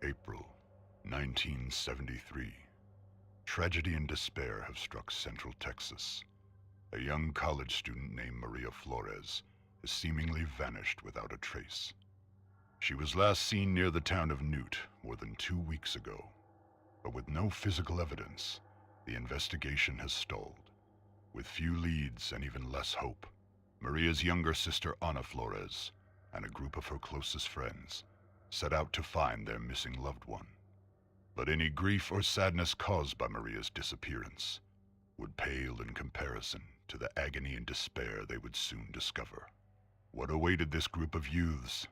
April 1973. Tragedy and despair have struck Central Texas. A young college student named Maria Flores has seemingly vanished without a trace. She was last seen near the town of Newt more than 2 weeks ago, but with no physical evidence, the investigation has stalled. With few leads and even less hope, Maria's younger sister Ana Flores and a group of her closest friends set out to find their missing loved one. But any grief or sadness caused by Maria's disappearance would pale in comparison to the agony and despair they would soon discover. What awaited this group of youths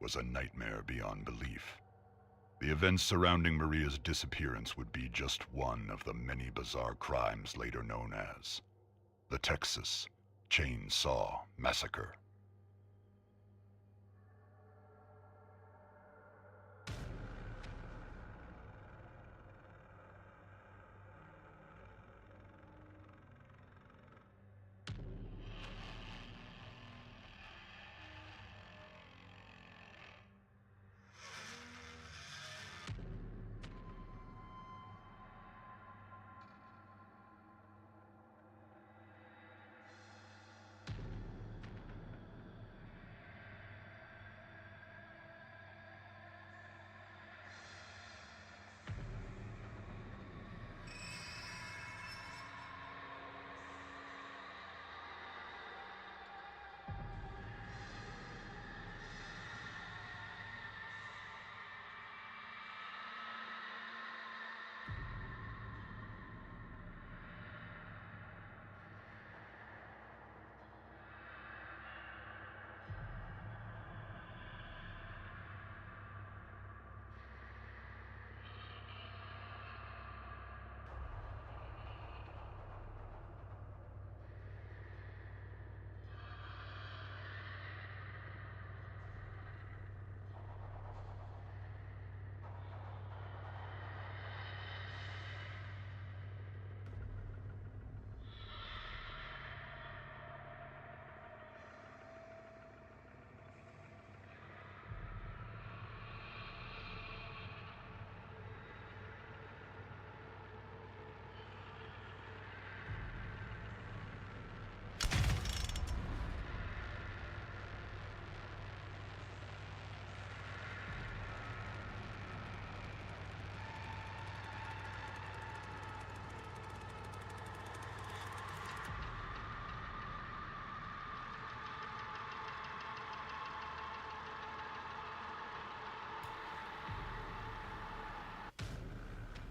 was a nightmare beyond belief. The events surrounding Maria's disappearance would be just one of the many bizarre crimes later known as the Texas Chainsaw Massacre.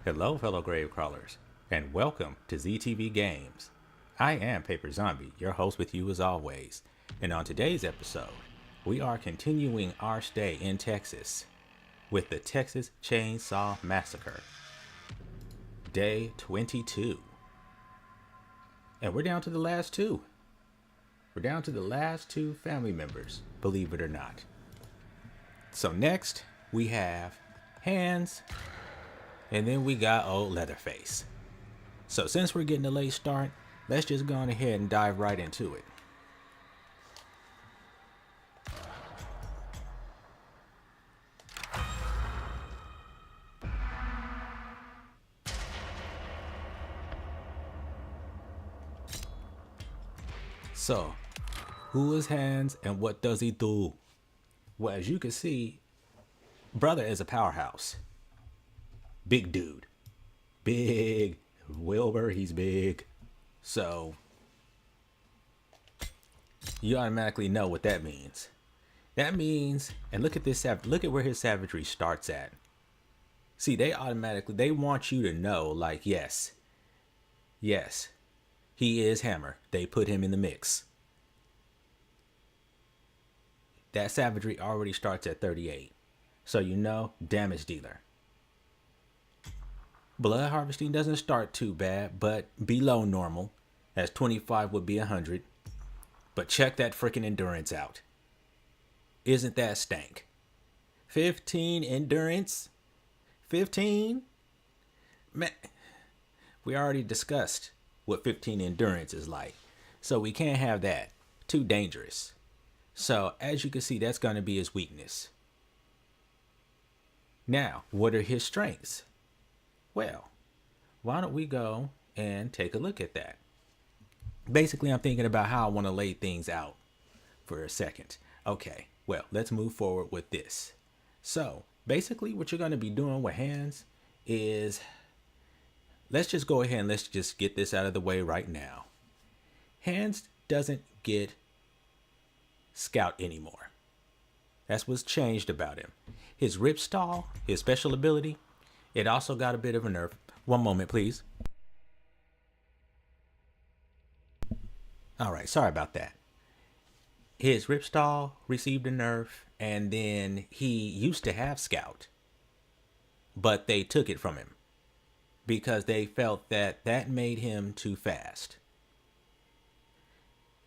Hello, fellow grave crawlers, and welcome to ZTV Games. I am Paiper Zombie, your host with you as always, and on today's episode, we are continuing our stay in Texas with the Texas Chainsaw Massacre, Day 22. And we're down to the last two. We're down to the last two family members, believe it or not. So next, we have Hands. And then we got old Leatherface. So since we're getting a late start, let's just go on ahead and dive right into it. So, who is Hands and what does he do? Well, as you can see, brother is a powerhouse. Big dude. Big. Wilbur, he's big. So, you automatically know what that means. That means, and look at this, look at where his savagery starts at. See, they want you to know, like, yes, he is Hammer. They put him in the mix. That savagery already starts at 38. So you know, damage dealer. Blood harvesting doesn't start too bad, but below normal, as 25 would be 100. But check that freaking endurance out. Isn't that stank? 15 endurance? 15? Man, we already discussed what 15 endurance is like, so we can't have that. Too dangerous. So, as you can see, that's going to be his weakness. Now, what are his strengths? Well, why don't we go and take a look at that? Basically, I'm thinking about how I want to lay things out for a second. Okay, well, let's move forward with this. So, basically, what you're going to be doing with hands is, let's just go ahead and let's just get this out of the way right now. Hands doesn't get scout anymore. That's what's changed about him. His Ripstalled, his special ability, it also got a bit of a nerf. One moment, please. All right, sorry about that. His Ripstalled received a nerf, and then he used to have Scout, but they took it from him because they felt that that made him too fast.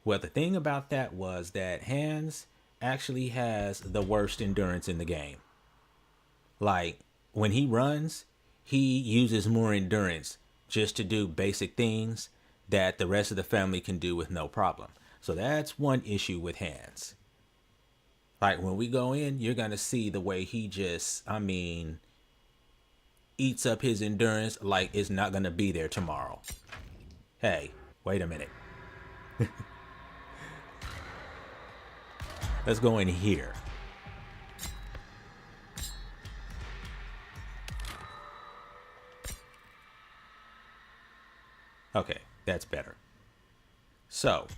Well, the thing about that was that Hands actually has the worst endurance in the game. Like, when he runs, he uses more endurance just to do basic things that the rest of the family can do with no problem. So that's one issue with Hands. Like, when we go in, you're going to see the way he just, eats up his endurance like it's not going to be there tomorrow. Hey, wait a minute. Let's go in here. Okay, that's better. So,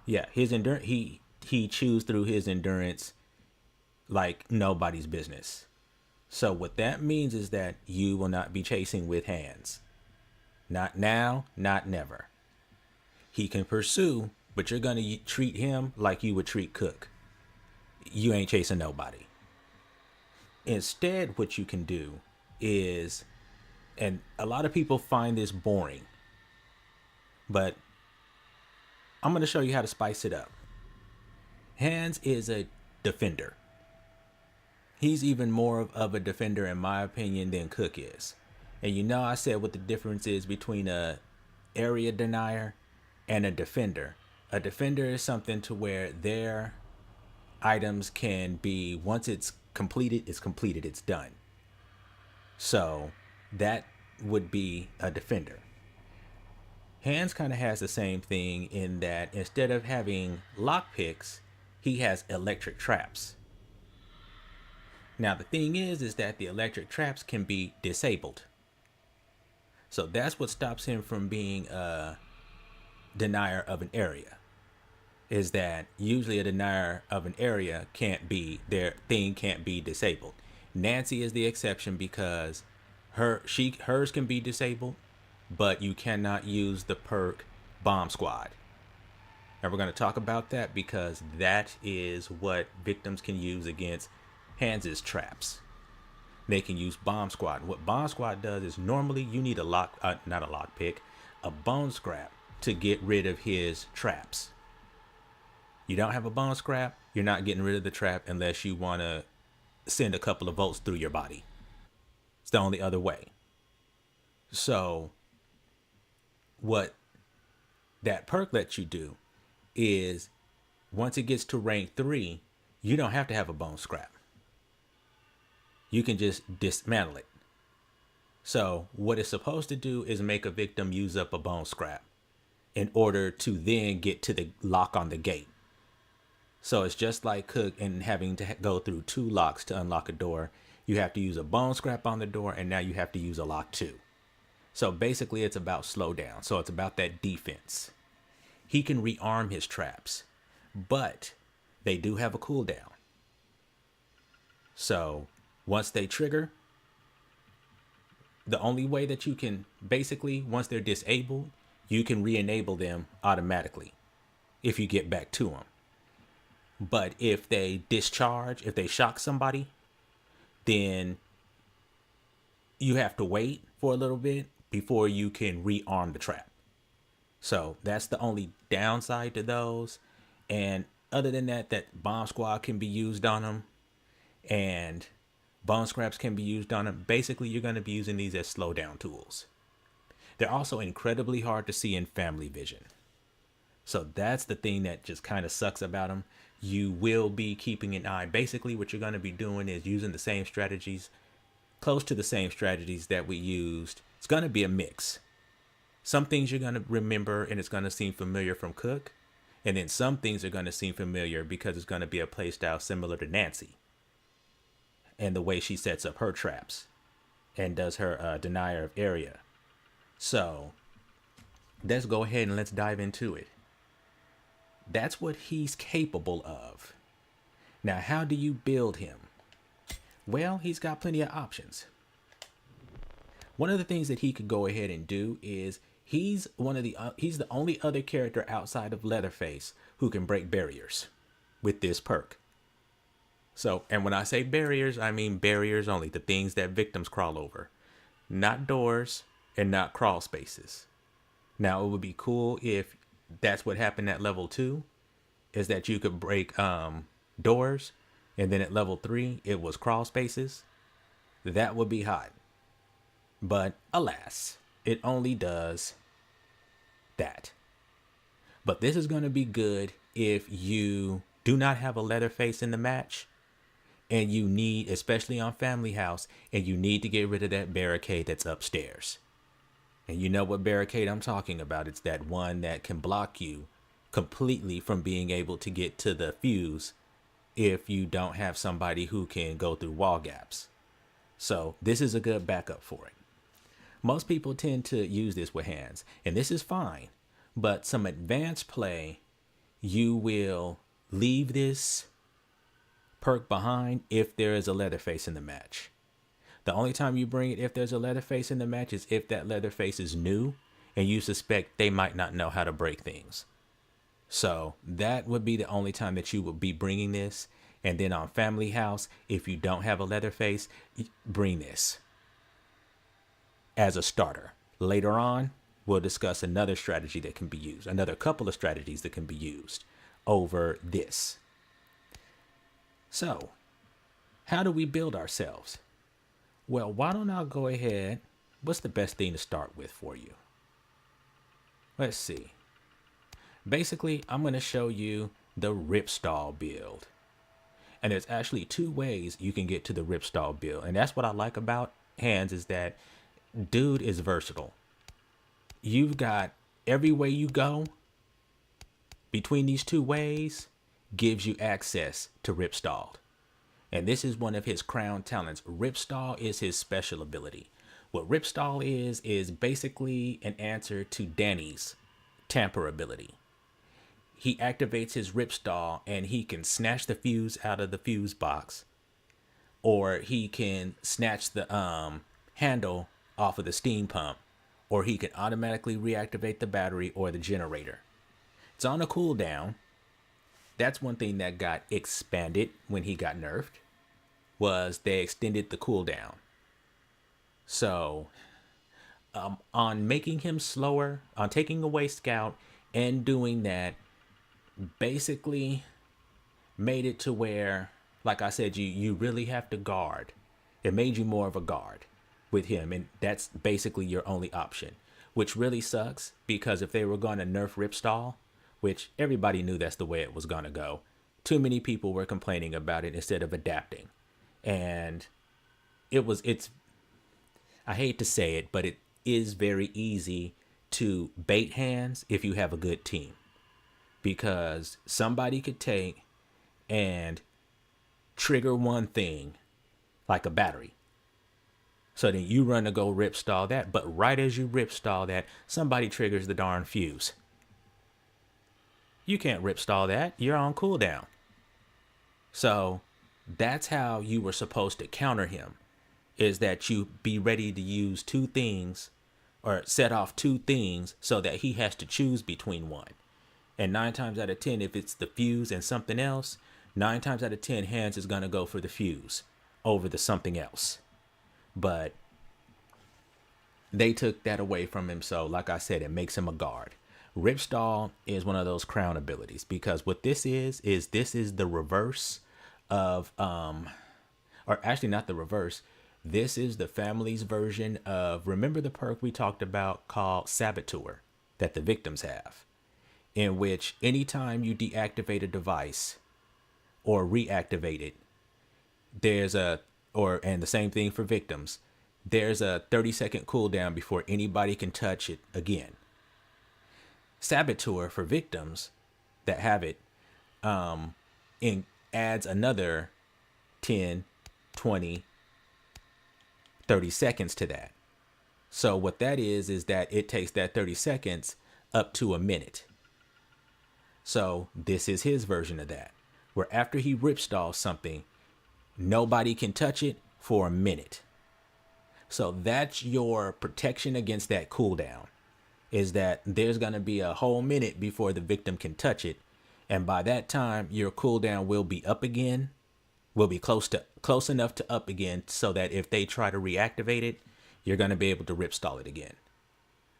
yeah, his endurance, he chews through his endurance like nobody's business. So what that means is that you will not be chasing with Hands. Not now, not never. He can pursue, but you're going to treat him like you would treat Cook. You ain't chasing nobody. Instead, what you can do is, and a lot of people find this boring, but I'm going to show you how to spice it up. Hands is a defender. He's even more of a defender, in my opinion, than Cook is. And I said what the difference is between a area denier and a defender. A defender is something to where their items can be, once it's completed, it's done. So that would be a defender. Hands kind of has the same thing in that instead of having lockpicks, he has electric traps. Now the thing is that the electric traps can be disabled. So that's what stops him from being a denier of an area. Is that usually a denier of an area their thing can't be disabled. Nancy is the exception because hers can be disabled, but you cannot use the perk Bomb Squad. And we're going to talk about that because that is what victims can use against Hands' traps. They can use Bomb Squad. And what Bomb Squad does is normally you need a bone scrap to get rid of his traps. You don't have a bone scrap, you're not getting rid of the trap unless you want to send a couple of volts through your body. It's the only other way. So what that perk lets you do is once it gets to rank 3, you don't have to have a bone scrap. You can just dismantle it. So what it's supposed to do is make a victim use up a bone scrap in order to then get to the lock on the gate. So it's just like Cook and having to go through 2 locks to unlock a door. You have to use a bone scrap on the door, and now you have to use a lock too. So basically it's about slowdown. So it's about that defense. He can rearm his traps, but they do have a cooldown. So once they trigger, the only way that you can basically, once they're disabled, you can re-enable them automatically if you get back to them. But if they discharge, if they shock somebody, then you have to wait for a little bit before you can rearm the trap. So that's the only downside to those. And other than that, that Bomb Squad can be used on them and bone scraps can be used on them. Basically, you're going to be using these as slowdown tools. They're also incredibly hard to see in family vision. So that's the thing that just kind of sucks about them. You will be keeping an eye. Basically, what you're going to be doing is using the same strategies, close to the same strategies that we used. It's going to be a mix. Some things you're going to remember and it's going to seem familiar from Cook. And then some things are going to seem familiar because it's going to be a playstyle similar to Nancy and the way she sets up her traps and does her denier of area. So let's go ahead and let's dive into it. That's what he's capable of. Now, how do you build him? Well, he's got plenty of options. One of the things that he could go ahead and do is he's the only other character outside of Leatherface who can break barriers with this perk. So, and when I say barriers, I mean barriers only, the things that victims crawl over, not doors and not crawl spaces. Now, it would be cool if that's what happened at level 2, is that you could break doors, and then at level 3 it was crawl spaces. That would be hot. But alas, it only does that. But this is going to be good if you do not have a Leatherface in the match and you need, especially on Family House, and you need to get rid of that barricade that's upstairs. And you know what barricade I'm talking about. It's that one that can block you completely from being able to get to the fuse if you don't have somebody who can go through wall gaps. So this is a good backup for it. Most people tend to use this with hands, and this is fine. But some advanced play, you will leave this perk behind if there is a Leatherface in the match. The only time you bring it if there's a Leatherface in the match is if that Leatherface is new and you suspect they might not know how to break things. So that would be the only time that you would be bringing this. And then on Family House, if you don't have a Leatherface, bring this as a starter. Later on, we'll discuss another strategy that can be used, another couple of strategies that can be used over this. So, how do we build ourselves? Well, why don't I go ahead? What's the best thing to start with for you? Let's see. Basically, I'm going to show you the Ripstalled build. And there's actually 2 ways you can get to the Ripstalled build. And that's what I like about Hands, is that dude is versatile. You've got every way you go between these 2 ways gives you access to Ripstalled. And this is one of his crown talents. Ripstall is his special ability. What Ripstall is basically an answer to Danny's tamper ability. He activates his Ripstall and he can snatch the fuse out of the fuse box, or he can snatch the handle off of the steam pump, or he can automatically reactivate the battery or the generator. It's on a cooldown. That's one thing that got expanded when he got nerfed, was they extended the cooldown. So on making him slower, on taking away Scout and doing that, basically made it to where, like I said, you really have to guard. It made you more of a guard with him, and that's basically your only option, which really sucks, because if they were going to nerf Ripstall, which everybody knew that's the way it was going to go, too many people were complaining about it instead of adapting. And it's I hate to say it, but it is very easy to bait Hands if you have a good team, because somebody could take and trigger one thing like a battery. So then you run to go Ripstall that, but right as you Ripstall that, somebody triggers the darn fuse. You can't Ripstall that. You're on cooldown. So that's how you were supposed to counter him, is that you be ready to use 2 things, or set off 2 things, so that he has to choose between one. And 9 times out of 10, if it's the fuse and something else, 9 times out of 10, Hands is going to go for the fuse over the something else. But they took that away from him. So like I said, it makes him a guard. Ripstall is one of those crown abilities, because what this is this is the reverse of, or actually not the reverse. This is the family's version of, remember the perk we talked about called Saboteur that the victims have, in which anytime you deactivate a device, or reactivated, and the same thing for victims. There's a 30-second cooldown before anybody can touch it again. Saboteur for victims that have it adds another 10, 20, 30 seconds to that. So what that is that it takes that 30 seconds up to a minute. So this is his version of that, where after he ripstalls something, nobody can touch it for a minute. So that's your protection against that cooldown, is that there's going to be a whole minute before the victim can touch it. And by that time, your cooldown will be up again, will be close enough to up again so that if they try to reactivate it, you're going to be able to ripstall it again.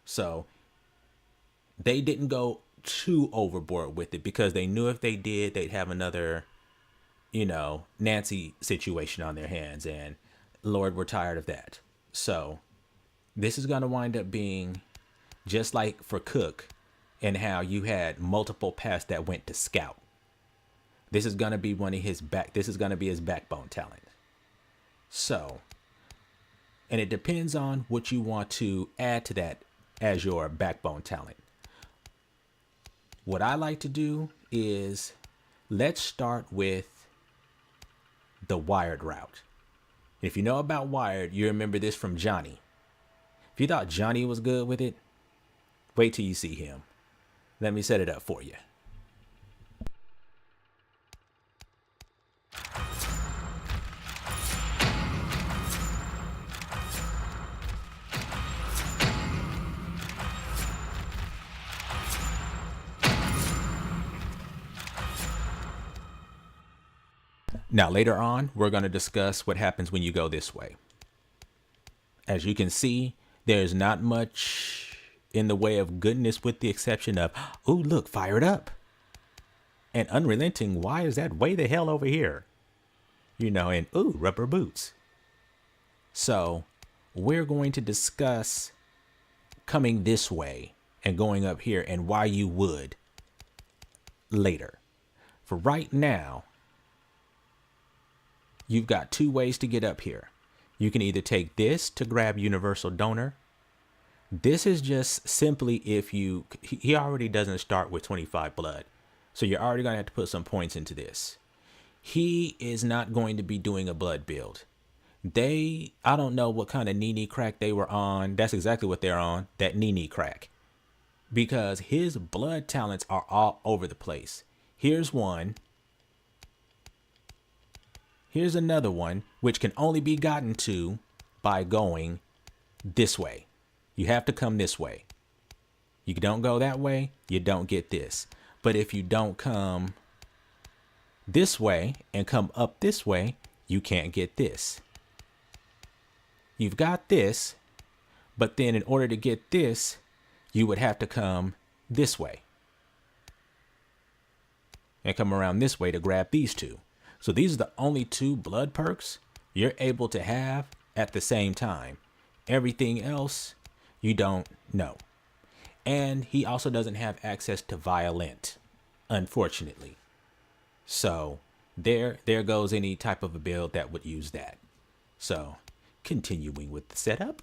So they didn't go too overboard with it because they knew if they did, they'd have another, Nancy situation on their hands. And Lord, we're tired of that. So this is going to wind up being just like for Cook and how you had multiple paths that went to Scout. This is going to be this is going to be his backbone talent. So, and it depends on what you want to add to that as your backbone talent. What I like to do is let's start with the wired route. If you know about wired, you remember this from Johnny. If you thought Johnny was good with it, wait till you see him. Let me set it up for you. Now, later on, we're going to discuss what happens when you go this way. As you can see, there's not much in the way of goodness with the exception of, ooh, look, fired up. And Unrelenting, why is that way the hell over here? And ooh, rubber boots. So we're going to discuss coming this way and going up here and why you would later. For right now, you've got two ways to get up here. You can either take this to grab Universal Donor. This is just simply if he already doesn't start with 25 blood. So you're already going to have to put some points into this. He is not going to be doing a blood build. I don't know what kind of knee crack they were on. That's exactly what they're on, that knee crack. Because his blood talents are all over the place. Here's one. Here's another one, which can only be gotten to by going this way. You have to come this way. You don't go that way, you don't get this. But if you don't come this way and come up this way, you can't get this. You've got this, but then in order to get this, you would have to come this way. And come around this way to grab these two. So these are the only two blood perks you're able to have at the same time. Everything else, you don't know. And he also doesn't have access to Violent, unfortunately. So there goes any type of a build that would use that. So continuing with the setup.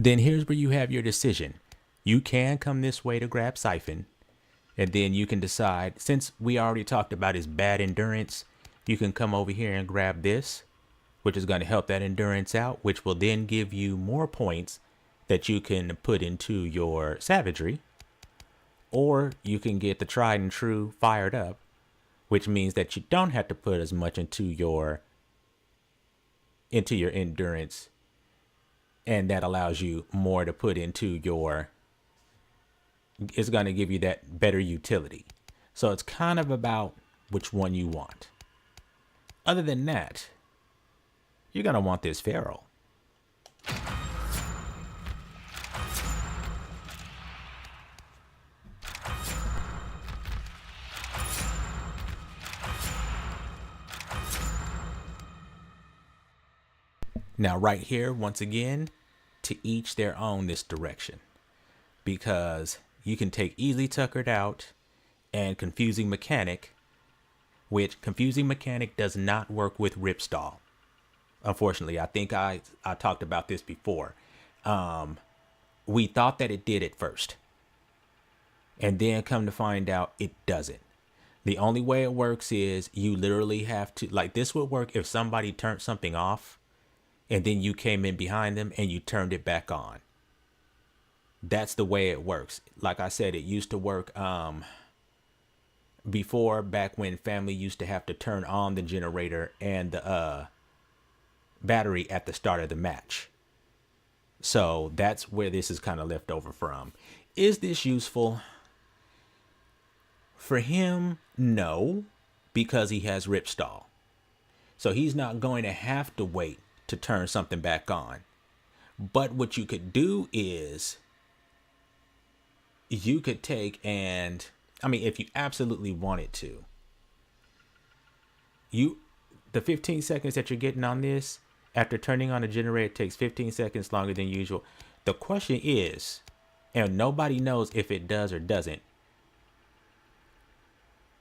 Then here's where you have your decision. You can come this way to grab Siphon, and then you can decide, since we already talked about his bad endurance, you can come over here and grab this, which is going to help that endurance out, which will then give you more points that you can put into your savagery. Or you can get the tried and true fired up, which means that you don't have to put as much into your endurance. And that allows you more to put into your is going to give you that better utility. So it's kind of about which one you want. Other than that, you're going to want this Feral. Now right here, once again, to each their own this direction. Because you can take Easily Tuckered out and Confusing Mechanic, which Confusing Mechanic does not work with Ripstalled. Unfortunately, I think I talked about this before. We thought that it did at first. And then come to find out it doesn't. The only way it works is you literally have to, like this would work if somebody turned something off and then you came in behind them and you turned it back on. That's the way it works. Like I said, it used to work before, back when family used to have to turn on the generator and the battery at the start of the match. So that's where this is kind of left over from. Is this useful? For him, no, because he has Ripstalled. So he's not going to have to wait to turn something back on. But what you could do is you could take and, I mean, if you absolutely wanted to, the 15 seconds that you're getting on this after turning on the generator takes 15 seconds longer than usual. The question is, and nobody knows if it does or doesn't,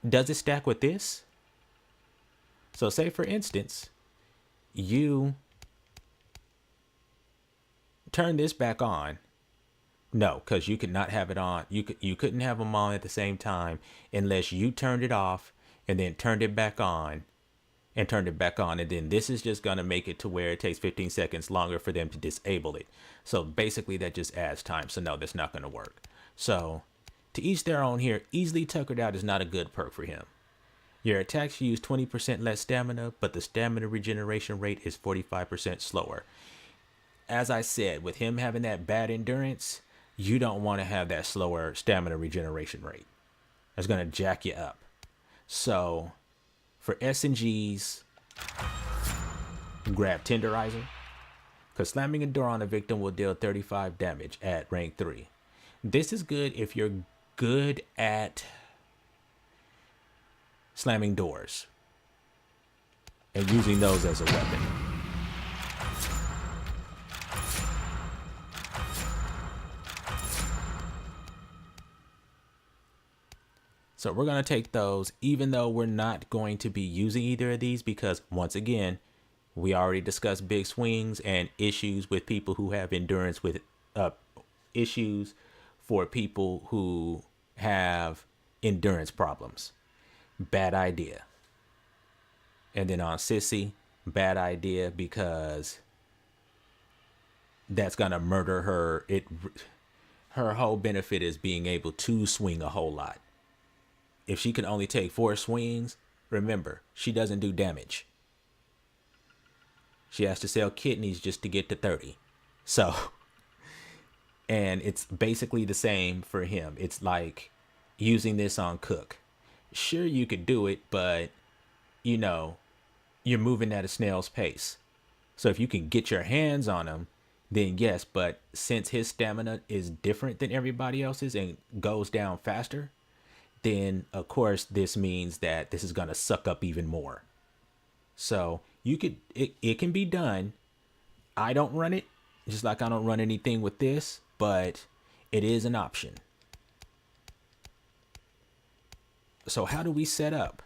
does it stack with this? So say for instance, you turn this back on. No, because you could not have it on. You couldn't have them on at the same time unless you turned it off and then turned it back on and turned it back on. And then this is just going to make it to where it takes 15 seconds longer for them to disable it. So basically that just adds time. So no, that's not going to work. So to each their own here. Easily Tuckered out is not a good perk for him. Your attacks use 20% less stamina, but the stamina regeneration rate is 45% slower. As I said, with him having that bad endurance, you don't want to have that slower stamina regeneration rate. That's going to jack you up. So for SNGs, grab Tenderizer, because slamming a door on a victim will deal 35 damage at rank 3. This is good if you're good at slamming doors and using those as a weapon. So we're going to take those, even though we're not going to be using either of these, because once again, we already discussed big swings and issues with people who have endurance with issues for people who have endurance problems. Bad idea. And then on Sissy, bad idea, because that's going to murder her. Her whole benefit is being able to swing a whole lot. If she can only take 4 swings, remember, she doesn't do damage. She has to sell kidneys just to get to 30. So, and it's basically the same for him. It's like using this on Cook. Sure, you could do it, but, you know, you're moving at a snail's pace. So if you can get your hands on him, then yes, but since his stamina is different than everybody else's and goes down faster, then of course this means that this is going to suck up even more. So you could, it can be done. I don't run it, just like I don't run anything with this, but it is an option. So how do we set up?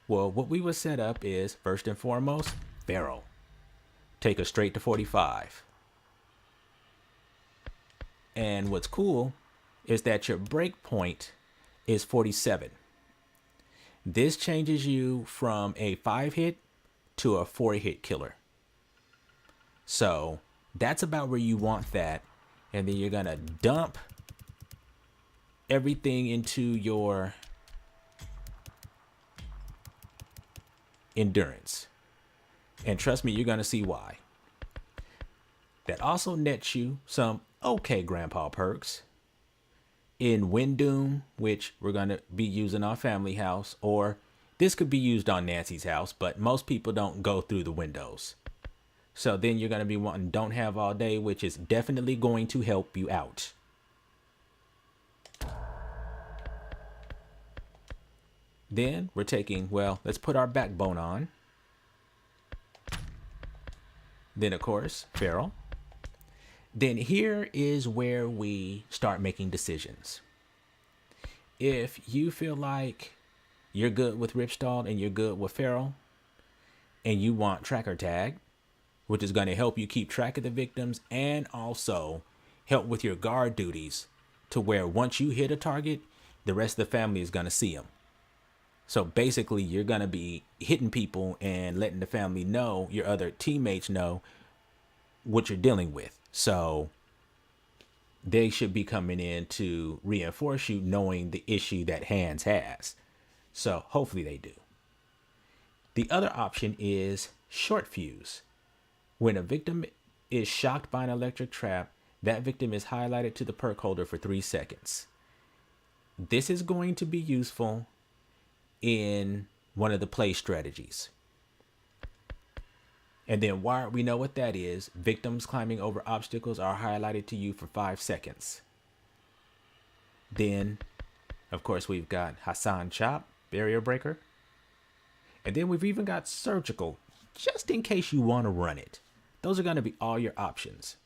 Well, what we would set up is, first and foremost, Feral. Take us straight to 45. And what's cool is that your break point is 47. This changes you from a 5-hit to a 4-hit killer. So that's about where you want that. And then you're going to dump everything into your endurance. And trust me, you're going to see why. That also nets you some okay grandpa perks. in Winddoom, which we're going to be using on Family House, or this could be used on Nancy's house, but most people don't go through the windows. So then you're going to be wanting Don't Have All Day, which is definitely going to help you out. Then we're taking, well, let's put our backbone on. Then, of course, Feral. Then here is where we start making decisions. If you feel like you're good with Ripstalled and you're good with Feral, and you want Tracker Tag, which is going to help you keep track of the victims and also help with your guard duties to where once you hit a target, the rest of the family is going to see them. So basically, you're going to be hitting people and letting the family know, your other teammates know what you're dealing with. So they should be coming in to reinforce you, knowing the issue that Hands has. So hopefully they do. The other option is Short Fuse. When a victim is shocked by an electric trap, that victim is highlighted to the perk holder for 3 seconds. This is going to be useful in one of the play strategies. And then we know what that is. Victims climbing over obstacles are highlighted to you for 5 seconds. Then, of course, we've got Hassan Chop, Barrier Breaker. And then we've even got Surgical, just in case you want to run it. Those are going to be all your options.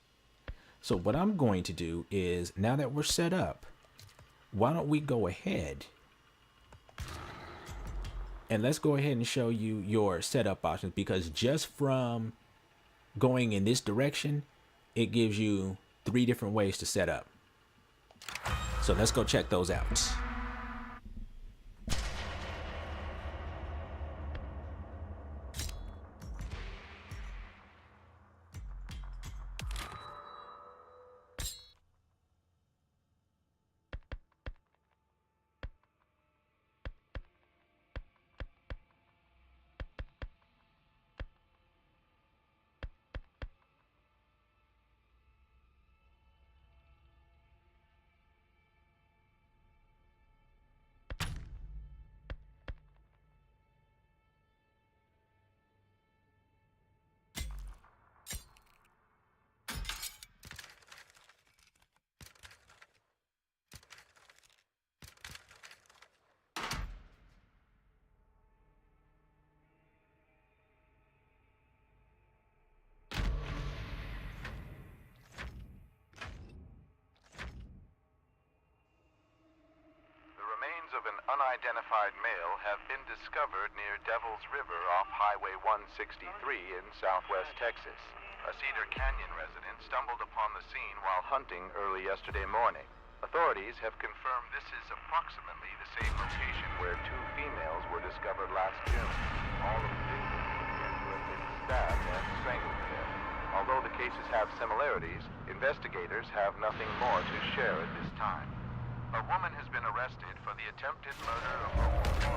So what I'm going to do is, now that we're set up, why don't we go ahead and let's go ahead and show you your setup options, because just from going in this direction, it gives you 3 different ways to set up. So let's go check those out. Of an unidentified male have been discovered near Devil's River off Highway 163 in southwest Texas. A Cedar Canyon resident stumbled upon the scene while hunting early yesterday morning. Authorities have confirmed this is approximately the same location where 2 females were discovered last June. All of the victims appear to have been stabbed and strangled to death. Although the cases have similarities, investigators have nothing more to share at this time. A woman has been arrested for the attempted murder of local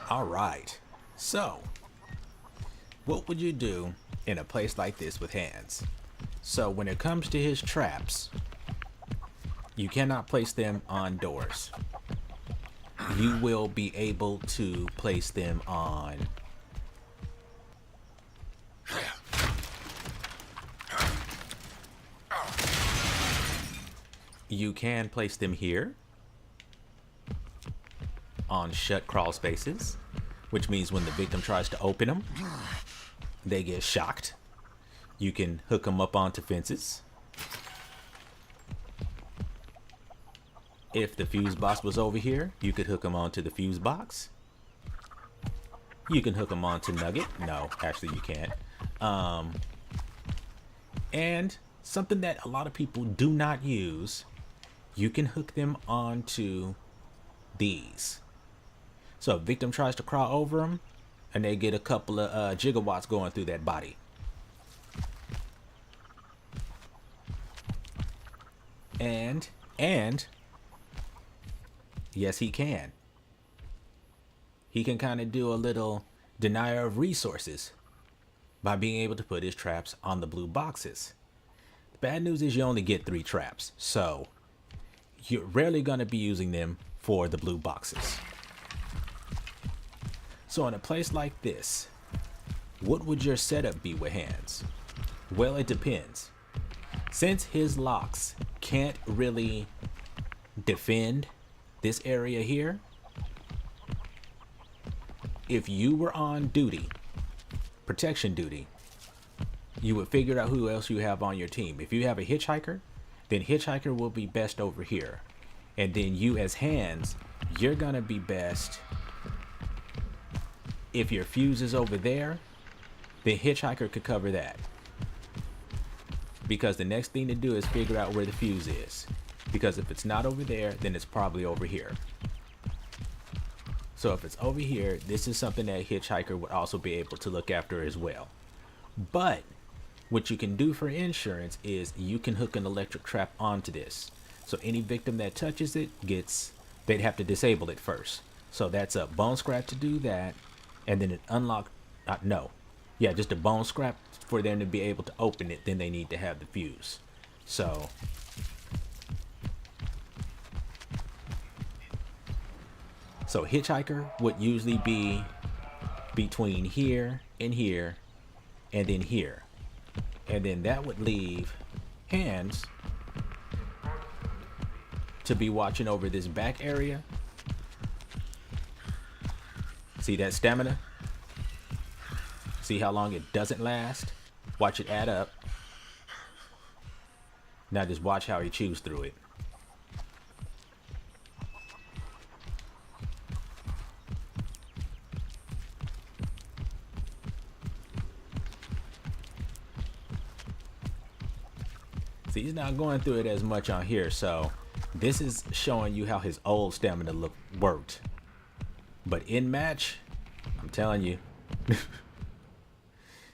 All right. So, what would you do in a place like this with Hands? So when it comes to his traps, you cannot place them on doors. You will be able to place them on you can place them here on shut crawl spaces, which means when the victim tries to open them, they get shocked. You can hook them up onto fences. If the fuse box was over here, you could hook them onto the fuse box. You can hook them onto Nugget. No, actually you can't. And something that a lot of people do not use, you can hook them onto these. So a victim tries to crawl over them, and they get a couple of gigawatts going through that body. And yes, he can. He can kind of do a little denier of resources by being able to put his traps on the blue boxes. The bad news is you only get 3 traps, so you're rarely going to be using them for the blue boxes. So in a place like this, what would your setup be with hands? Well, it depends. Since his locks can't really defend this area here, if you were on duty, protection duty, you would figure out who else you have on your team. If you have a hitchhiker, then hitchhiker will be best over here. And then you as hands, you're gonna be best. If your fuse is over there, the hitchhiker could cover that. Because the next thing to do is figure out where the fuse is. Because if it's not over there, then it's probably over here. So if it's over here, this is something that hitchhiker would also be able to look after as well. But what you can do for insurance is you can hook an electric trap onto this. So any victim that touches it they'd have to disable it first. So that's a bone scrap to do that. And then an just a bone scrap for them to be able to open it. Then they need to have the fuse. So hitchhiker would usually be between here and here and then here. And then that would leave hands to be watching over this back area. See that stamina? See how long it doesn't last? Watch it add up. Now just watch how he chews through it. See, he's not going through it as much on here, so this is showing you how his old stamina worked. But in match, I'm telling you.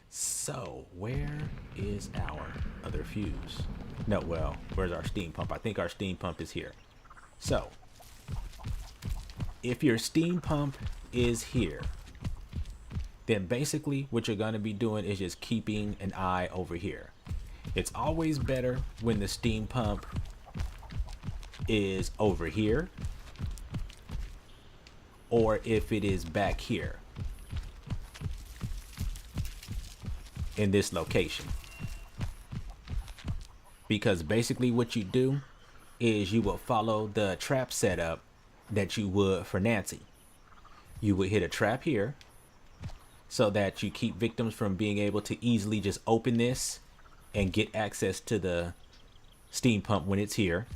So, where is our other fuse? No, well, where's our steam pump? I think our steam pump is here. So, if your steam pump is here, then basically what you're going to be doing is just keeping an eye over here. It's always better when the steam pump is over here, or if it is back here in this location. Because basically what you do is you will follow the trap setup that you would for Nancy. You would hit a trap here so that you keep victims from being able to easily just open this and get access to the steam pump when it's here.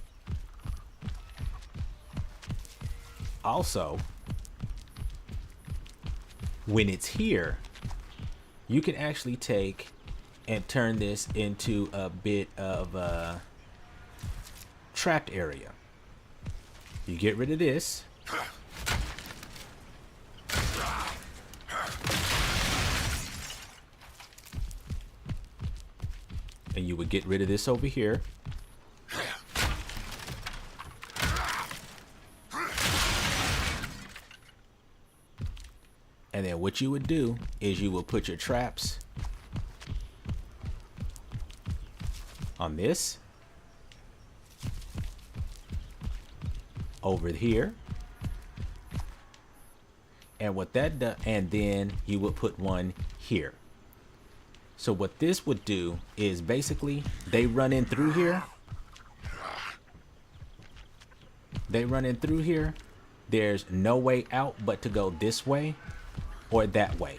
Also, when it's here, you can actually take and turn this into a bit of a trapped area. You get rid of this. And you would get rid of this over here. And then what you would do is you will put your traps on this, over here, and what that does, and then you would put one here. So what this would do is basically they run in through here. They run in through here. There's no way out but to go this way or that way.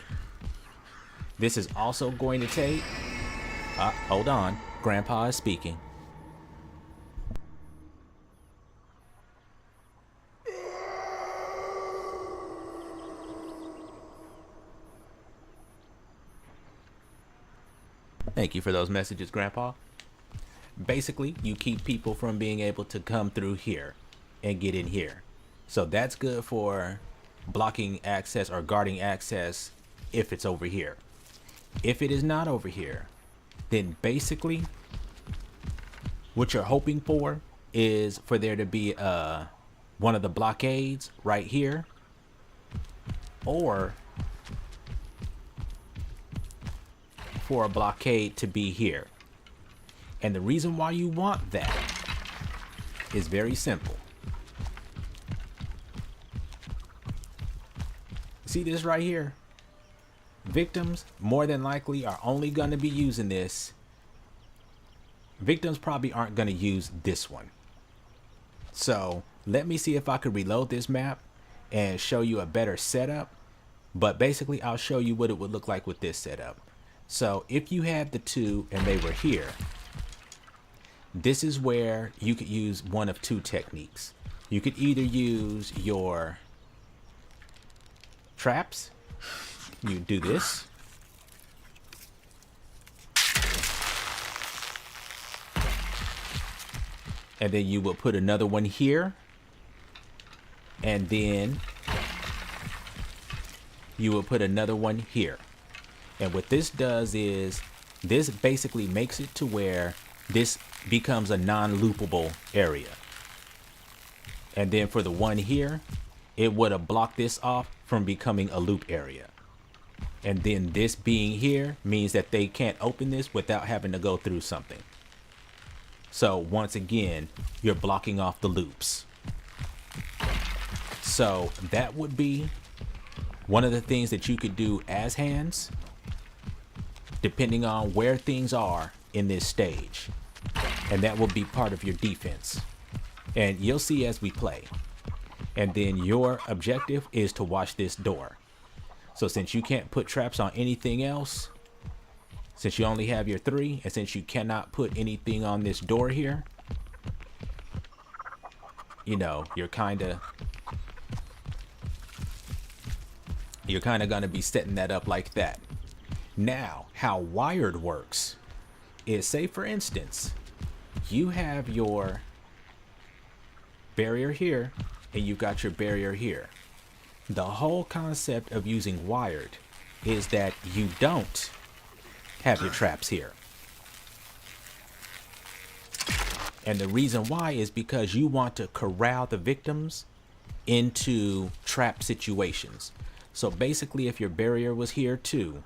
This is also going to take, hold on, Grandpa is speaking. Thank you for those messages, Grandpa. Basically, you keep people from being able to come through here and get in here. So that's good for blocking access or guarding access if it's over here. If it is not over here, then basically what you're hoping for is for there to be one of the blockades right here, or for a blockade to be here. And the reason why you want that is very simple. See this right here? Victims more than likely are only going to be using this. Victims probably aren't going to use this one. So let me see if I could reload this map and show you a better setup. But basically I'll show you what it would look like with this setup. So if you had the two and they were here, this is where you could use one of two techniques. You could either use your traps. You do this. And then you will put another one here. And then you will put another one here. And what this does is this basically makes it to where this becomes a non-loopable area. And then for the one here, it would have blocked this off from becoming a loop area. And then this being here means that they can't open this without having to go through something. So once again, you're blocking off the loops. So that would be one of the things that you could do as hands, depending on where things are in this stage. And that will be part of your defense. And you'll see as we play. And then your objective is to watch this door. So since you can't put traps on anything else, since you only have your 3, and since you cannot put anything on this door here, you know, you're kind of going to be setting that up like that. Now, how wired works is, say for instance, you have your barrier here and you've got your barrier here. The whole concept of using wired is that you don't have your traps here. And the reason why is because you want to corral the victims into trap situations. So basically, if your barrier was here too,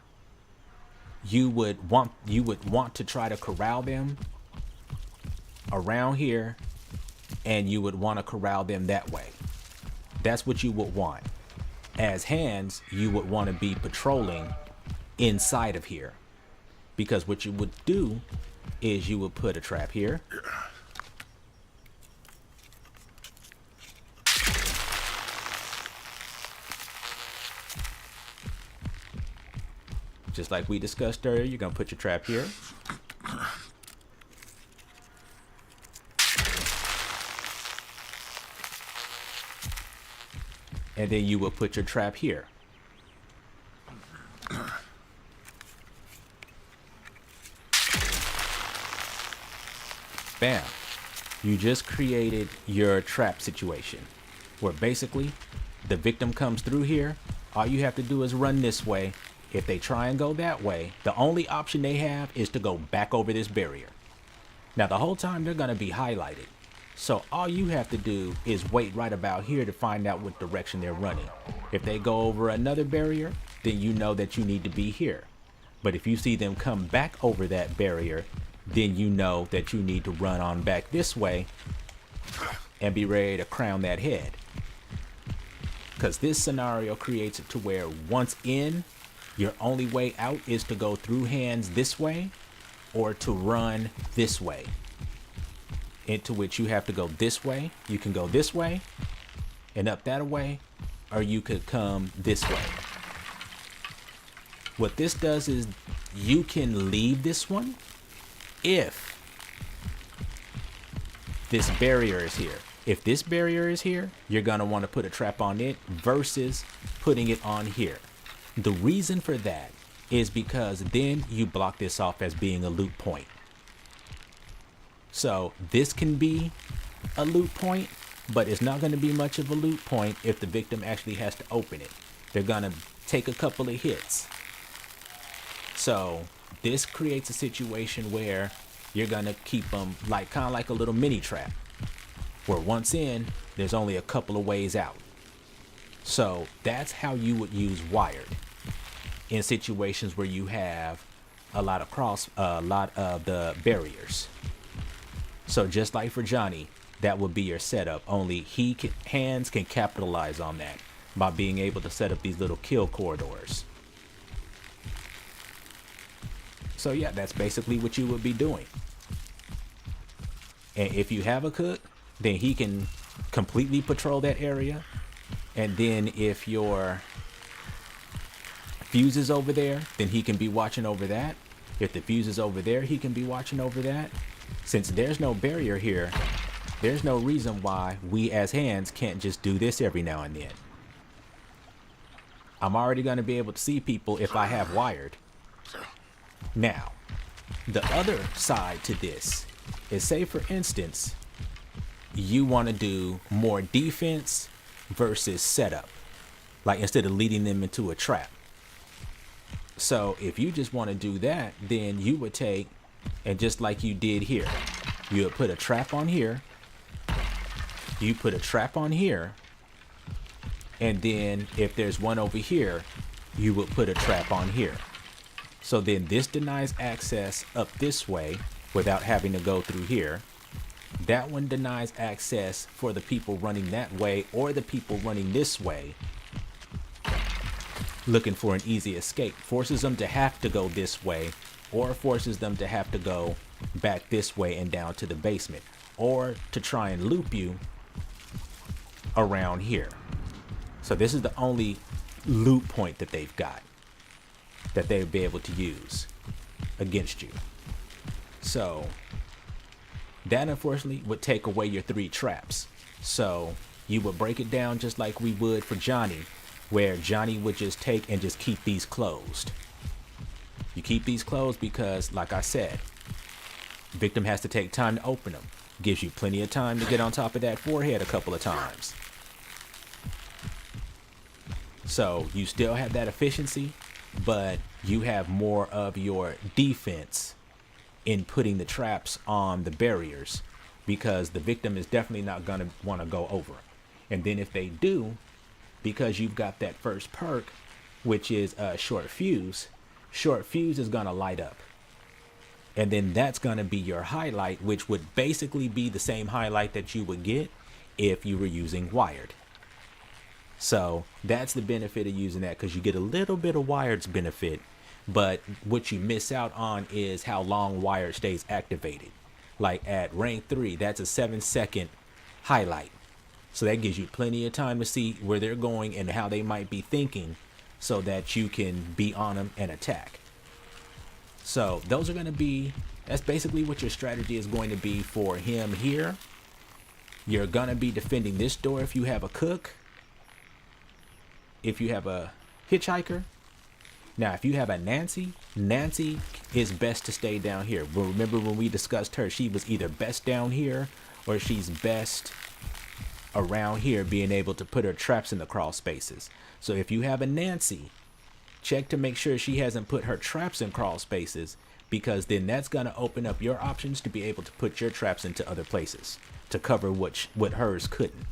you would want to try to corral them around here, and you would want to corral them that way. That's what you would want. As hands, you would want to be patrolling inside of here, because what you would do is you would put a trap here. Just like we discussed earlier, you're going to put your trap here. And then you will put your trap here. Bam. You just created your trap situation where basically the victim comes through here. All you have to do is run this way. If they try and go that way, the only option they have is to go back over this barrier. Now, the whole time they're going to be highlighted. So all you have to do is wait right about here to find out what direction they're running. If they go over another barrier, then you know that you need to be here. But if you see them come back over that barrier, then you know that you need to run on back this way and be ready to crown that head. Because this scenario creates it to where once in, your only way out is to go through hands this way or to run this way. Into which you have to go this way. You can go this way and up that way, or you could come this way. What this does is you can leave this one if this barrier is here. If this barrier is here, you're going to want to put a trap on it versus putting it on here. The reason for that is because then you block this off as being a loop point. So this can be a loop point but it's not going to be much of a loot point if the victim actually has to open it. They're going to take a couple of hits. So this creates a situation where you're going to keep them like kind of like a little mini trap, where once in, there's only a couple of ways out. So that's how you would use wired in situations where you have a lot of the barriers. So just like for Johnny, that would be your setup. Only hands can capitalize on that by being able to set up these little kill corridors. So yeah, that's basically what you would be doing. And if you have a cook, then he can completely patrol that area. And then if your fuse is over there, then he can be watching over that. If the fuse is over there, he can be watching over that. Since there's no barrier here, there's no reason why we as hands can't just do this every now and then. I'm already going to be able to see people if I have wired. Now, the other side to this is, say for instance, you want to do more defense versus setup. Like instead of leading them into a trap. So if you just want to do that, then you would take, and just like you did here, you would put a trap on here. You put a trap on here. And then if there's one over here, you would put a trap on here. So then this denies access up this way without having to go through here. That one denies access for the people running that way or the people running this way, looking for an easy escape. Forces them to have to go this way, or forces them to have to go back this way and down to the basement, or to try and loop you around here. So this is the only loop point that they've got that they'd be able to use against you. So that unfortunately would take away your 3 traps. So you would break it down just like we would for Johnny, where Johnny would just take and just keep these closed. You keep these closed because, like I said, victim has to take time to open them. Gives you plenty of time to get on top of that forehead a couple of times. So you still have that efficiency, but you have more of your defense in putting the traps on the barriers, because the victim is definitely not going to want to go over. And then if they do, because you've got that first perk, which is a short fuse is going to light up. And then that's going to be your highlight, which would basically be the same highlight that you would get if you were using wired. So that's the benefit of using that, because you get a little bit of wired's benefit, but what you miss out on is how long wired stays activated. Like at rank 3, that's a 7-second highlight. So that gives you plenty of time to see where they're going and how they might be thinking, so that you can be on them and attack. So those are going to be, that's basically what your strategy is going to be for him here. You're going to be defending this door if you have a cook. If you have a hitchhiker. Now, if you have a Nancy is best to stay down here. But remember when we discussed her, she was either best down here or she's best around here, being able to put her traps in the crawl spaces. So if you have a Nancy, check to make sure she hasn't put her traps in crawl spaces, because then that's going to open up your options to be able to put your traps into other places to cover what hers couldn't.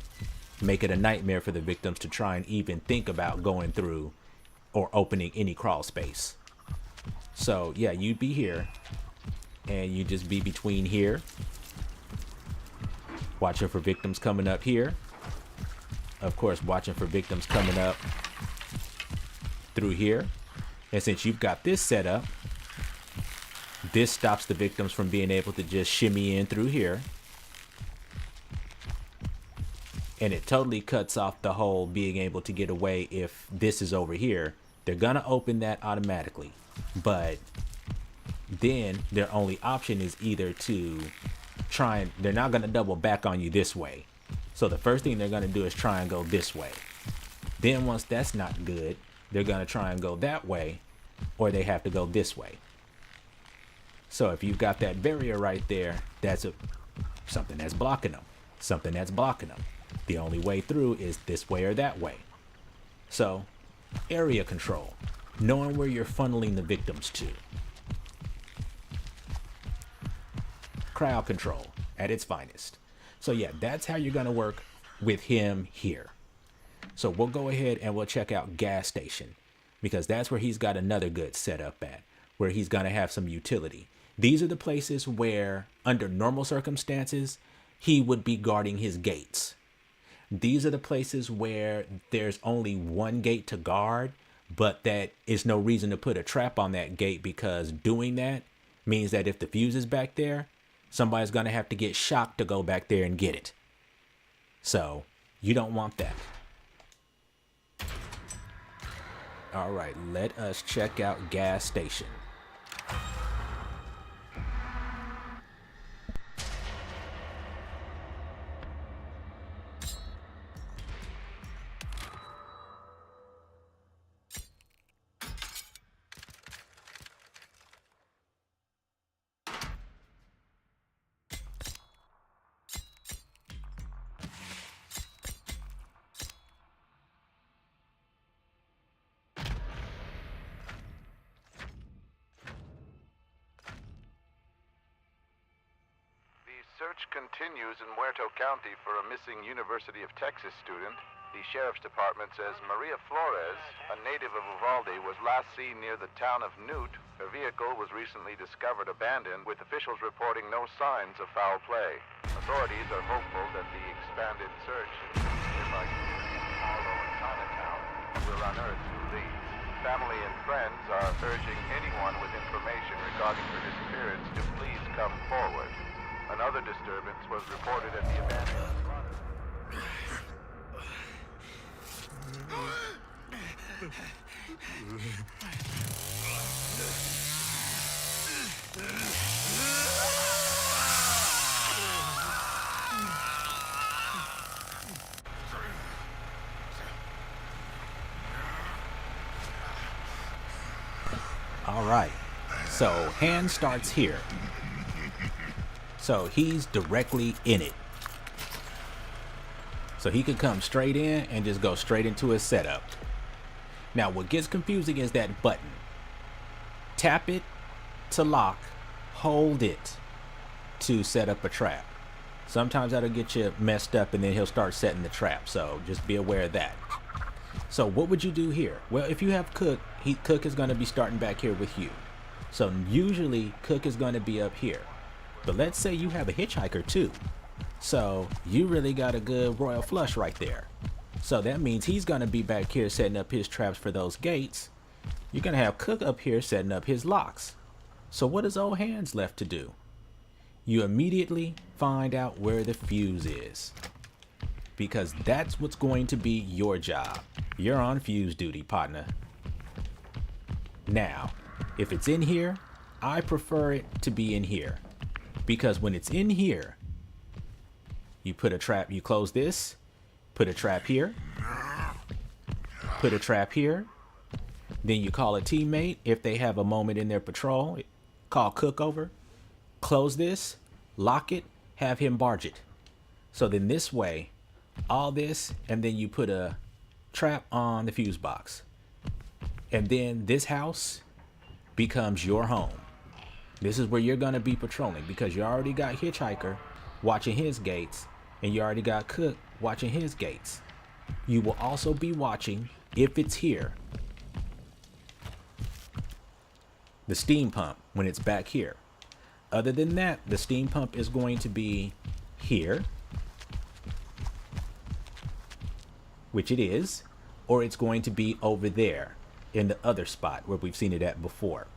Make it a nightmare for the victims to try and even think about going through or opening any crawl space. So yeah, you'd be here and you just be between here, watching for victims coming up here. Of course, watching for victims coming up through here. And since you've got this set up, this stops the victims from being able to just shimmy in through here. And it totally cuts off the whole being able to get away if this is over here. They're going to open that automatically. But then their only option is either to try and, they're not going to double back on you this way. So the first thing they're going to do is try and go this way. Then once that's not good, they're going to try and go that way, or they have to go this way. So if you've got that barrier right there, that's something that's blocking them. Something that's blocking them. The only way through is this way or that way. So, area control, knowing where you're funneling the victims to. Crowd control at its finest. So yeah, that's how you're going to work with him here. So we'll go ahead and we'll check out gas station, because that's where he's got another good setup at, where he's going to have some utility. These are the places where, under normal circumstances, he would be guarding his gates. These are the places where there's only one gate to guard, but that is no reason to put a trap on that gate, because doing that means that if the fuse is back there, somebody's going to have to get shocked to go back there and get it. So you don't want that. All right, let us check out gas station. Search continues in Muerto County for a missing University of Texas student. The Sheriff's Department says Maria Flores, a native of Uvalde, was last seen near the town of Newt. Her vehicle was recently discovered abandoned, with officials reporting no signs of foul play. Authorities are hopeful that the expanded search in nearby communities of Harlow and Chinatown will unearth who leads. Family and friends are urging anyone with information regarding her disappearance to please come forward. Another disturbance was reported at the abandoned All right, so hand starts here. So he's directly in it. So he could come straight in and just go straight into his setup. Now what gets confusing is that button. Tap it to lock, hold it to set up a trap. Sometimes that'll get you messed up and then he'll start setting the trap. So just be aware of that. So what would you do here? Well, if you have Cook, Cook is going to be starting back here with you. So usually Cook is going to be up here. But let's say you have a hitchhiker too. So you really got a good royal flush right there. So that means he's going to be back here setting up his traps for those gates. You're going to have Cook up here setting up his locks. So what is old hands left to do? You immediately find out where the fuse is, because that's what's going to be your job. You're on fuse duty, partner. Now, if it's in here, I prefer it to be in here. Because when it's in here, you put a trap, you close this, put a trap here, put a trap here, then you call a teammate if they have a moment in their patrol, call Cook over, close this, lock it, have him barge it. So then this way, all this, and then you put a trap on the fuse box. And then this house becomes your home. This is where you're going to be patrolling, because you already got Hitchhiker watching his gates and you already got Cook watching his gates. You will also be watching, if it's here, the steam pump when it's back here. Other than that, the steam pump is going to be here, which it is, or it's going to be over there in the other spot where we've seen it at before.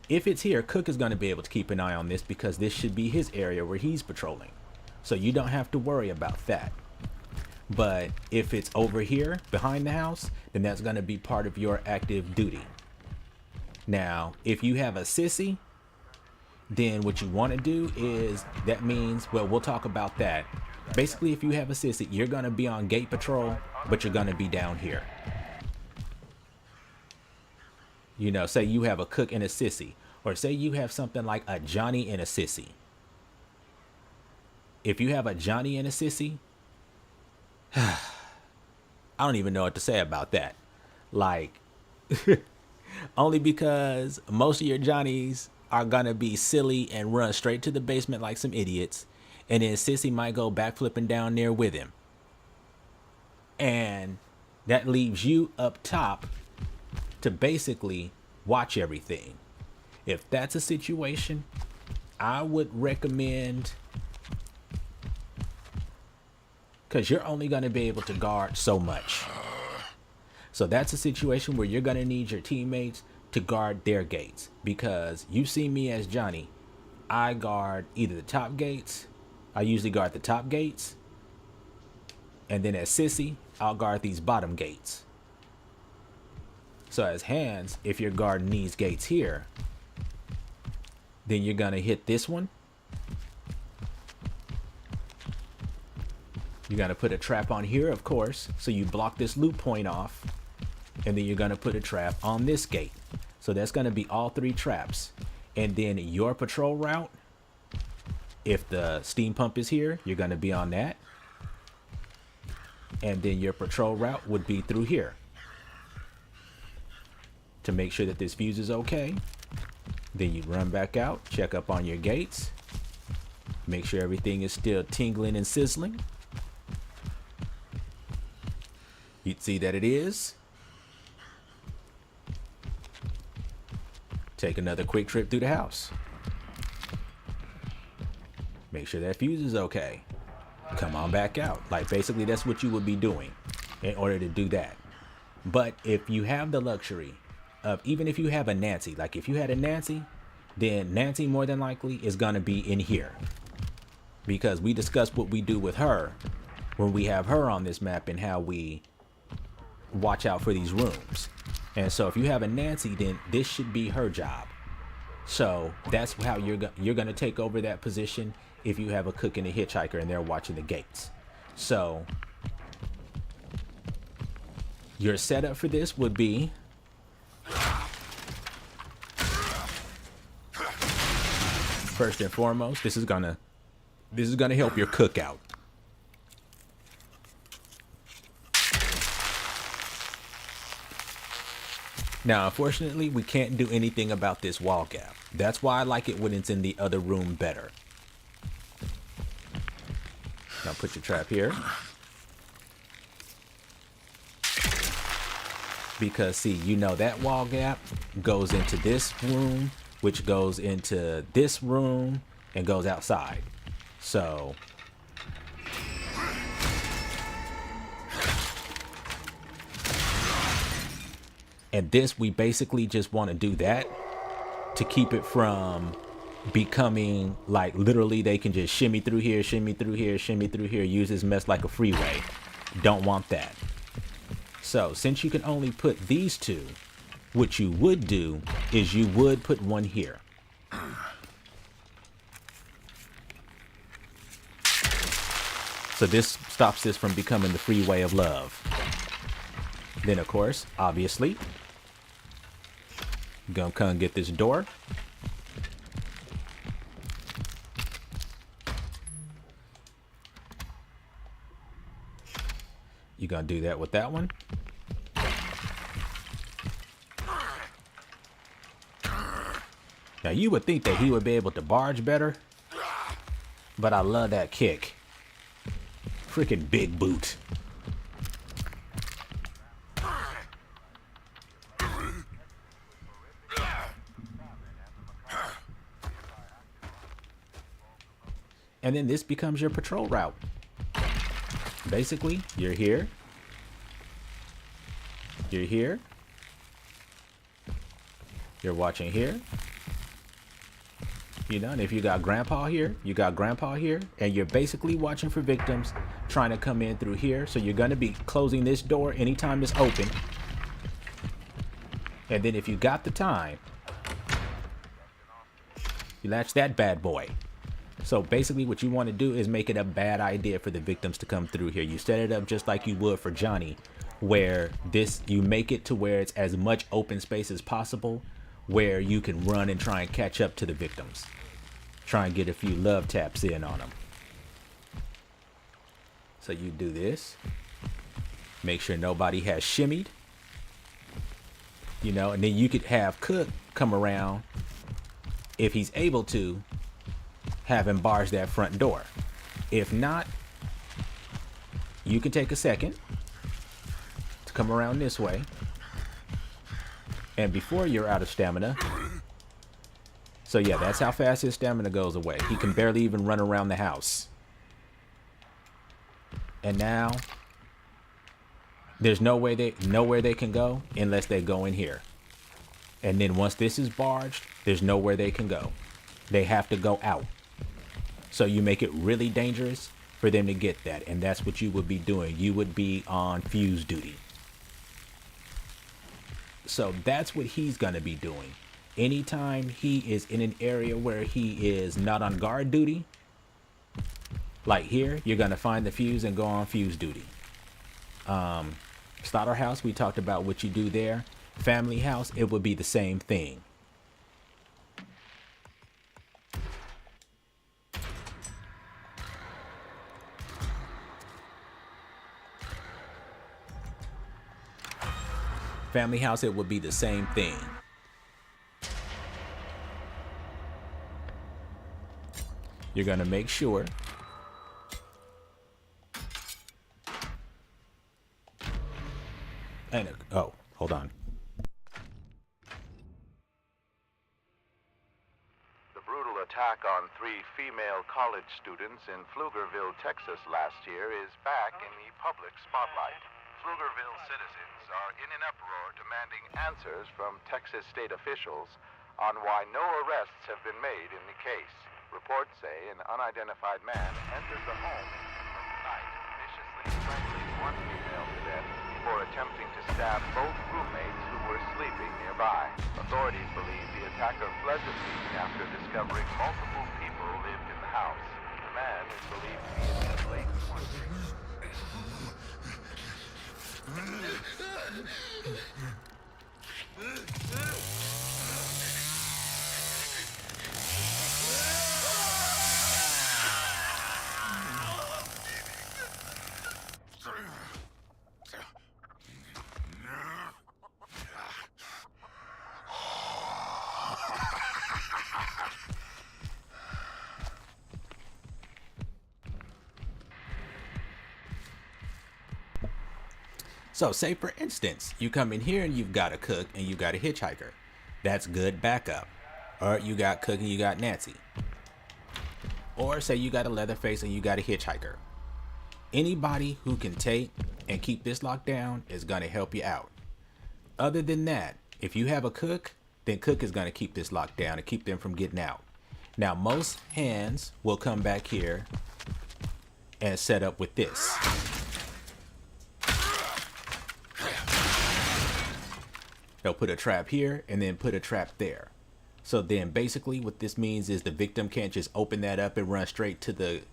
If it's here, Cook is going to be able to keep an eye on this, because this should be his area where he's patrolling. So you don't have to worry about that. But if it's over here behind the house, then that's going to be part of your active duty. Now, if you have a sissy, then what you want to do is, that means, well, we'll talk about that. Basically, if you have a sissy, you're going to be on gate patrol, but you're going to be down here. You know, say you have a Cook and a sissy, or say you have something like a Johnny and a sissy. If you have a Johnny and a sissy, I don't even know what to say about that. Like, only because most of your Johnnies are gonna be silly and run straight to the basement like some idiots, and then Sissy might go backflipping down there with him. And that leaves you up top to basically watch everything. If that's a situation, I would recommend, because you're only going to be able to guard so much. So that's a situation where you're going to need your teammates to guard their gates, because you see me as Johnny, I guard either the top gates. I usually guard the top gates, and then as Sissy, I'll guard these bottom gates. So as Hands, if you're guarding these gates here, then you're gonna hit this one. You're gonna put a trap on here, of course, so you block this loop point off, and then you're gonna put a trap on this gate. So that's gonna be all three traps. And then your patrol route, if the steam pump is here, you're gonna be on that. And then your patrol route would be through here to make sure that this fuse is okay. Then you run back out, check up on your gates, make sure everything is still tingling and sizzling. You'd see that it is. Take another quick trip through the house. Make sure that fuse is okay. Come on back out. Like, basically that's what you would be doing in order to do that. But if you have the luxury of, even if you have a Nancy, like if you had a Nancy, then Nancy more than likely is gonna be in here, because we discussed what we do with her when we have her on this map and how we watch out for these rooms. And so if you have a Nancy, then this should be her job. So that's how you're gonna take over that position if you have a cook and a hitchhiker and they're watching the gates. So your setup for this would be first and foremost, this is gonna help your cook out. Now, unfortunately, we can't do anything about this wall gap. That's why I like it when it's in the other room better. Now put your trap here. Because see, you know that wall gap goes into this room, which goes into this room and goes outside. So and this, we basically just want to do that to keep it from becoming like literally they can just shimmy through here, shimmy through here, shimmy through here, use this mess like a freeway. Don't want that. So since you can only put these two, what you would do is you would put one here. So this stops this from becoming the freeway of love. Then of course, obviously, gonna come get this door. You're gonna do that with that one. Now you would think that he would be able to barge better, but I love that kick. Freaking big boot. And then this becomes your patrol route. Basically, you're here. You're here. You're watching here. You know, and if you got grandpa here, you got grandpa here, and you're basically watching for victims trying to come in through here. So you're going to be closing this door anytime it's open. And then if you got the time, you latch that bad boy. So basically what you want to do is make it a bad idea for the victims to come through here. You set it up just like you would for Johnny, where this, you make it to where it's as much open space as possible, where you can run and try and catch up to the victims. Try and get a few love taps in on them. So you do this. Make sure nobody has shimmied. You know, and then you could have Cook come around, if he's able to, have him barge that front door. If not, you can take a second to come around this way. And before you're out of stamina. So yeah, that's how fast his stamina goes away. He can barely even run around the house. And now there's nowhere they can go unless they go in here. And then once this is barged, there's nowhere they can go. They have to go out. So you make it really dangerous for them to get that. And that's what you would be doing. You would be on fuse duty. So that's what he's going to be doing. Anytime he is in an area where he is not on guard duty, like here, you're going to find the fuse and go on fuse duty. Slaughterhouse, we talked about what you do there. Family house, it would be the same thing. Family house, it would be the same thing. You're going to make sure and oh, hold on. The brutal attack on 3 female college students in Pflugerville, Texas last year is back in the public spotlight. Pflugerville citizens are in an uproar demanding answers from Texas state officials on why no arrests have been made in the case. Reports say an unidentified man entered the home in the middle of the night, viciously strangling one female to death before attempting to stab both roommates who were sleeping nearby. Authorities believe the attacker fled the scene after discovering multiple people lived in the house. The man is believed to be in his late 20s. So say for instance, you come in here and you've got a Cook and you've got a hitchhiker. That's good backup. Or you got Cook and you got Nancy. Or say you got a Leatherface and you got a hitchhiker. Anybody who can take and keep this locked down is going to help you out. Other than that, if you have a Cook, then Cook is going to keep this locked down and keep them from getting out. Now most hands will come back here and set up with this. They'll put a trap here and then put a trap there. So then basically what this means is the victim can't just open that up and run straight to the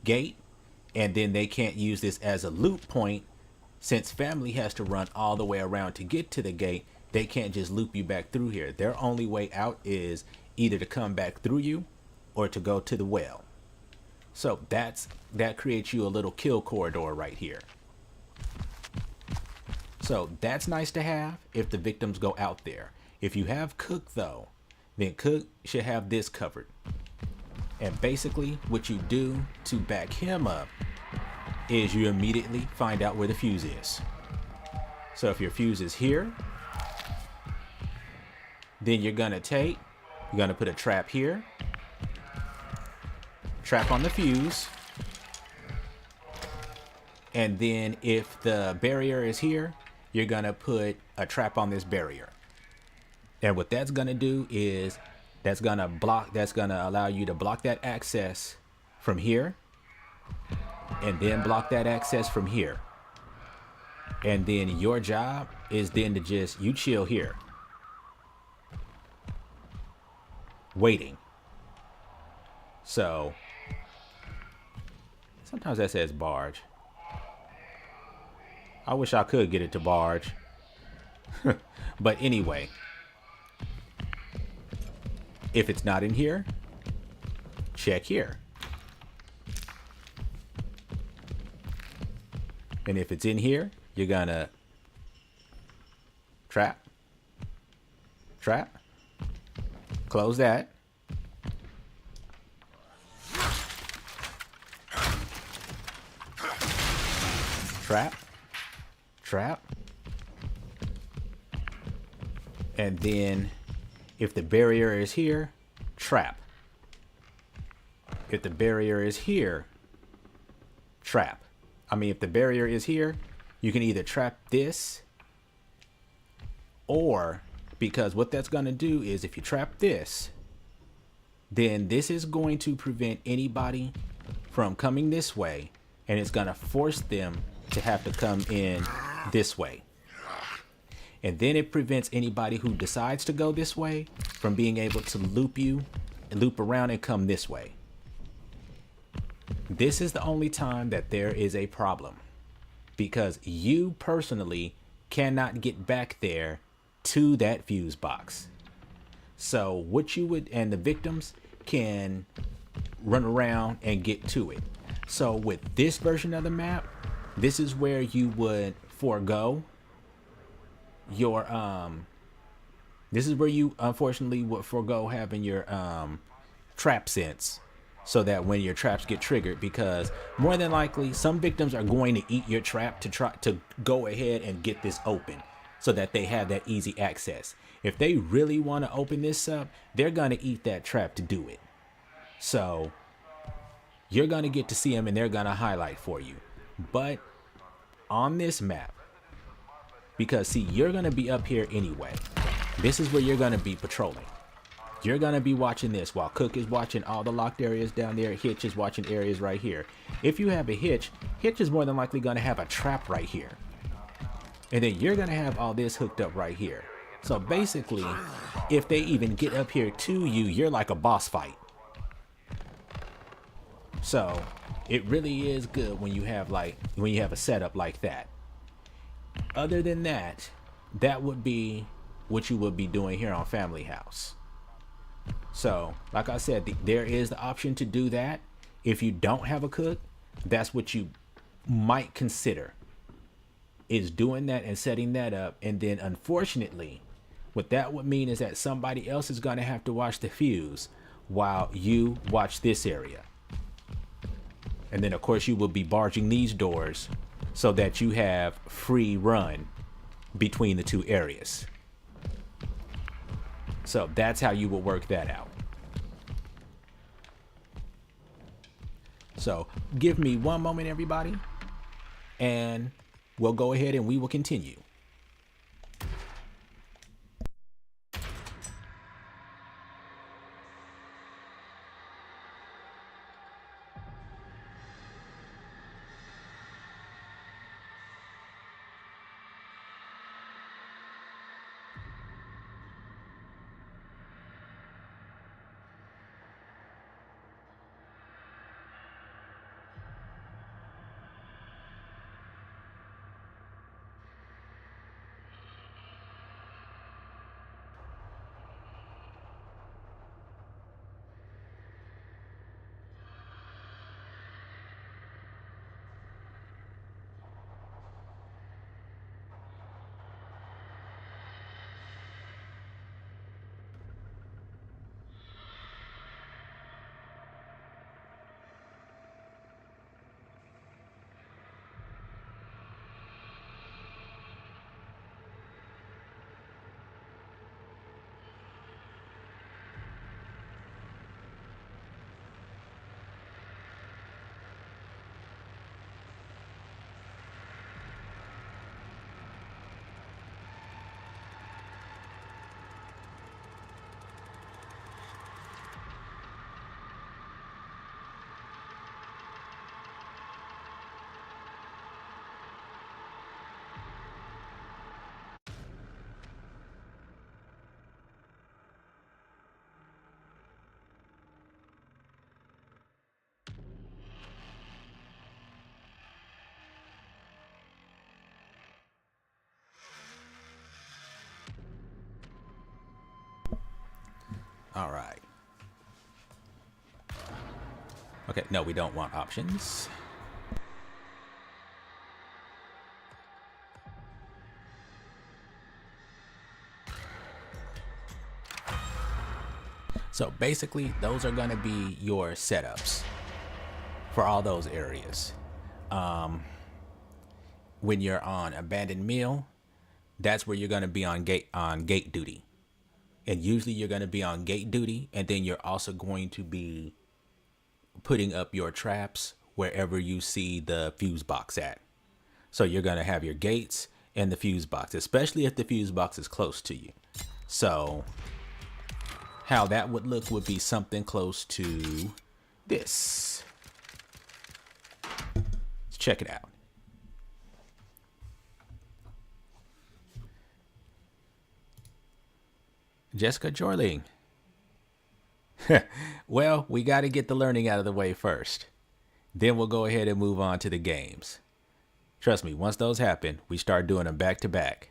gate. And then they can't use this as a loop point. Since family has to run all the way around to get to the gate, they can't just loop you back through here. Their only way out is either to come back through you or to go to the well. So that creates you a little kill corridor right here. So that's nice to have if the victims go out there. If you have Cook though, then Cook should have this covered. And basically what you do to back him up is you immediately find out where the fuse is. So if your fuse is here, then you're gonna put a trap here, trap on the fuse, and then if the barrier is here, you're gonna put a trap on this barrier. And what that's gonna do is that's gonna allow you to block that access from here and then block that access from here. And then your job is then to just, you chill here, waiting. So sometimes that says barge. I wish I could get it to barge. But anyway, if it's not in here, check here. And if it's in here, you're gonna trap, close that, trap, and then if the barrier is here, trap. If the barrier is here, trap. If the barrier is here, you can either trap this, or, because what that's going to do is if you trap this, then this is going to prevent anybody from coming this way, and it's going to force them to have to come in this way. And then it prevents anybody who decides to go this way from being able to loop around and come this way. This is the only time that there is a problem, because you personally cannot get back there to that fuse box. So what you would, and the victims can run around and get to it. So with this version of the map, this is where you would forego your this is where you unfortunately would forego having your trap sense, so that when your traps get triggered, because more than likely some victims are going to eat your trap to try to go ahead and get this open, so that they have that easy access. If they really want to open this up, they're going to eat that trap to do it. So you're going to get to see them and they're going to highlight for you. But on this map, because see, you're going to be up here anyway. This is where you're going to be patrolling. You're going to be watching this while Cook is watching all the locked areas down there. Hitch is watching areas right here. If you have a Hitch is more than likely going to have a trap right here. And then you're going to have all this hooked up right here. So basically, if they even get up here to you, you're like a boss fight. So it really is good when you have a setup like that. Other than that, that would be what you would be doing here on Family House. So, like I said, there is the option to do that. If you don't have a cook, that's what you might consider, is doing that and setting that up. And then unfortunately, what that would mean is that somebody else is going to have to watch the fuse while you watch this area. And then of course you will be barging these doors so that you have free run between the two areas. So that's how you will work that out. So give me one moment, everybody, and we'll go ahead and we will continue. All right. Okay, no, we don't want options. So basically, those are going to be your setups for all those areas. When you're on abandoned mill, that's where you're going to be on gate duty. And usually you're going to be on gate duty, and then you're also going to be putting up your traps wherever you see the fuse box at. So you're going to have your gates and the fuse box, especially if the fuse box is close to you. So how that would look would be something close to this. Let's check it out. Jessica Jorling. Well, we got to get the learning out of the way first. Then we'll go ahead and move on to the games. Trust me, once those happen, we start doing them back to back.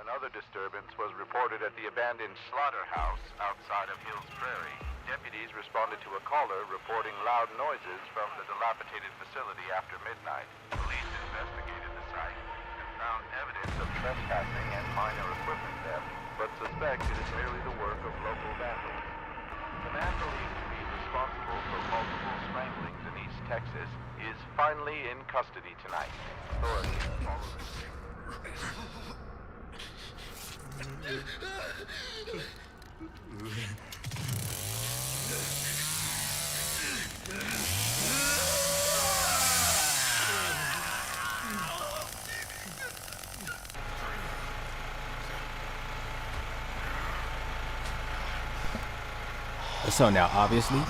Another disturbance was reported at the abandoned Slaughterhouse outside of Hills Prairie. Deputies responded to a caller reporting loud noises from the dilapidated facility after midnight. Police investigated the site and found evidence of trespassing and minor equipment theft, but suspect it is merely the work of local vandals. The man believed to be responsible for multiple stranglings in East Texas is finally in custody tonight. Authorities follow the So now, obviously,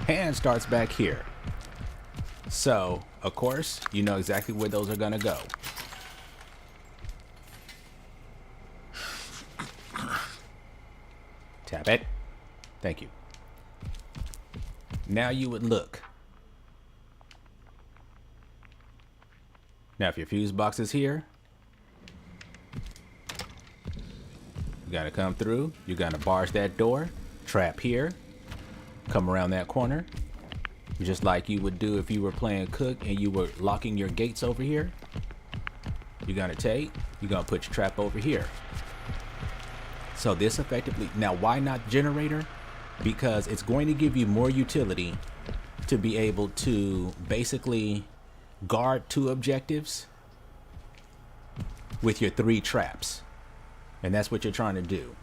hand starts back here. So, of course, you know exactly where those are going to go. Tap it. Thank you. Now you would look. Now, if your fuse box is here, you gotta come through. You're gonna barge that door, trap here, come around that corner, just like you would do if you were playing Cook and you were locking your gates over here. You're gonna put your trap over here. So this effectively, now why not generator? Because it's going to give you more utility to be able to basically guard 2 objectives with your 3 traps. And that's what you're trying to do,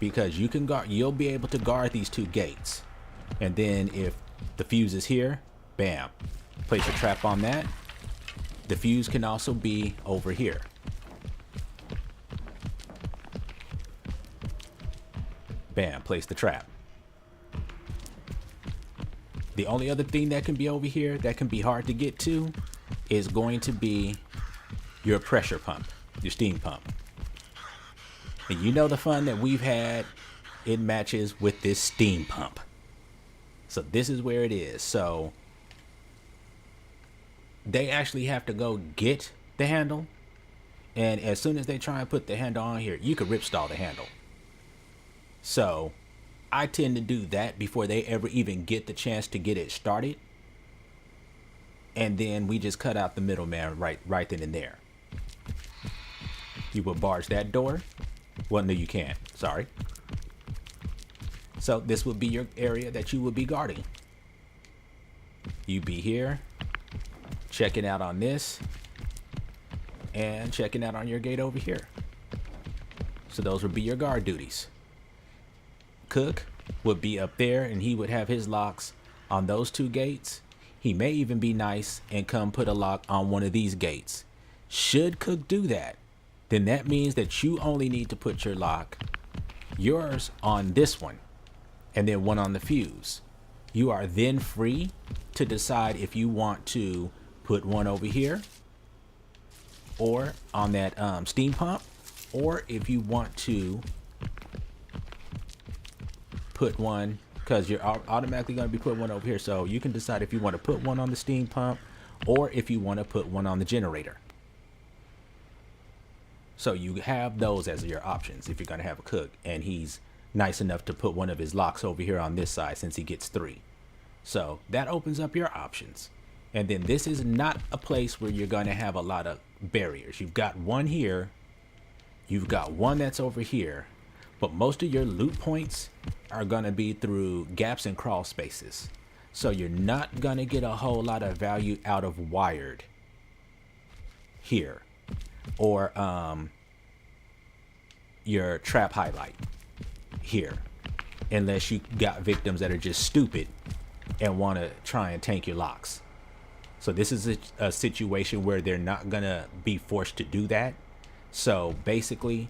because you'll be able to guard these 2 gates. And then if the fuse is here, bam, place your trap on that. The fuse can also be over here. Bam, place the trap. The only other thing that can be over here that can be hard to get to is going to be your pressure pump, your steam pump. And you know the fun that we've had in matches with this steam pump. So this is where it is. So they actually have to go get the handle. And as soon as they try and put the handle on here, you could ripstall the handle. So I tend to do that before they ever even get the chance to get it started. And then we just cut out the middleman right then and there. You will barge that door. Well, no, you can't. Sorry. So this would be your area that you would be guarding. You be here, checking out on this, and checking out on your gate over here. So those would be your guard duties. Cook would be up there, and he would have his locks on those 2 gates. He may even be nice and come put a lock on one of these gates. Should Cook do that, then that means that you only need to put your lock, yours on this one, and then one on the fuse. You are then free to decide if you want to put one over here or on that steam pump, or if you want to put one, because you're automatically going to be putting one over here. So you can decide if you want to put one on the steam pump or if you want to put one on the generator. So you have those as your options if you're going to have a Cook and he's nice enough to put one of his locks over here on this side since he gets 3. So that opens up your options. And then this is not a place where you're going to have a lot of barriers. You've got one here. You've got one that's over here. But most of your loot points are going to be through gaps and crawl spaces. So you're not going to get a whole lot of value out of wired here. Or your trap highlight here. Unless you got victims that are just stupid and want to try and tank your locks. So this is a situation where they're not going to be forced to do that. So basically,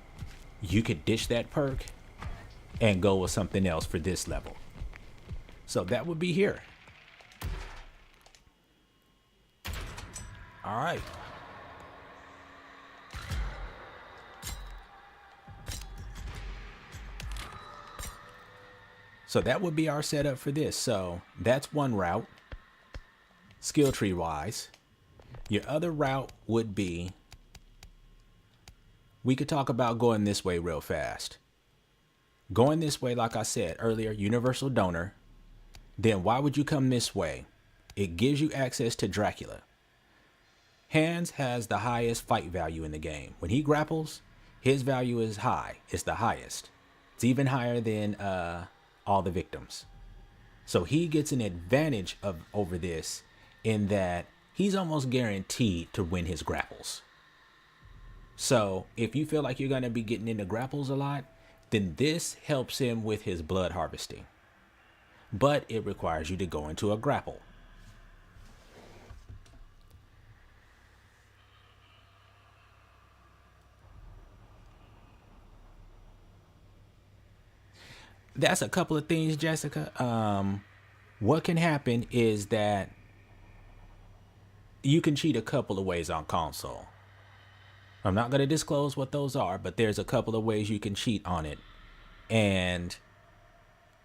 you could ditch that perk and go with something else for this level. So that would be here. All right. So that would be our setup for this. So that's one route. Skill tree wise, your other route would be, we could talk about going this way real fast. Going this way, like I said earlier, universal donor. Then why would you come this way? It gives you access to Dracula. Hands has the highest fight value in the game. When he grapples, his value is high. It's the highest. It's even higher than all the victims. So he gets an advantage over this, in that he's almost guaranteed to win his grapples. So if you feel like you're going to be getting into grapples a lot, then this helps him with his blood harvesting. But it requires you to go into a grapple. That's a couple of things, Jessica. What can happen is that you can cheat a couple of ways on console. I'm not going to disclose what those are, but there's a couple of ways you can cheat on it. And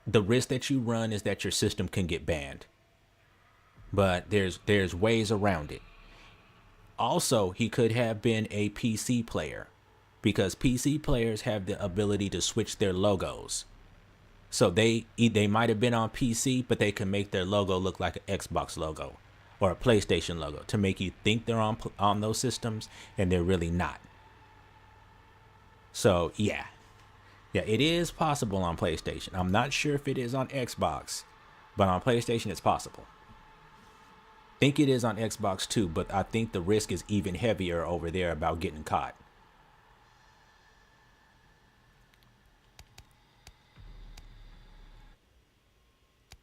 the risk that you run is that your system can get banned. But there's ways around it. Also, he could have been a PC player, because PC players have the ability to switch their logos. So they might have been on PC, but they can make their logo look like an Xbox logo or a PlayStation logo to make you think they're on those systems, and they're really not. So yeah, it is possible on PlayStation. I'm not sure if it is on Xbox, but on PlayStation it's possible. Think it is on Xbox too, but I think the risk is even heavier over there about getting caught.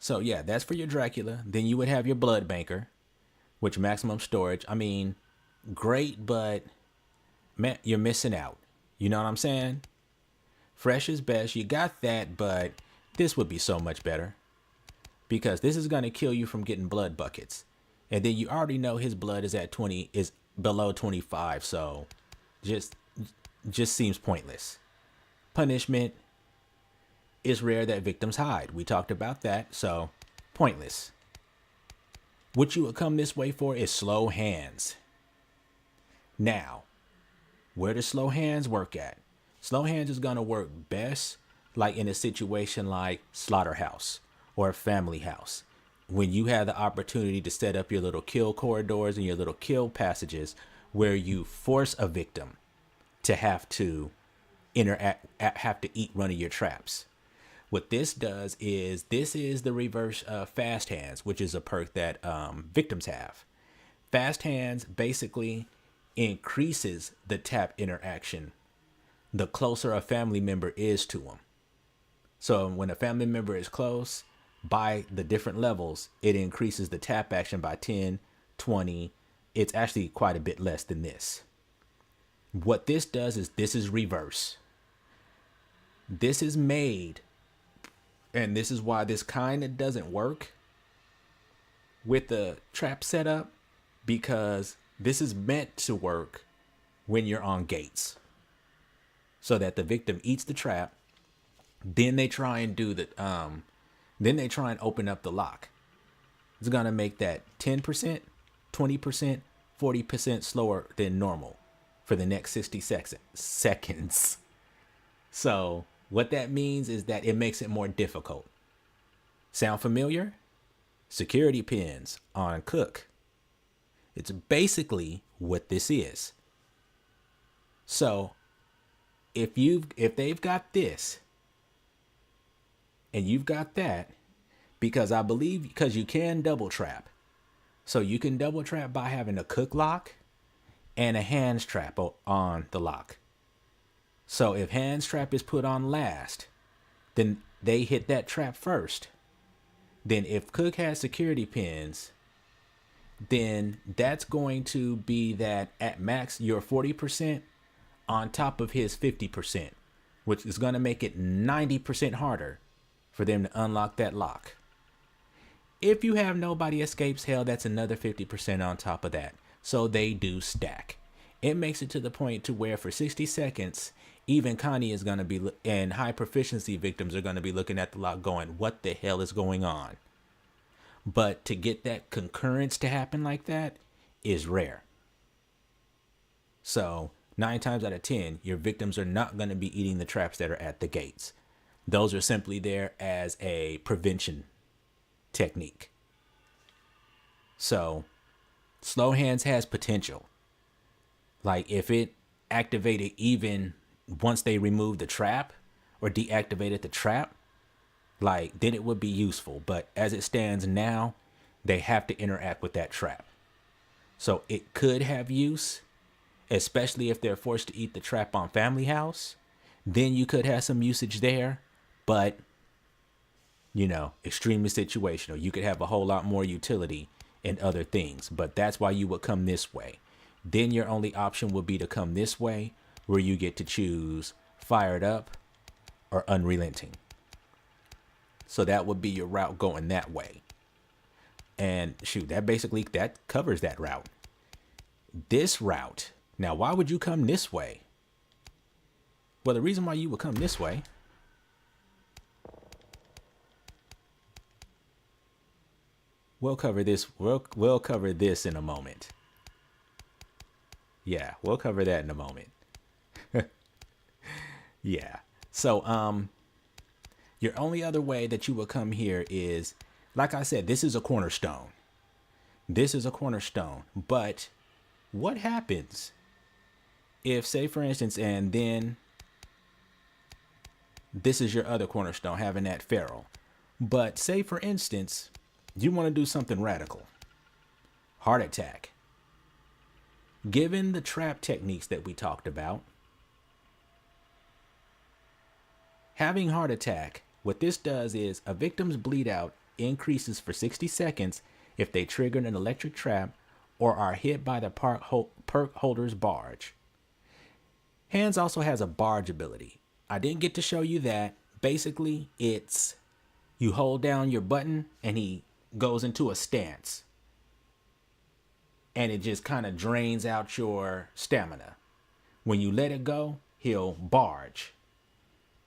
So yeah, that's for your Dracula. Then you would have your blood banker, which maximum storage. I mean, great, but man, you're missing out. You know what I'm saying? Fresh is best. You got that, but this would be so much better, because this is going to kill you from getting blood buckets. And then you already know his blood is at 20, is below 25. So just seems pointless. Punishment. It's rare that victims hide. We talked about that, so pointless. What you would come this way for is slow hands. Now, where does slow hands work at? Slow hands is going to work best like in a situation like Slaughterhouse or Family House, when you have the opportunity to set up your little kill corridors and your little kill passages where you force a victim to have to eat one of your traps. What this does is, this is the reverse of fast hands, which is a perk that victims have. Fast hands basically increases the tap interaction the closer a family member is to them. So when a family member is close, by the different levels, it increases the tap action by 10, 20. It's actually quite a bit less than this. What this does is, this is reverse. This is made, and this is why this kind of doesn't work with the trap setup, because this is meant to work when you're on gates, so that the victim eats the trap, then they try and do the then they try and open up the lock. It's gonna make that 10%, 20%, 40% slower than normal for the next 60 seconds. So What that means is that it makes it more difficult. Sound familiar? Security pins on Cook. It's basically what this is. So if they've got this and you've got that, because you can double trap. So you can double trap by having a Cook lock and a hands trap on the lock. So if hands trap is put on last, then they hit that trap first. Then if Cook has security pins, then that's going to be that at max your 40% on top of his 50%, which is going to make it 90% harder for them to unlock that lock. If you have nobody escapes, hell, that's another 50% on top of that. So they do stack. It makes it to the point to where for 60 seconds, even Connie is going to be, and high proficiency victims are going to be looking at the lock going, what the hell is going on? But to get that concurrence to happen like that is rare. So 9 times out of 10, your victims are not going to be eating the traps that are at the gates. Those are simply there as a prevention technique. So slow hands has potential. Like if it activated even once they removed the trap or deactivated the trap, like then it would be useful. But as it stands now, they have to interact with that trap. So it could have use, especially if they're forced to eat the trap on Family House. Then you could have some usage there, but you know, extremely situational. You could have a whole lot more utility in other things, but that's why you would come this way. Then your only option would be to come this way, where you get to choose Fired Up or Unrelenting. So that would be your route going that way. And shoot, that covers that route. This route, now why would you come this way? Well, the reason why you would come this way, we'll cover this in a moment. Yeah, we'll cover that in a moment. Yeah. So your only other way that you will come here is, like I said, this is a cornerstone. This is a cornerstone. But what happens if, say for instance, and then this is your other cornerstone, having that feral. But say for instance, you want to do something radical. Heart attack. Given the trap techniques that we talked about, having heart attack, what this does is a victim's bleed out increases for 60 seconds if they trigger an electric trap or are hit by the perk holder's barge. Hands also has a barge ability. I didn't get to show you that. Basically, it's you hold down your button and he goes into a stance. And it just kind of drains out your stamina. When you let it go, he'll barge.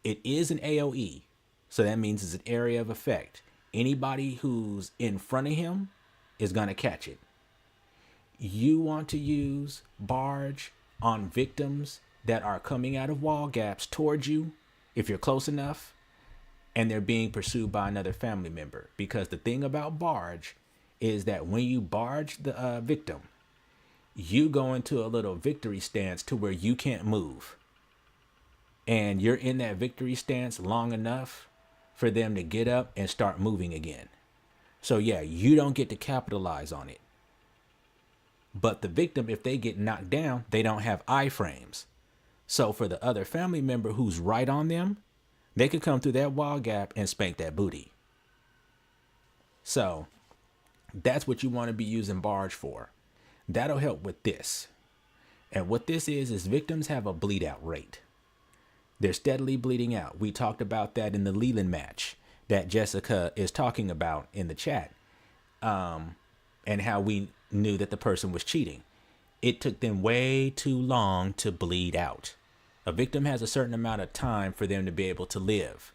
It is an AoE, so that means it's an area of effect. Anybody who's in front of him is going to catch it. You want to use barge on victims that are coming out of wall gaps towards you, if you're close enough, and they're being pursued by another family member. Because the thing about barge is that when you barge the victim, you go into a little victory stance to where you can't move. And you're in that victory stance long enough for them to get up and start moving again. So yeah, you don't get to capitalize on it. But the victim, if they get knocked down, they don't have iframes. So for the other family member who's right on them, they could come through that wall gap and spank that booty. So that's what you want to be using barge for. That'll help with this. And what this is victims have a bleed out rate. They're steadily bleeding out. We talked about that in the Leland match that Jessica is talking about in the chat. And how we knew that the person was cheating. It took them way too long to bleed out. A victim has a certain amount of time for them to be able to live.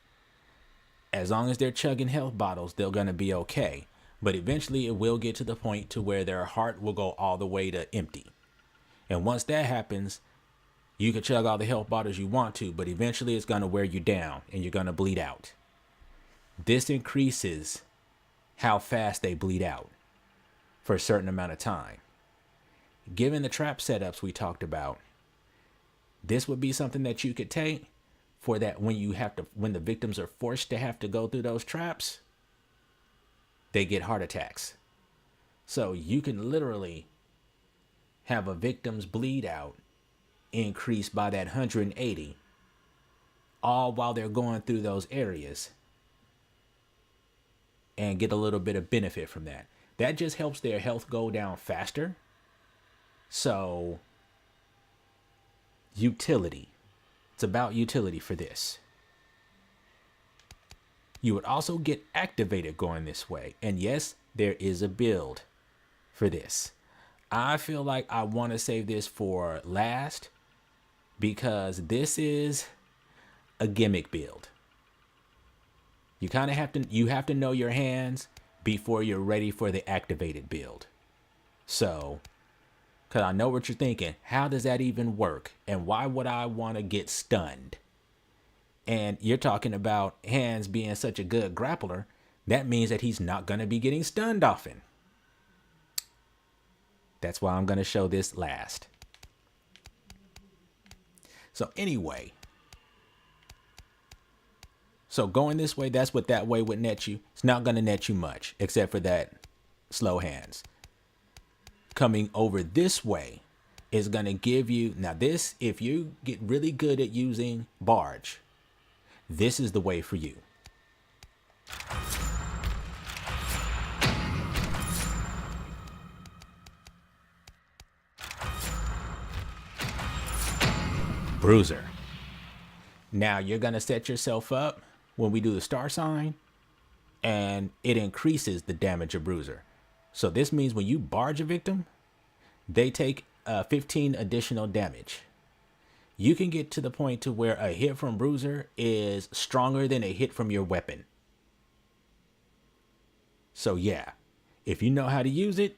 As long as they're chugging health bottles, they're going to be okay. But eventually it will get to the point to where their heart will go all the way to empty. And once that happens, You can chug all the health bottles you want to, but eventually it's going to wear you down and you're going to bleed out. This increases how fast they bleed out for a certain amount of time. Given the trap setups we talked about, this would be something that you could take for that when the victims are forced to have to go through those traps, they get heart attacks. So you can literally have a victim's bleed out increase by that 180, all while they're going through those areas, and get a little bit of benefit from that. That just helps their health go down faster. So, utility. It's about utility for this. You would also get activated going this way. And yes, there is a build for this. I feel like I want to save this for last because this is a gimmick build. You kind of have to know your hands before you're ready for the activated build. So, because I know what you're thinking, how does that even work? And why would I want to get stunned? And you're talking about Hands being such a good grappler. That means that he's not going to be getting stunned often. That's why I'm going to show this last. So anyway. So going this way, that's what that way would net you. It's not going to net you much, except for that slow hands. Coming over this way is going to give you, now this, if you get really good at using barge, this is the way for you. Bruiser. Now you're going to set yourself up when we do the star sign, and it increases the damage of Bruiser. So this means when you barge a victim, they take 15 additional damage. You can get to the point to where a hit from Bruiser is stronger than a hit from your weapon. So yeah, if you know how to use it,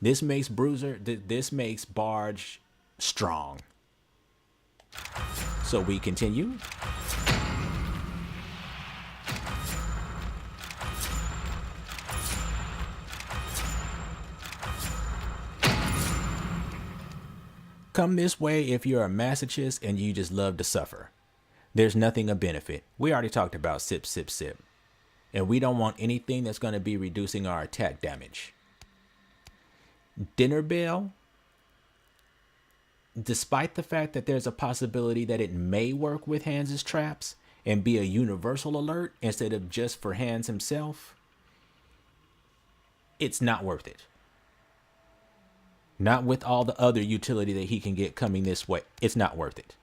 this makes this makes barge strong. So we continue. Come this way if you're a masochist and you just love to suffer. There's nothing of benefit. We already talked about sip, sip, sip. And we don't want anything that's going to be reducing our attack damage. Dinner Bell, despite the fact that there's a possibility that it may work with Hands' traps and be a universal alert instead of just for Hands himself, it's not worth it. Not with all the other utility that he can get coming this way. It's not worth it.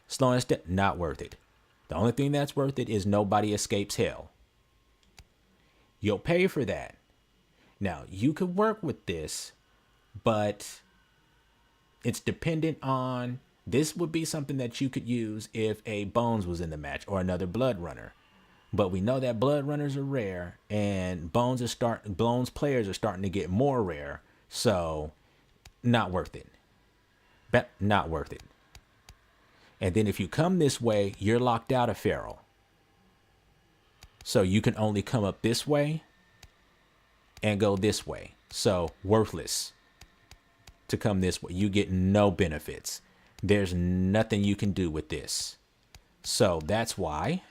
Slowing step, not worth it. The only thing that's worth it is nobody escapes hell. You'll pay for that. Now, you could work with this, but it's dependent on, this would be something that you could use if a Bones was in the match or another Blood Runner. But we know that Blood Runners are rare and Bones players are starting to get more rare. So, not worth it. Not worth it. And then if you come this way, you're locked out of Feral. So you can only come up this way and go this way. So, worthless to come this way. You get no benefits. There's nothing you can do with this. So, that's why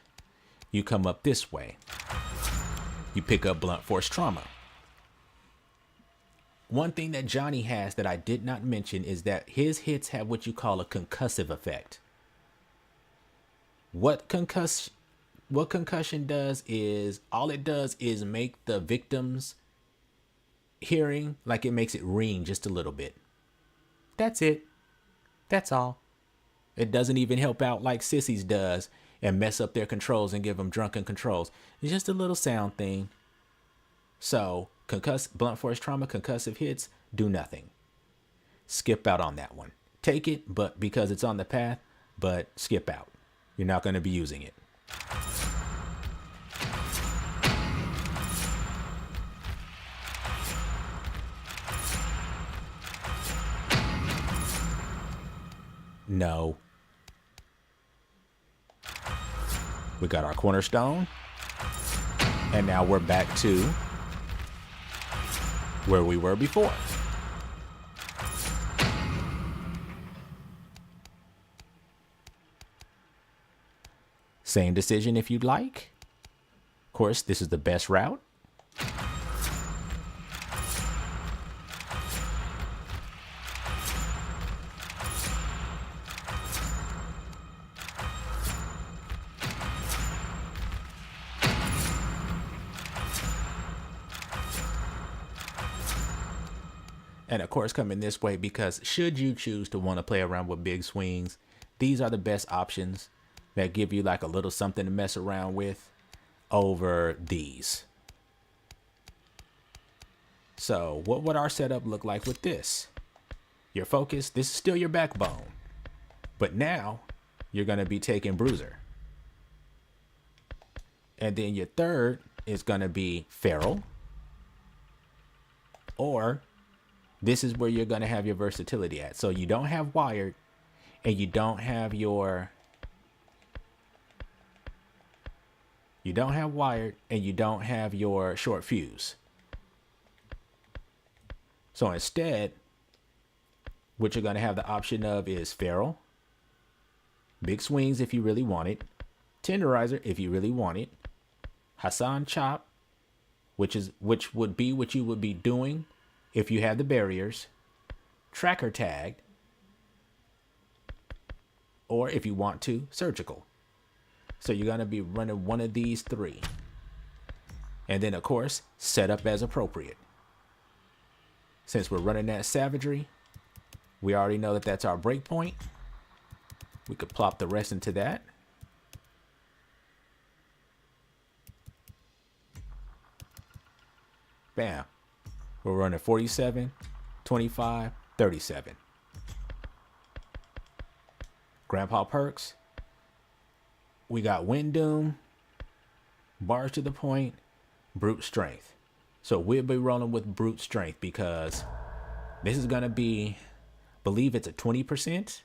you come up this way. You pick up blunt force trauma. One thing that Johnny has that I did not mention is that his hits have what you call a concussive effect. What concussion does is, all it does is make the victim's hearing, like it makes it ring just a little bit. That's it. That's all. It doesn't even help out like Sissies does and mess up their controls and give them drunken controls. It's just a little sound thing. So, blunt force trauma, concussive hits, do nothing. Skip out on that one. Take it, but because it's on the path, but skip out. You're not going to be using it. No. We got our cornerstone. And now we're back to where we were before. Same decision if you'd like. Of course, this is the best route. And of course, coming this way because should you choose to want to play around with big swings, these are the best options that give you like a little something to mess around with over these. So what would our setup look like with this? Your focus, this is still your backbone, but now you're going to be taking Bruiser. And then your third is going to be Feral, or this is where you're going to have your versatility at. So you don't have wired and you don't have your short fuse. So instead, what you're going to have the option of is Feral, big swings if you really want it, Tenderizer if you really want it, Hassan Chop, which would be what you would be doing if you have the barriers, Tracker Tag, or if you want to, Surgical. So you're going to be running one of these three. And then, of course, set up as appropriate. Since we're running that Savagery, we already know that that's our breakpoint. We could plop the rest into that. Bam. We're running 47, 25, 37. Grandpa Perks. We got Wind Doom, Bars to the Point, Brute Strength. So we'll be rolling with Brute Strength because this is going to be, believe it's a 20%.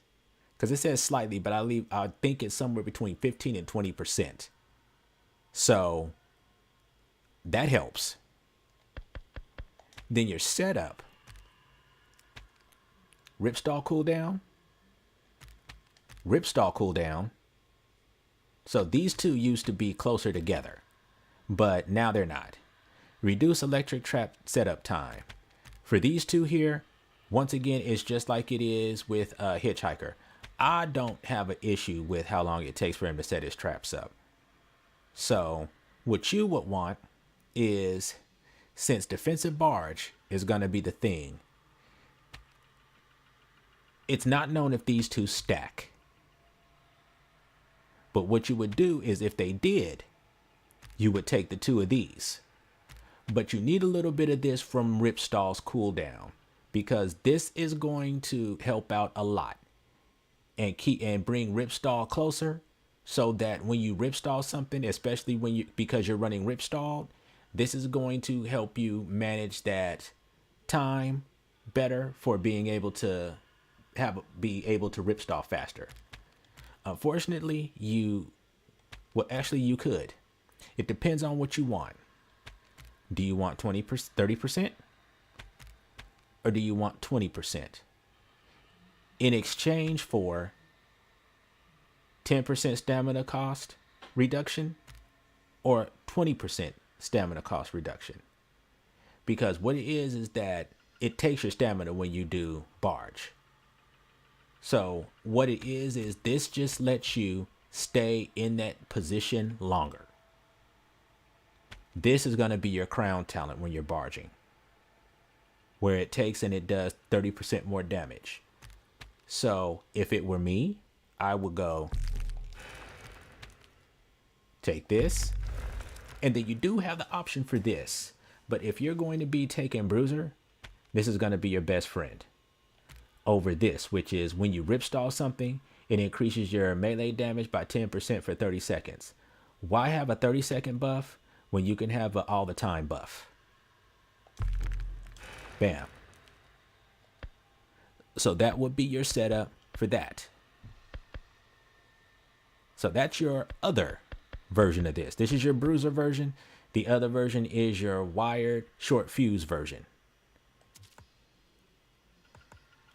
Because it says slightly, but I think it's somewhere between 15 and 20%. So that helps. Then your setup, Ripstall cooldown, Ripstall cooldown. So these two used to be closer together, but now they're not. Reduce electric trap setup time. For these two here, once again, it's just like it is with Hitchhiker. I don't have an issue with how long it takes for him to set his traps up. So what you would want is, since defensive barge is going to be the thing, it's not known if these two stack. But what you would do is if they did, you would take the two of these. But you need a little bit of this from Ripstall's cooldown because this is going to help out a lot and bring Ripstall closer so that when you Ripstall something, especially because you're running Ripstalled, this is going to help you manage that time better for being able to Ripstall faster. Unfortunately, you could. It depends on what you want. Do you want 20%, 30%? Or do you want 20%? In exchange for 10% stamina cost reduction or 20% stamina cost reduction? Because what it is that it takes your stamina when you do barge. So what it is this just lets you stay in that position longer. This is going to be your crown talent when you're barging, where it takes and it does 30% more damage. So if it were me, I would go take this. And then you do have the option for this. But if you're going to be taking Bruiser, this is going to be your best friend over this, which is when you Ripstall something, it increases your melee damage by 10% for 30 seconds. Why have a 30-second buff when you can have an all-the-time buff? Bam. So that would be your setup for that. So that's your other version of this. This is your Bruiser version. The other version is your wired short fuse version.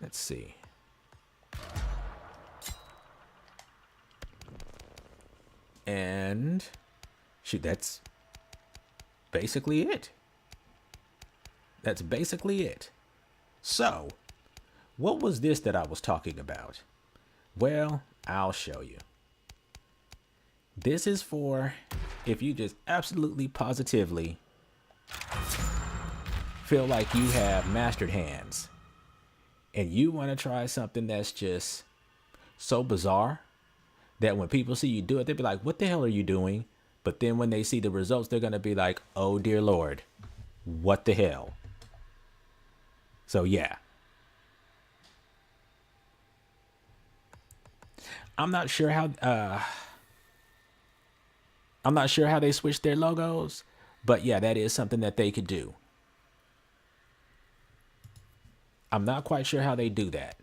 Let's see. And shoot, that's basically it. That's basically it. So, what was this that I was talking about? Well, I'll show you. This is for if you just absolutely positively feel like you have mastered hands and you want to try something that's just so bizarre that when people see you do it, they'll be like, what the hell are you doing? But then when they see the results, they're going to be like, oh, dear Lord, what the hell? So, yeah. I'm not sure how they switched their logos, but yeah, that is something that they could do. I'm not quite sure how they do that.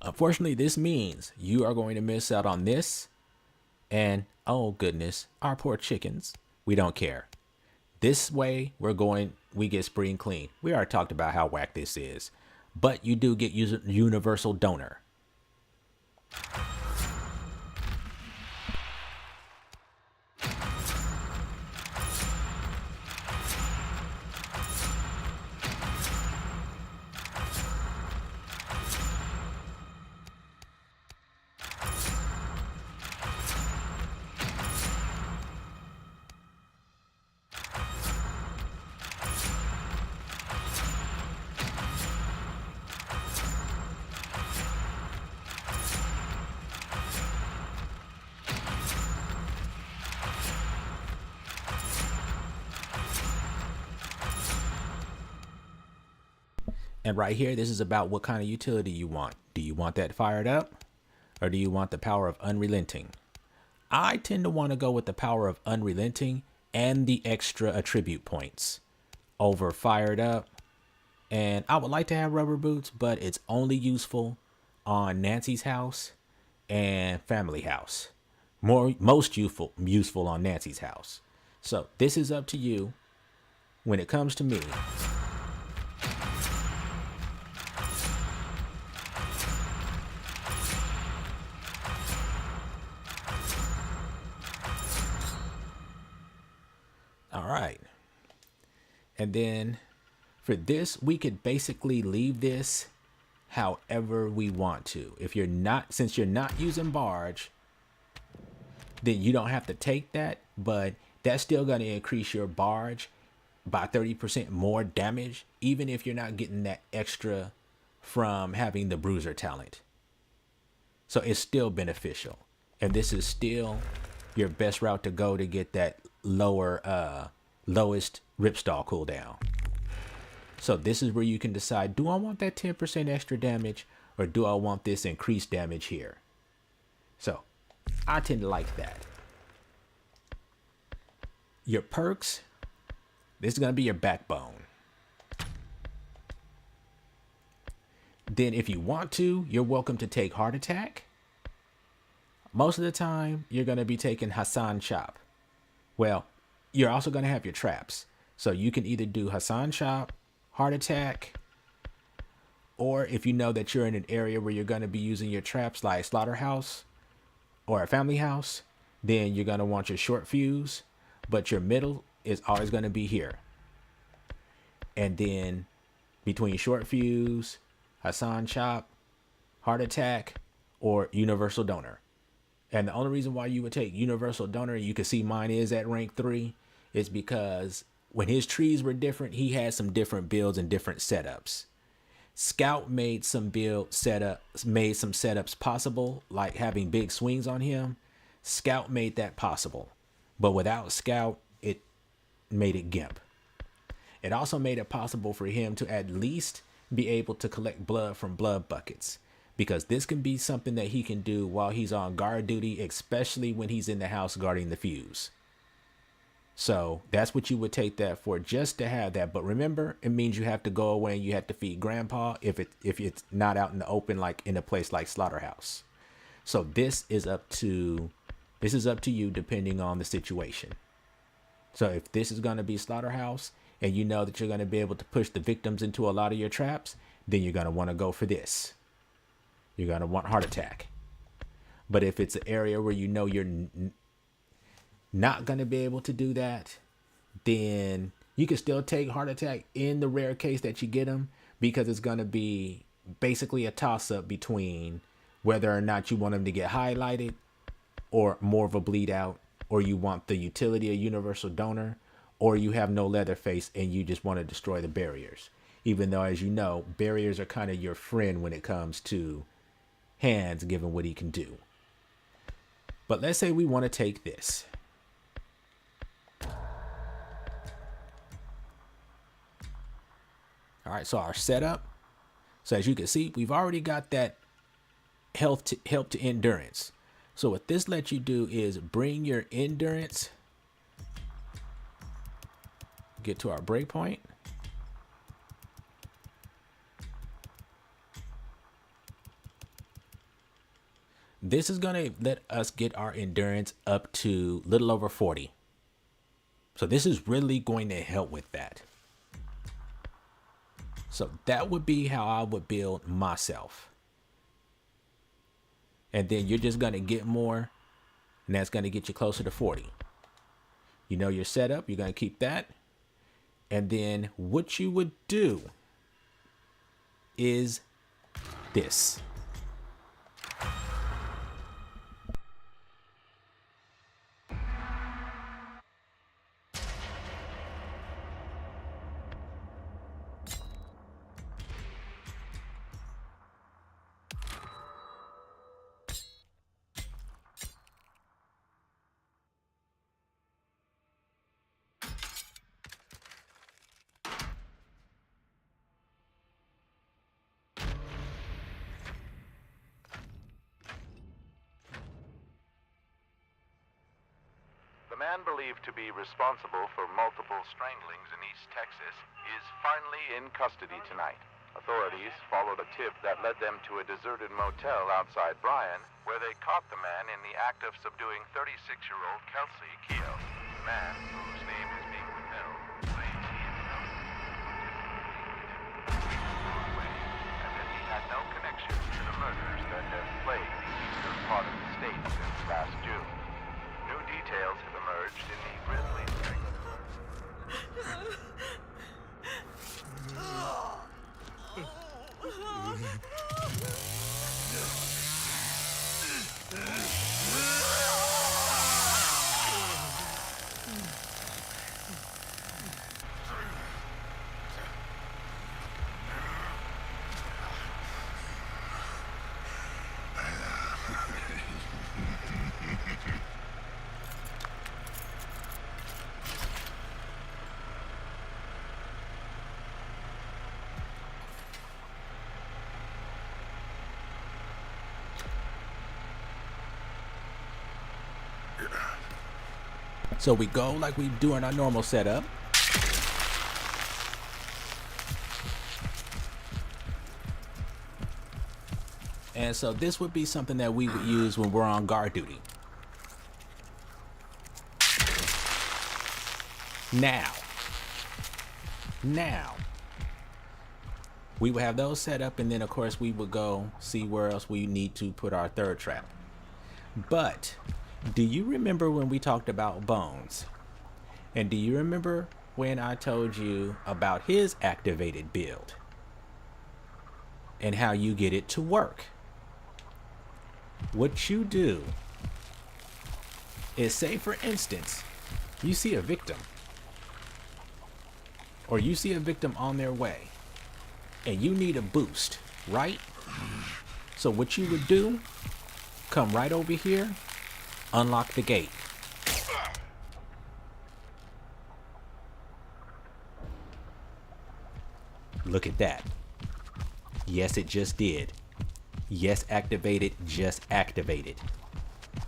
Unfortunately, this means you are going to miss out on this. And oh goodness, our poor chickens. We don't care. This way, we get spring clean. We already talked about how whack this is. But you do get universal donor. And right here, this is about what kind of utility you want. Do you want that fired up? Or do you want the power of Unrelenting? I tend to want to go with the power of Unrelenting and the extra attribute points over fired up. And I would like to have rubber boots, but it's only useful on Nancy's house and family house. Most useful on Nancy's house. So this is up to you. When it comes to me, all right. And then for this, we could basically leave this however we want to. Since you're not using barge, then you don't have to take that, but that's still going to increase your barge by 30% more damage, even if you're not getting that extra from having the Bruiser talent. So it's still beneficial. And this is still your best route to go to get that lowest Ripstalled cooldown. So this is where you can decide, do I want that 10% extra damage or do I want this increased damage here? So I tend to like that. Your perks, this is going to be your backbone. Then if you want to, you're welcome to take heart attack. Most of the time, you're going to be taking Hassan Chop. Well, you're also going to have your traps. So you can either do Hassan Chop, heart attack, or if you know that you're in an area where you're going to be using your traps like Slaughterhouse or a family house, then you're going to want your short fuse, but your middle is always going to be here. And then between short fuse, Hassan Chop, heart attack, or universal donor. And the only reason why you would take universal donor, you can see mine is at rank 3, is because when his trees were different, he had some different builds and different setups. Scout made some setups possible, like having big swings on him. Scout made that possible. But without Scout, it made it gimp. It also made it possible for him to at least be able to collect blood from blood buckets, because this can be something that he can do while he's on guard duty, especially when he's in the house guarding the fuse. So that's what you would take that for, just to have that. But remember, it means you have to go away and you have to feed grandpa if it's not out in the open, like in a place like Slaughterhouse. So this is up to you depending on the situation. So if this is going to be Slaughterhouse and you know that you're going to be able to push the victims into a lot of your traps, then you're going to want to go for this. You're going to want Heart Attack. But if it's an area where you know you're not going to be able to do that, then you can still take Heart Attack in the rare case that you get them, because it's going to be basically a toss-up between whether or not you want them to get highlighted or more of a bleed out, or you want the utility of Universal Donor, or you have no Leatherface and you just want to destroy the barriers. Even though, as you know, barriers are kind of your friend when it comes to Hands, given what he can do. But let's say we want to take this. All right, so our setup. So as you can see, we've already got that help to endurance. So what this lets you do is bring your endurance, get to our breakpoint. This is going to let us get our endurance up to a little over 40. So this is really going to help with that. So that would be how I would build myself. And then you're just going to get more, and that's going to get you closer to 40. You know your setup, you're going to keep that. And then what you would do is this. The man believed to be responsible for multiple stranglings in East Texas is finally in custody tonight. Authorities followed a tip that led them to a deserted motel outside Bryan, where they caught the man in the act of subduing 36-year-old Kelsey Keogh. The man, whose name is being withheld, claims he and Kelsey and that he had no connection to the murders that have plagued the eastern part of the state since last June. New details have emerged in the grisly So we go like we do in our normal setup. And so this would be something that we would use when we're on guard duty. Now, we would have those set up, and then of course we would go see where else we need to put our third trap. But do you remember when we talked about Bones? And do you remember when I told you about his activated build and how you get it to work? What you do is, say for instance, you see a victim, or you see a victim on their way and you need a boost, right? So what you would do, come right over here, unlock the gate. Look at that. Yes, it just did. Yes, activated, just activated.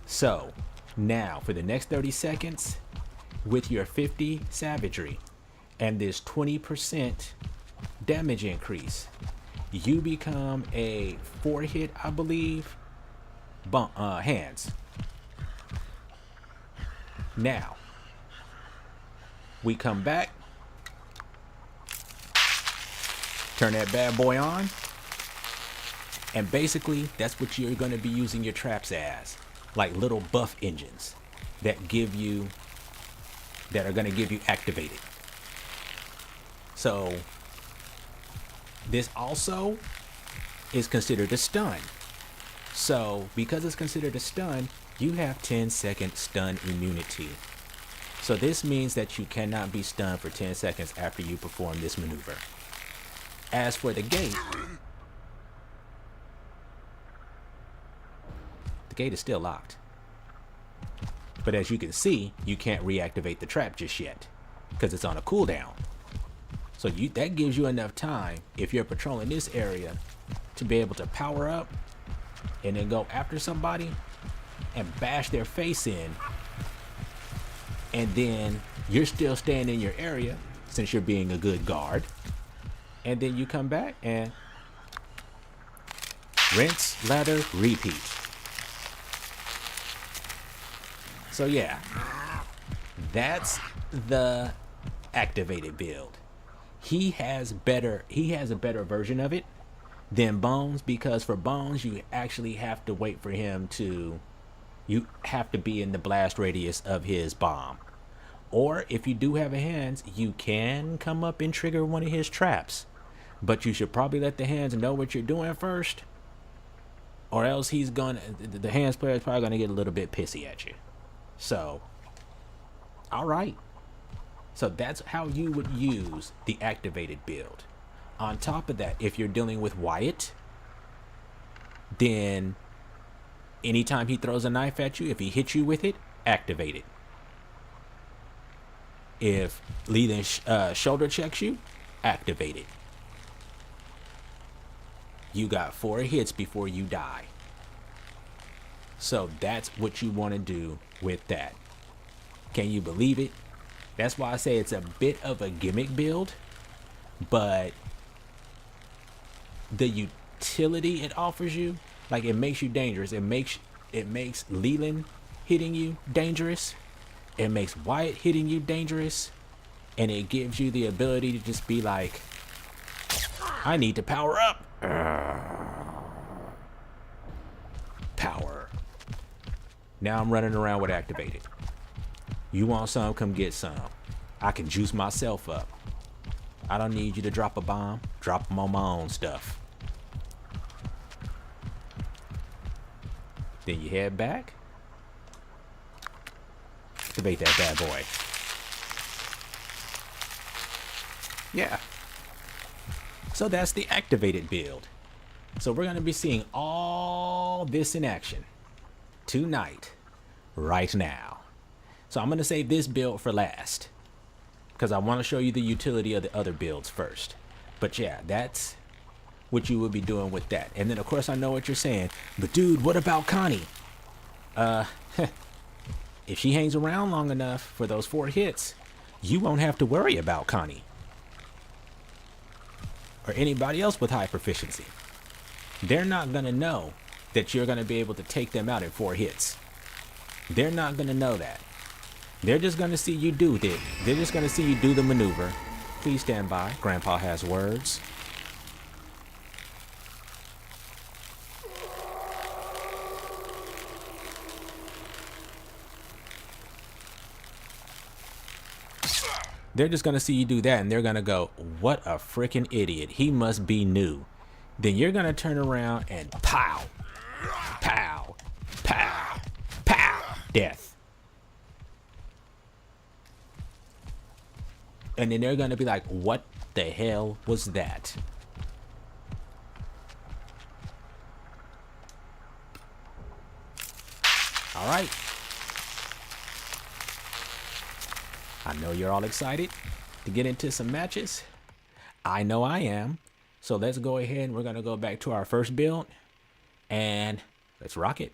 So now for the next 30 seconds, with your 50 savagery and this 20% damage increase, you become a 4-hit, I believe, hands. Now, we come back, turn that bad boy on, and basically that's what you're going to be using your traps as, like little buff engines that are going to give you activated. So this also is considered a stun. So because it's considered a stun, you have 10-second stun immunity. So this means that you cannot be stunned for 10 seconds after you perform this maneuver. As for the gate is still locked. But as you can see, you can't reactivate the trap just yet because it's on a cooldown. So that gives you enough time, if you're patrolling this area, to be able to power up and then go after somebody and bash their face in. And then you're still staying in your area since you're being a good guard. And then you come back and rinse, lather, repeat. So yeah, that's the activated build. He has a better version of it than Bones, because for Bones you actually have to wait for him to, you have to be in the blast radius of his bomb. Or if you do have a hands, you can come up and trigger one of his traps. But you should probably let the hands know what you're doing first, or else the hands player is probably gonna get a little bit pissy at you. So, all right. So that's how you would use the activated build. On top of that, if you're dealing with Wyatt, then anytime he throws a knife at you, if he hits you with it, activate it. If Leland shoulder checks you, activate it. You got 4 hits before you die. So that's what you want to do with that. Can you believe it? That's why I say it's a bit of a gimmick build, but the utility it offers you, like, it makes you dangerous. It makes Leland hitting you dangerous. It makes Wyatt hitting you dangerous. And it gives you the ability to just be like, I need to power up. Power. Now I'm running around with activated. You want some, come get some. I can juice myself up. I don't need you to drop a bomb. Drop them on my own stuff. Then you head back. Activate that bad boy. Yeah. So that's the activated build. So we're going to be seeing all this in action tonight, right now. So I'm going to save this build for last, because I want to show you the utility of the other builds first. But yeah, that's what you would be doing with that. And then of course I know what you're saying, but dude, what about Connie? If she hangs around long enough for those 4 hits, you won't have to worry about Connie or anybody else with high proficiency. They're not gonna know that you're gonna be able to take them out in 4 hits. They're not gonna know that. They're just gonna see you do it. They're just gonna see you do the maneuver. Please stand by. Grandpa has words. They're just gonna see you do that, and they're gonna go, what a freaking idiot. He must be new. Then you're gonna turn around and pow, pow, pow, pow, death. And then they're gonna be like, what the hell was that? All right. I know you're all excited to get into some matches. I know I am. So let's go ahead and we're going to go back to our first build and let's rock it.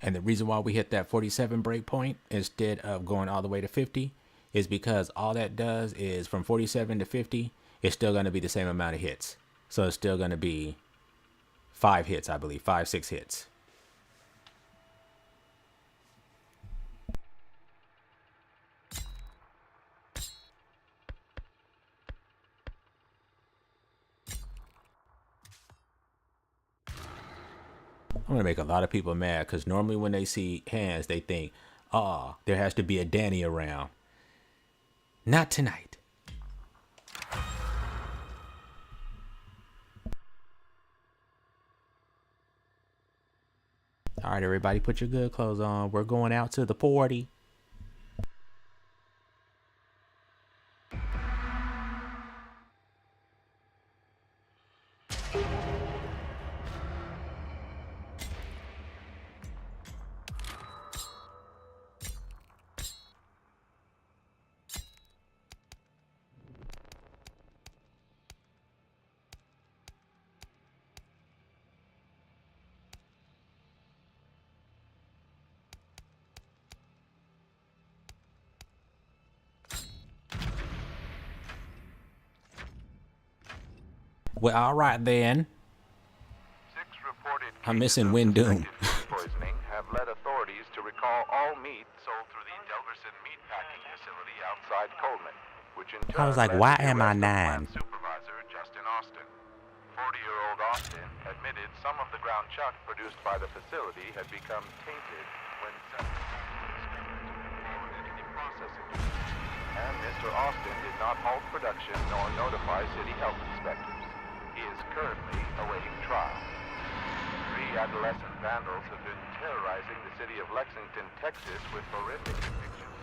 And the reason why we hit that 47 breakpoint instead of going all the way to 50 is because all that does is from 47 to 50, it's still going to be the same amount of hits. So it's still going to be 5 hits, I believe, 5-6 hits. I'm gonna make a lot of people mad because normally when they see hands, they think, oh, there has to be a Danny around. Not tonight. All right, everybody, put your good clothes on. We're going out to the party. Well, all right then. 6 reported I'm missing cases Wind of Doom. suspected food poisoning have led authorities to recall all meat sold through the Delverson meat packing facility outside Coleman, which in turn I was like, led why to the am I arrest of 9? plant supervisor Justin Austin. 40-year-old Austin admitted some of the ground chuck produced by the facility had become tainted when sent to the processing unit. And Mr. Austin did not halt production nor notify city health inspectors. He is currently awaiting trial. 3 adolescent vandals have been terrorizing the city of Lexington, Texas with horrific depictions.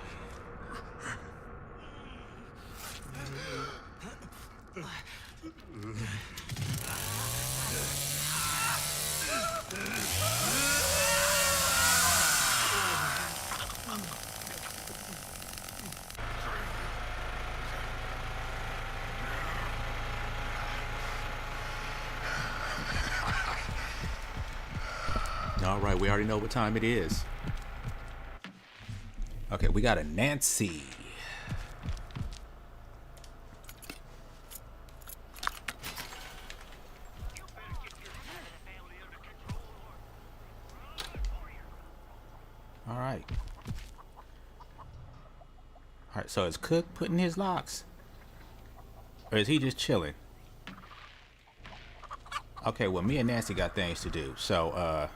All right, we already know what time it is. Okay, we got a Nancy. All right. All right, so is Cook putting his locks? Or is he just chilling? Okay, well, me and Nancy got things to do, so,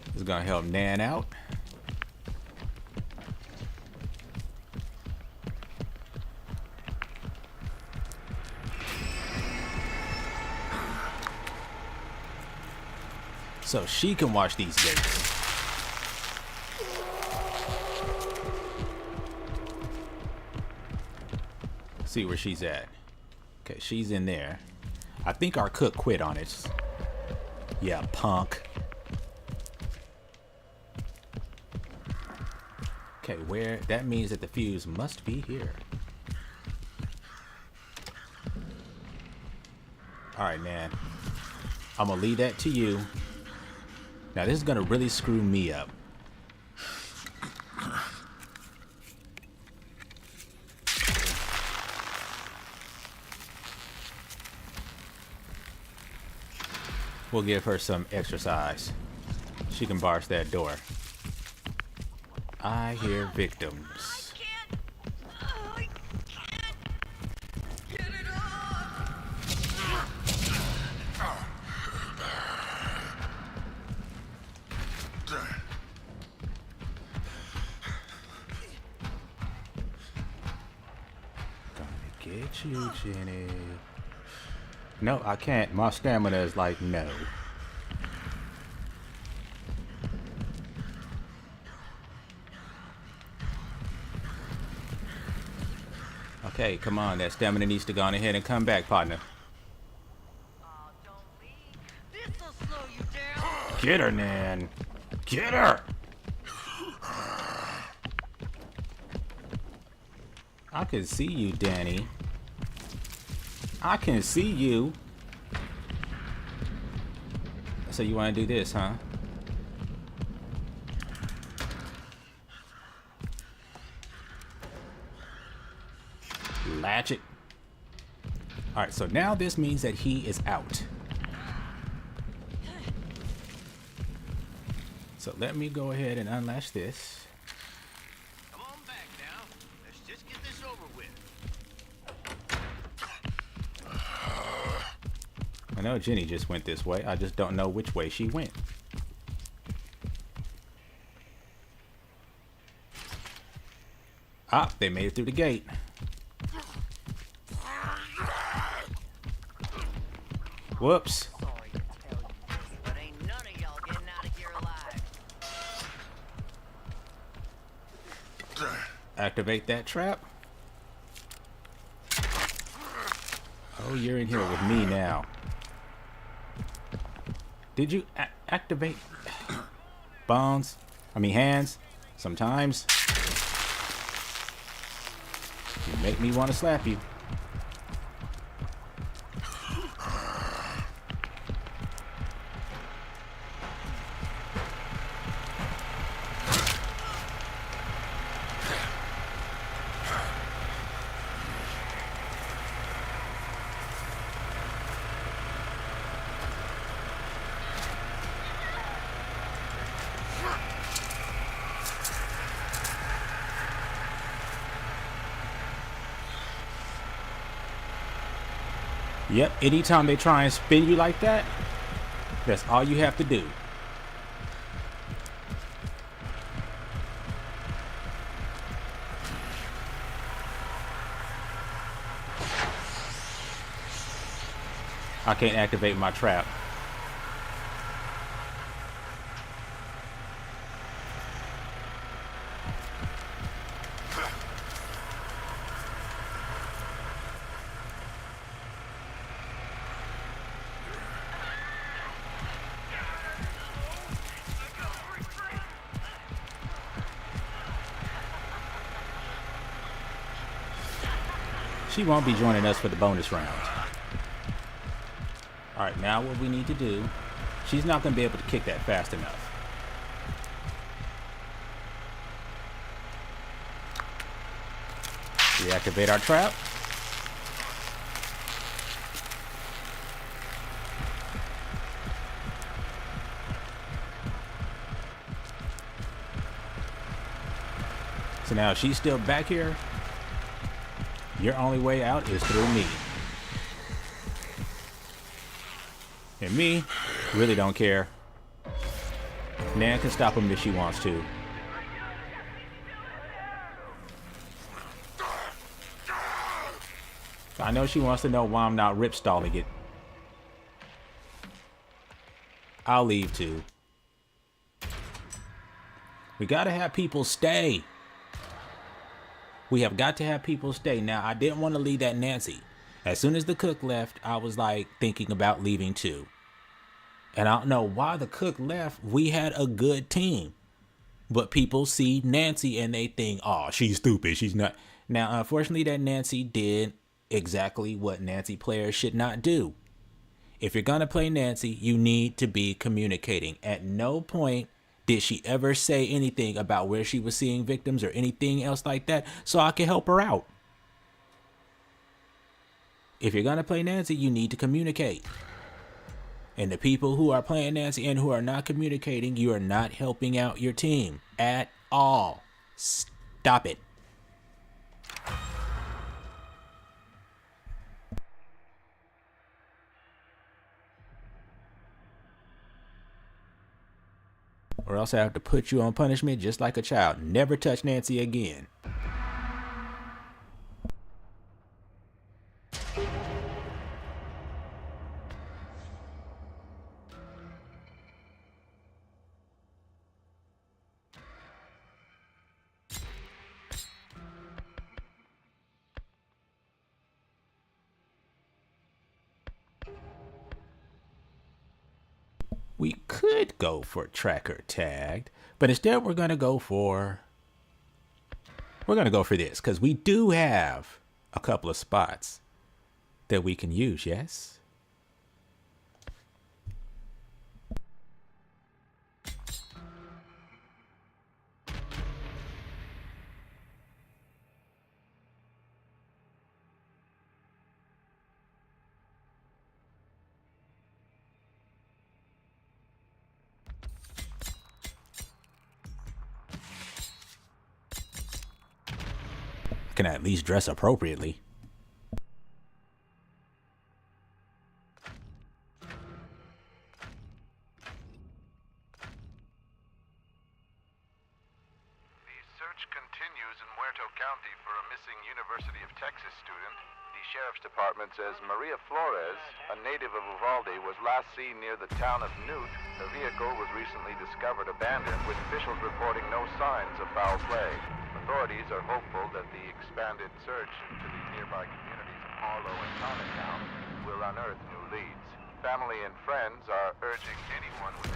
this is gonna help Nan out. So she can watch these gates. See where she's at. Okay, she's in there. I think our cook quit on it. Yeah, punk. Okay, where? That means that the fuse must be here. Alright, man. I'm gonna leave that to you. Now this is gonna really screw me up. We'll give her some exercise. She can bars that door. I hear victims. I can't get it off. Gonna get you, Jenny. No, I can't. My stamina is like, no. Okay, come on. That stamina needs to go on ahead and come back, partner. Oh, don't leave. This'll slow you down. Get her, Nan. Get her! I can see you, Danny. I can see you. So you want to do this, huh? Latch it. Alright, so now this means that he is out. So let me go ahead and unlatch this. Come on back now. Let's just get this over with. I know Jenny just went this way. I just don't know which way she went. Ah, they made it through the gate. Whoops. Sorry to tell you this, but ain't none of y'all getting out of here alive. Activate that trap. Oh, you're in here with me now. Did you activate bones? I mean hands? Sometimes. You make me want to slap you. Yep, anytime they try and spin you like that, that's all you have to do. I can't activate my trap. She won't be joining us for the bonus round. Alright, now what we need to do, she's not going to be able to kick that fast enough. Reactivate our trap. So now if she's still back here, your only way out is through me. And me, really don't care. Nan can stop him if she wants to. I know she wants to know why I'm not ripstalling it. I'll leave too. We gotta have people stay. We have got to have people stay. Now, I didn't want to leave that Nancy. As soon as the cook left, I was like thinking about leaving too. And I don't know why the cook left. We had a good team. But people see Nancy and they think, oh, she's stupid. She's not. Now, unfortunately, that Nancy did exactly what Nancy players should not do. If you're going to play Nancy, you need to be communicating. At no point did she ever say anything about where she was seeing victims or anything else like that so I can help her out. If you're going to play Nancy, you need to communicate. And the people who are playing Nancy and who are not communicating, you are not helping out your team at all. Stop it. Or else I have to put you on punishment just like a child. Never touch Nancy again. We could go for tracker tagged, but instead we're going to go for this because we do have a couple of spots that we can use, yes? Can at least dress appropriately. The search continues in Muerto County for a missing University of Texas student. The Sheriff's Department says Maria Flores, a native of Uvalde, was last seen near the town of Newt. Her vehicle was recently discovered abandoned, with officials reporting no signs of foul play. Authorities are hopeful that the expanded search into the nearby communities of Harlow and Chinatown will unearth new leads. Family and friends are urging anyone with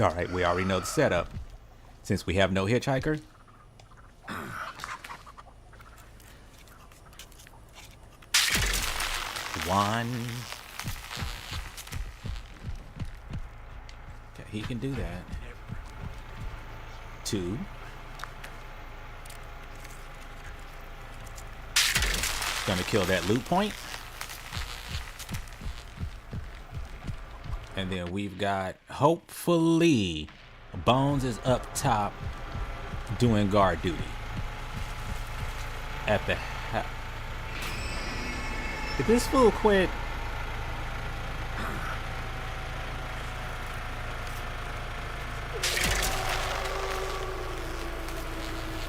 All right, we already know the setup. Since we have no hitchhiker, one. Okay, he can do that. Two. Gonna kill that loot point. And then we've got, hopefully, Bones is up top doing guard duty at the Did this fool quit?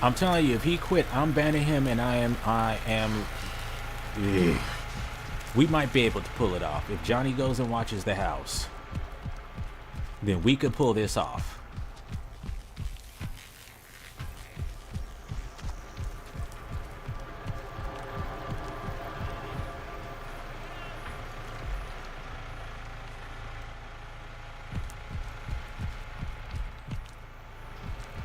I'm telling you, if he quit, I'm banning him, and I am. Ugh. We might be able to pull it off. If Johnny goes and watches the house, then we could pull this off.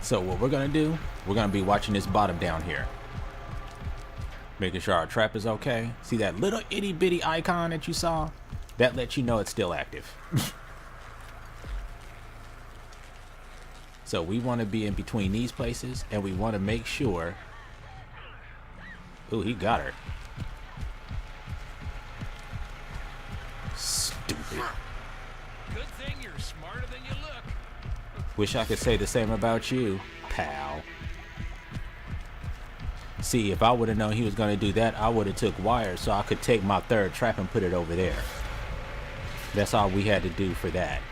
So what we're gonna do, we're gonna be watching this bottom down here. Making sure our trap is okay. See that little itty bitty icon that you saw? That lets you know it's still active. So we wanna be in between these places, and we wanna make sure. Ooh, he got her. Stupid. Good thing you're smarter than you look. Wish I could say the same about you, pal. See, if I would have known he was going to do that, I would have took wires so I could take my third trap and put it over there. That's all we had to do for that.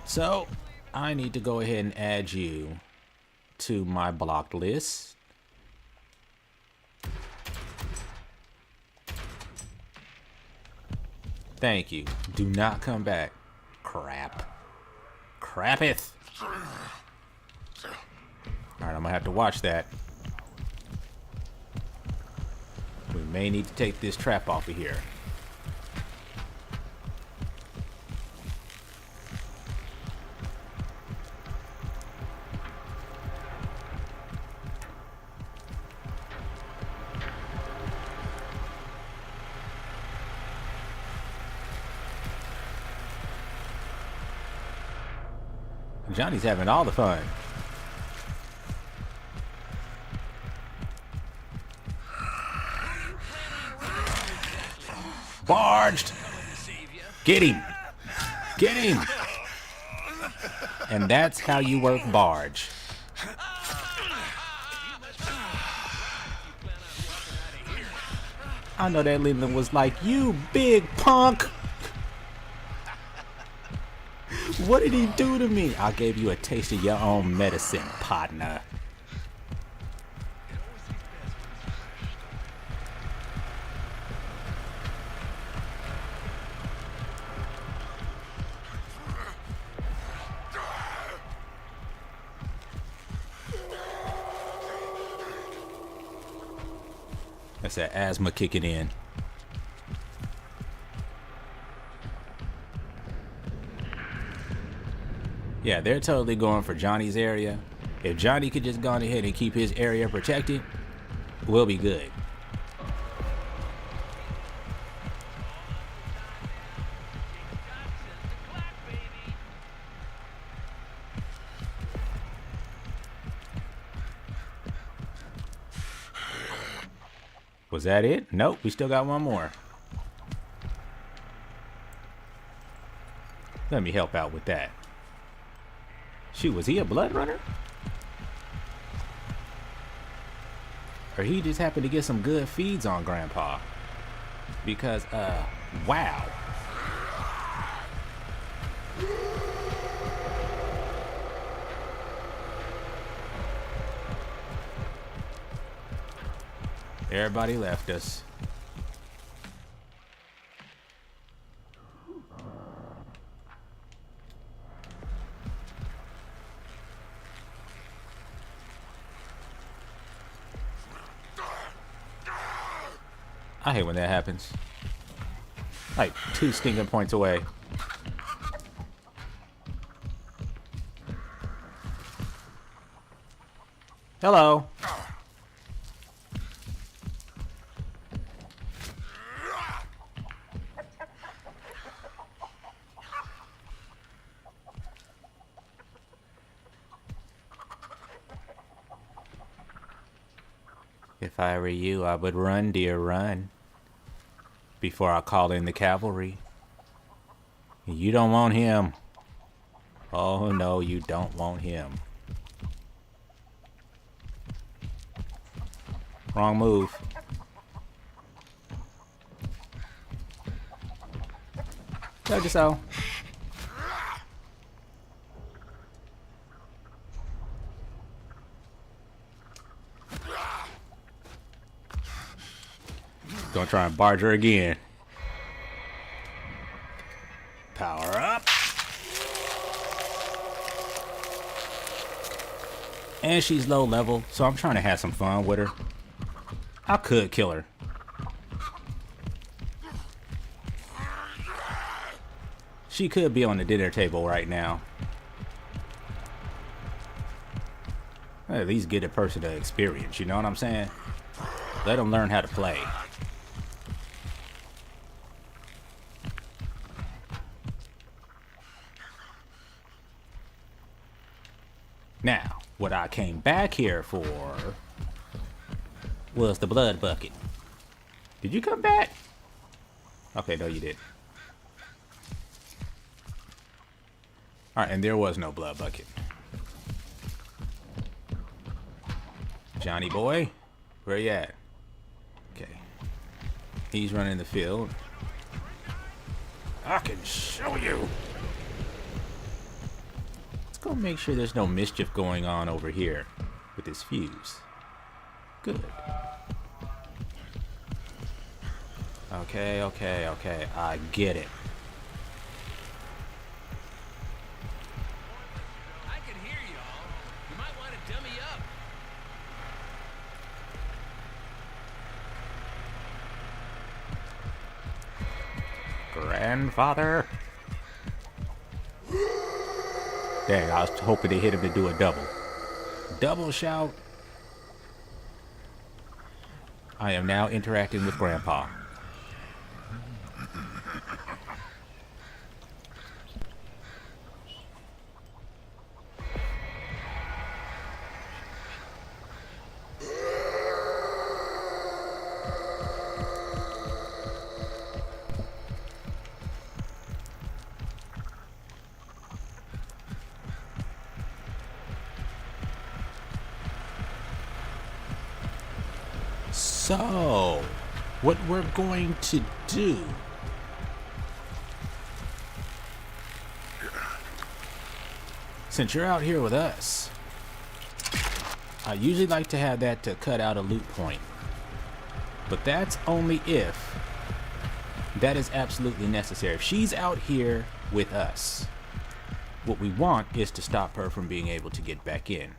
So, I need to go ahead and add you to my blocked list. Thank you. Do not come back. Crap. Crappeth. Alright, I'm gonna have to watch that. We may need to take this trap off of here. Johnny's having all the fun. Barged! Get him! Get him! And that's how you work barge. I know that Leland was like, "You big punk! What did he do to me?" I gave you a taste of your own medicine, partner. That's that asthma kicking in. Yeah, they're totally going for Johnny's area. If Johnny could just go on ahead and keep his area protected, we'll be good. Was that it? Nope, we still got one more. Let me help out with that. Shoot, was he a blood runner? Or he just happened to get some good feeds on Grandpa? Because, wow. Everybody left us. I hate when that happens. Like 2 stinking points away. Hello. If I were you, I would run, dear, run. Before I call in the cavalry. You don't want him. Oh no, you don't want him. Wrong move. Told you so. Gonna try and barge her again. Power up. And she's low level, so I'm trying to have some fun with her. I could kill her. She could be on the dinner table right now. At least get a person to experience, you know what I'm saying? Let them learn how to play. Now, what I came back here for was the blood bucket. Did you come back? Okay, no you did. Alright, and there was no blood bucket. Johnny boy, where you at? Okay. He's running the field. I can show you. Let's go make sure there's no mischief going on over here with this fuse. Good. Okay, I get it. I can hear y'all. You might want to dummy up. Grandfather. Dang, I was hoping they hit him to do a double. Double shout. I am now interacting with Grandpa. So, what we're going to do since you're out here with us, I usually like to have that to cut out a loot point, but that's only if that is absolutely necessary. If she's out here with us, what we want is to stop her from being able to get back in.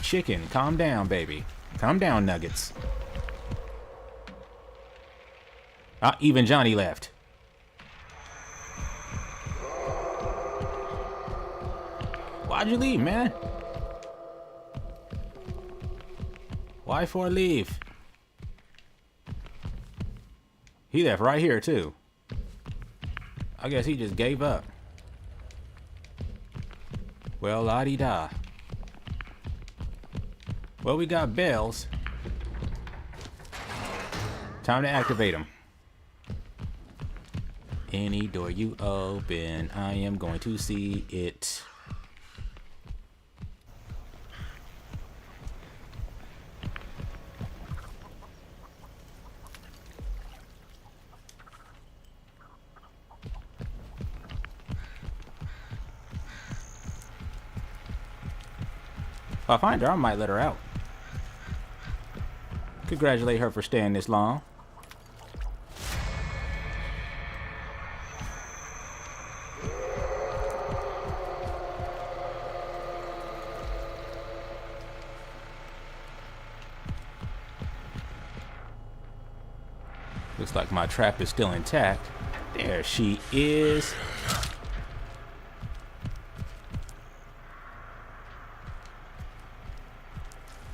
Chicken, calm down, baby. Calm down, Nuggets. Ah, even Johnny left. Why'd you leave, man? Why for leave? He left right here, too. I guess he just gave up. Well, la-di-da. Well, we got bells. Time to activate them. Any door you open, I am going to see it. If I find her, I might let her out. Congratulate her for staying this long. Looks like my trap is still intact. There she is.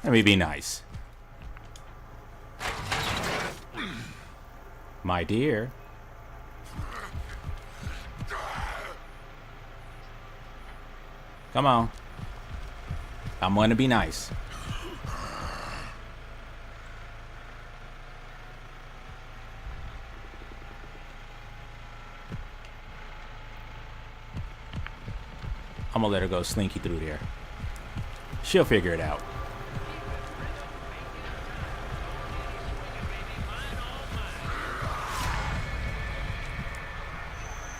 Let me be nice. My dear. Come on. I'm going to be nice. I'm gonna let her go slinky through there. She'll figure it out.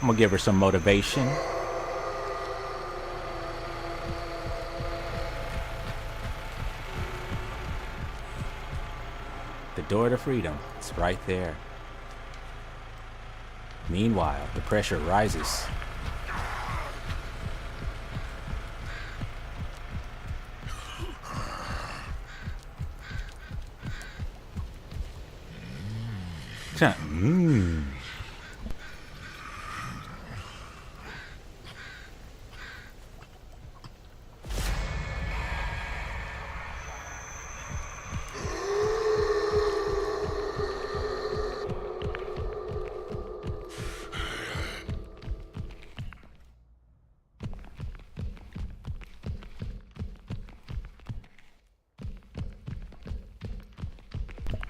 I'm gonna give her some motivation. The door to freedom, it's right there. Meanwhile, the pressure rises.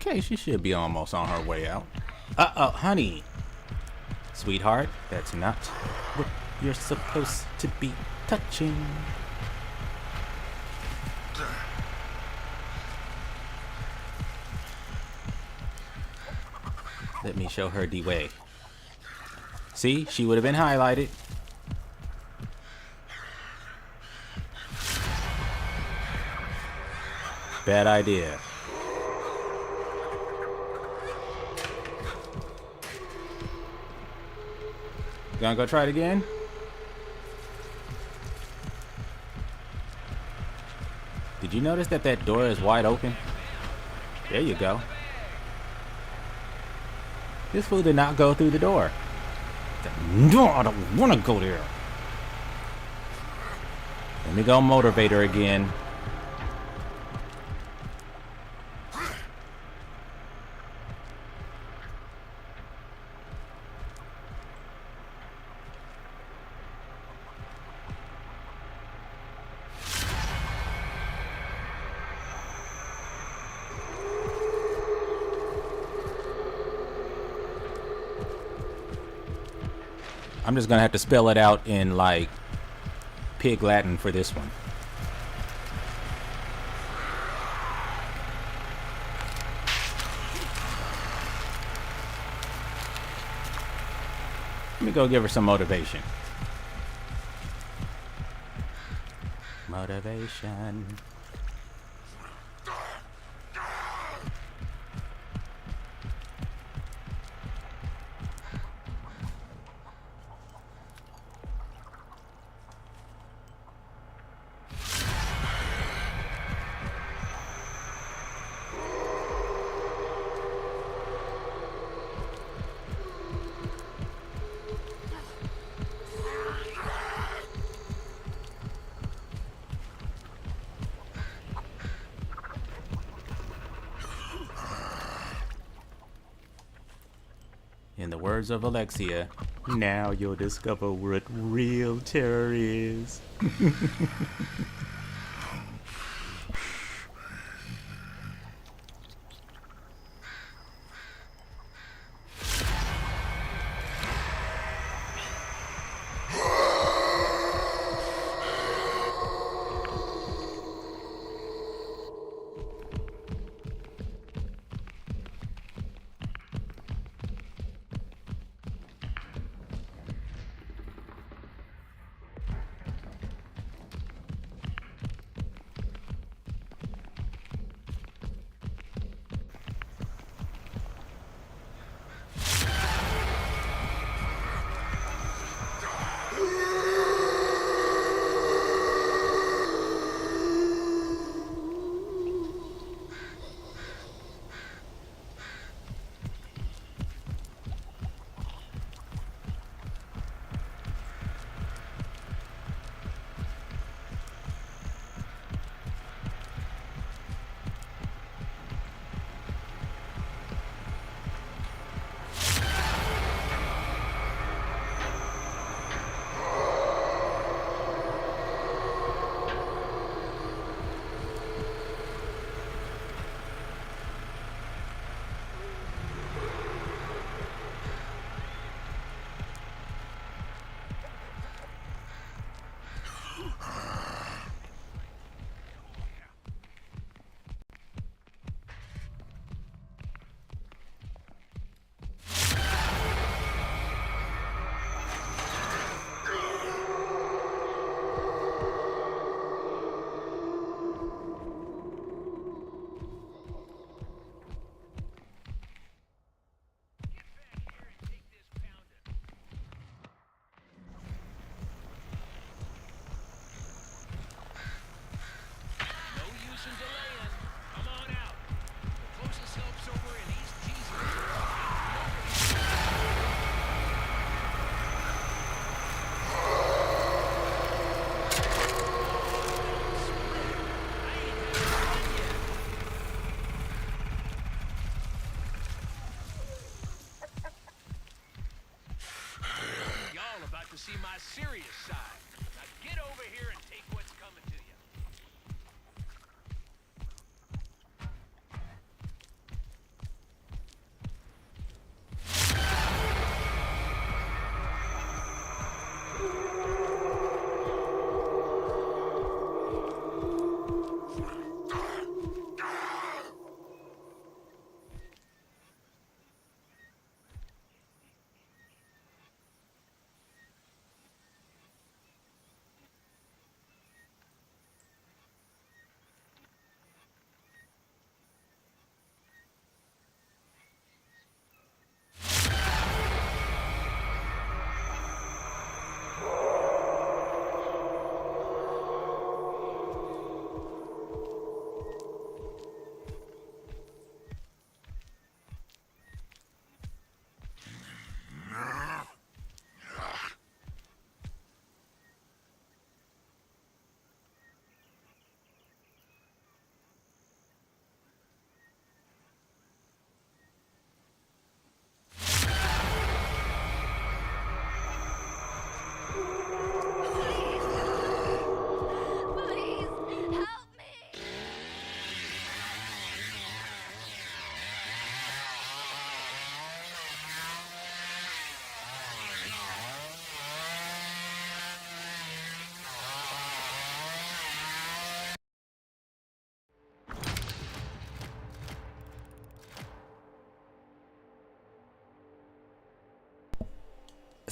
Okay, she should be almost on her way out. Uh-oh, honey. Sweetheart, that's not what you're supposed to be touching. Let me show her the way. See, she would have been highlighted. Bad idea. Gonna go try it again? Did you notice that that door is wide open? There you go. This fool did not go through the door. No, I don't want to go there. Let me go motivate her again. I'm just gonna have to spell it out in like pig Latin for this one. Let me go give her some motivation. Motivation. In the words of Alexia, now you'll discover what real terror is.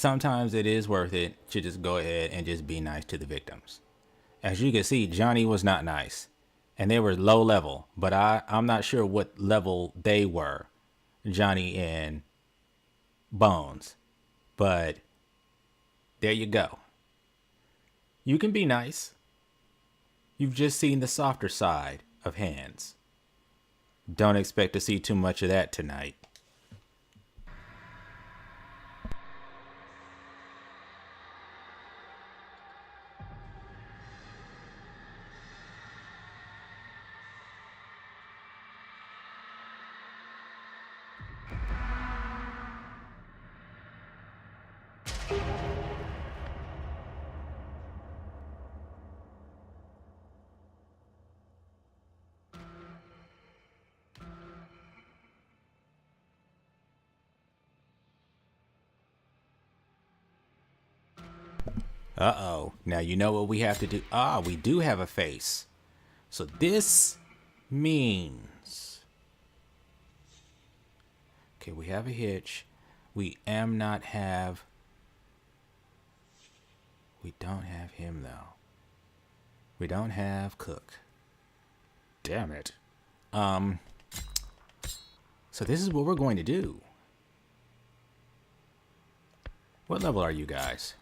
sometimes it is worth it to just go ahead and just be nice to the victims. As you can see, Johnny was not nice. And they were low level, but I'm not sure what level they were, Johnny and Bones. But there you go. You can be nice. You've just seen the softer side of hands. Don't expect to see too much of that tonight. Uh-oh. Now you know what we have to do. Ah, we do have a face. So this means... Okay, we have a hitch. We am not have... We don't have him, though. We don't have Cook. Damn it. So this is what we're going to do. What level are you guys?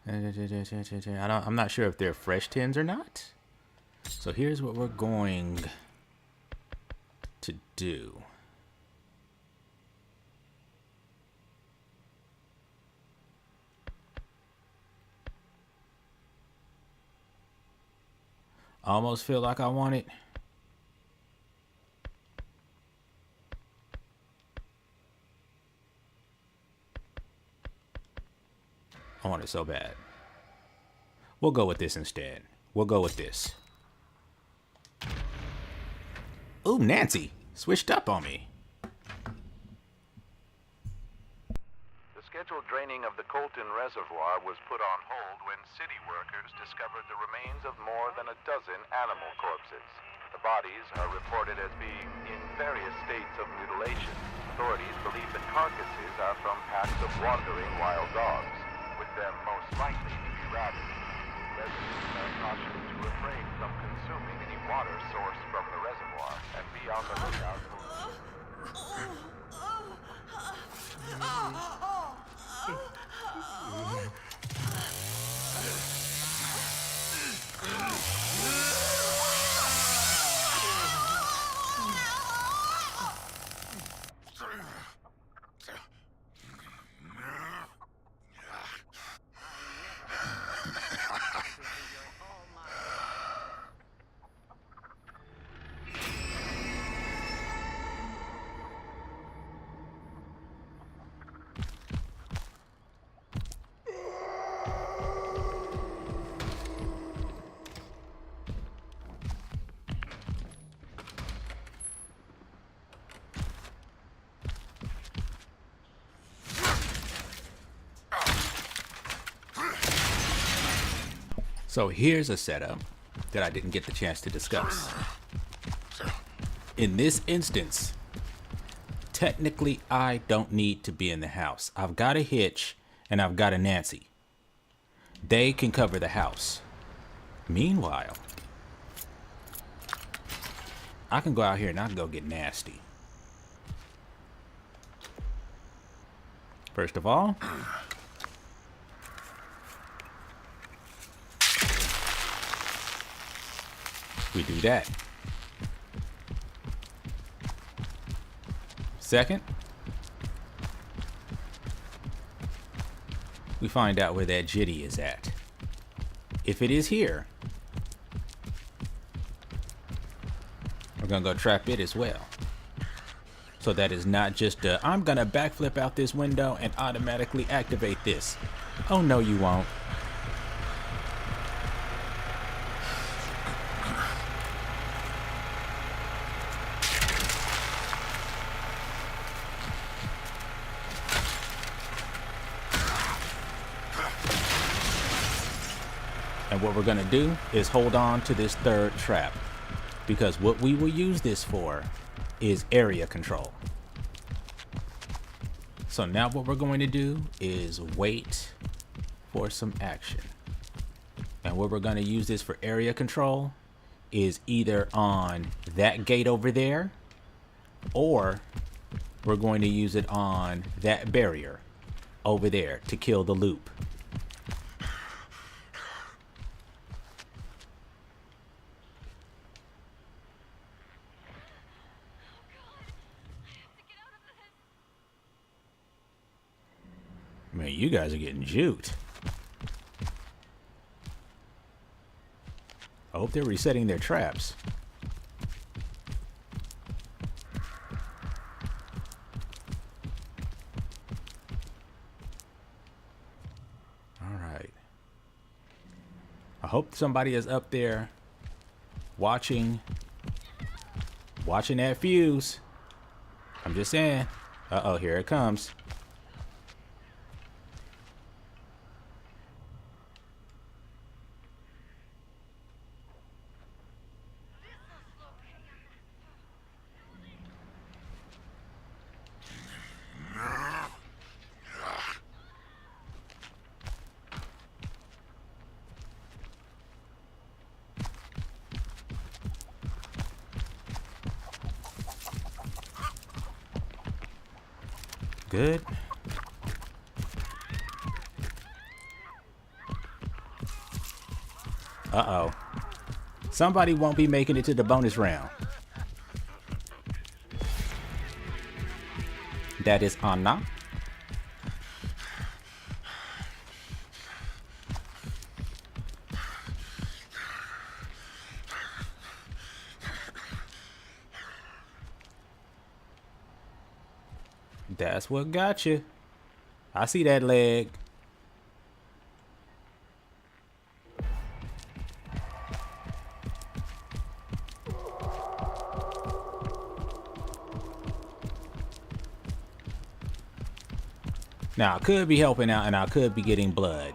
I'm not sure if they're fresh tins or not. So here's what we're going to do. Almost feel like I want it. I want it so bad. We'll go with this instead. We'll go with this. Ooh, Nancy switched up on me. The scheduled draining of the Colton Reservoir was put on hold when city workers discovered the remains of more than a dozen animal corpses. The bodies are reported as being in various states of mutilation. Authorities believe the carcasses are from packs of wandering wild dogs, with them most likely to be rabid. Residents are cautioned to refrain from consuming any water sourced from the reservoir and be on the lookout for... So here's a setup that I didn't get the chance to discuss. In this instance, technically I don't need to be in the house. I've got a hitch and I've got a Nancy. They can cover the house. Meanwhile, I can go out here and I can go get nasty. First of all, we do that. Second, we find out where that jitty is at. If it is here, we're gonna go trap it as well. So that is not just a, I'm gonna backflip out this window and automatically activate this. Oh no, you won't. And what we're gonna do is hold on to this third trap, because what we will use this for is area control. So now what we're going to do is wait for some action. And where we're going to use this for area control is either on that gate over there, or we're going to use it on that barrier over there to kill the loop. Man, you guys are getting juked. I hope they're resetting their traps. All right. I hope somebody is up there watching that fuse. I'm just saying. Uh-oh, here it comes. Good. Uh-oh. Somebody won't be making it to the bonus round. That is Anna. That's what got you. I see that leg. Now, I could be helping out and I could be getting blood.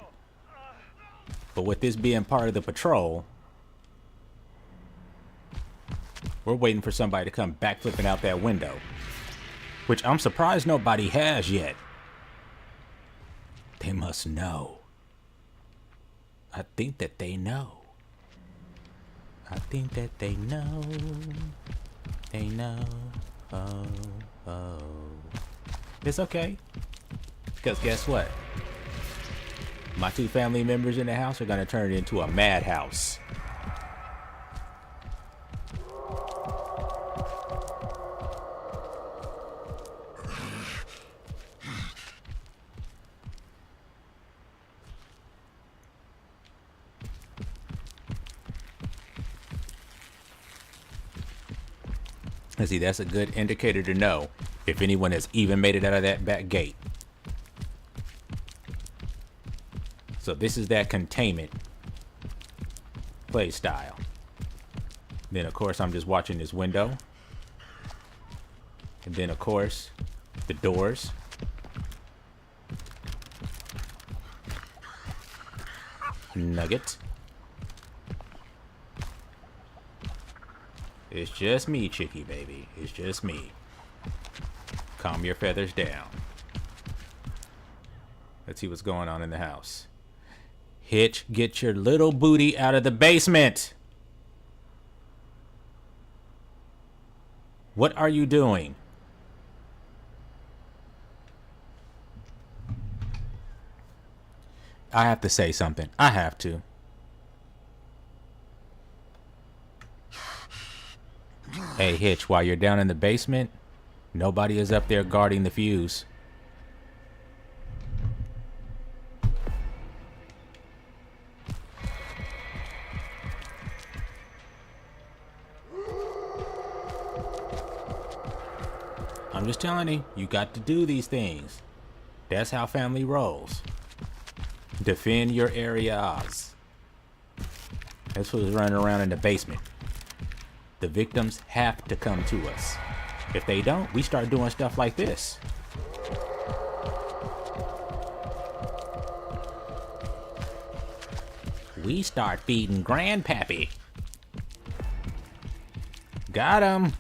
But with this being part of the patrol, we're waiting for somebody to come backflipping out that window. Which I'm surprised nobody has yet. They must know. I think that they know. I think that they know. They know. Oh, oh. It's okay. Because guess what? My two family members in the house are going to turn it into a madhouse. And see, that's a good indicator to know if anyone has even made it out of that back gate. So this is that containment play style. Then of course I'm just watching this window. And then of course the doors. Nugget. It's just me, chickie baby. It's just me. Calm your feathers down. Let's see what's going on in the house. Hitch, get your little booty out of the basement. What are you doing? I have to say something. I have to. Hey, Hitch, while you're down in the basement, nobody is up there guarding the fuse. I'm just telling you, you got to do these things. That's how family rolls. Defend your areas. That's who's running around in the basement. The victims have to come to us. If they don't, we start doing stuff like this. We start feeding Grandpappy. Got him.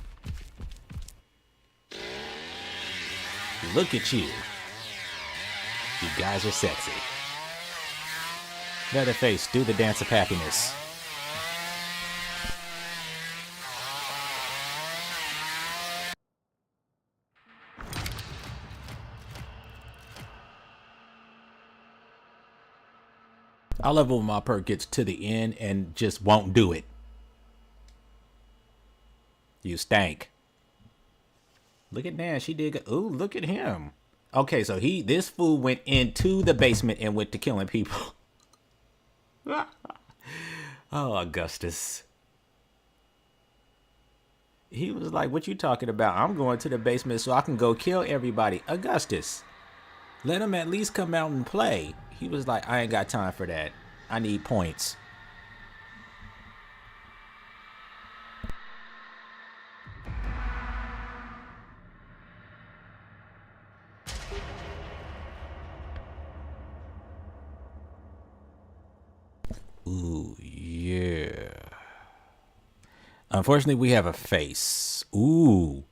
Look at you. You guys are sexy. Leatherface, do the dance of happiness. I love when my perk gets to the end and just won't do it. You stank. Look at Nan, she did good. Ooh, look at him. Okay, so this fool went into the basement and went to killing people. Oh, Augustus. He was like, what you talking about? I'm going to the basement so I can go kill everybody. Augustus, let him at least come out and play. He was like, I ain't got time for that. I need points. Ooh, yeah. Unfortunately, we have a face. Ooh.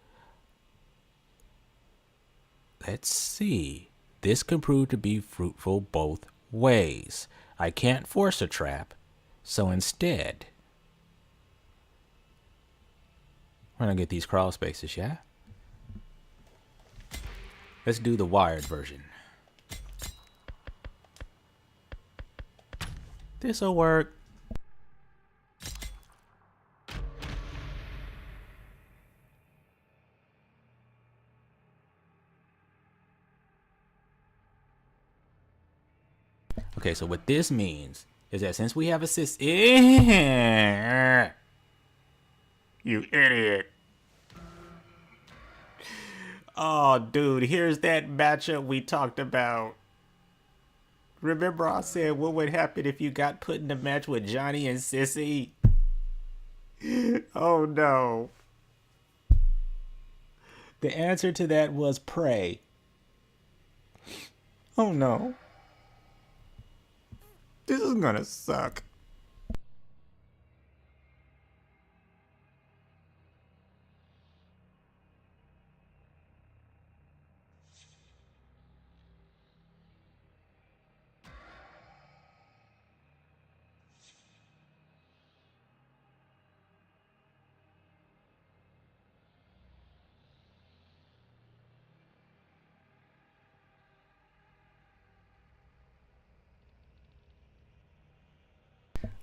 Let's see. This can prove to be fruitful both ways. I can't force a trap, so instead, we're gonna get these crawl spaces, yeah? Let's do the wired version. This'll work. Okay, so what this means is that since we have a you idiot. Oh, dude, here's that matchup we talked about. Remember I said what would happen if you got put in a match with Johnny and Sissy? Oh, no. The answer to that was pray. Oh, no. This is gonna suck.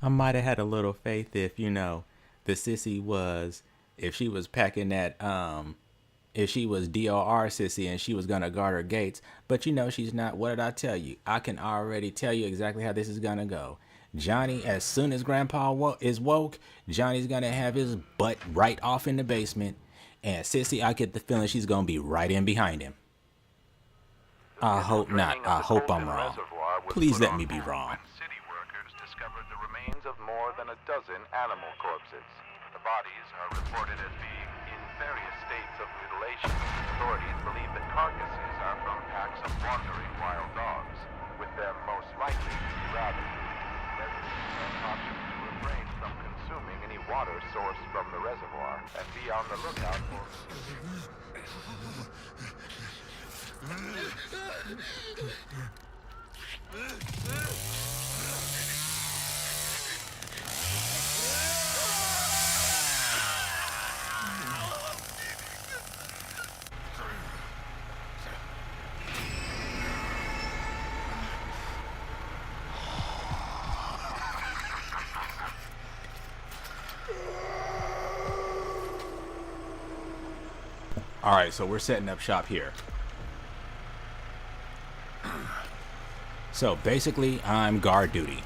I might have had a little faith if, the sissy was, if she was packing that, if she was DOR sissy and she was going to guard her gates. But, she's not. What did I tell you? I can already tell you exactly how this is going to go. Johnny, as soon as Grandpa is woke, Johnny's going to have his butt right off in the basement. And Sissy, I get the feeling she's going to be right in behind him. I hope not. I hope I'm wrong. Please let me be wrong. Of more than a dozen animal corpses. The bodies are reported as being in various states of mutilation. Authorities believe the carcasses are from packs of wandering wild dogs, with them most likely to be rabid. Residents are cautioned to refrain from consuming any water sourced from the reservoir and be on the lookout for... All right, so we're setting up shop here. So basically, I'm guard duty.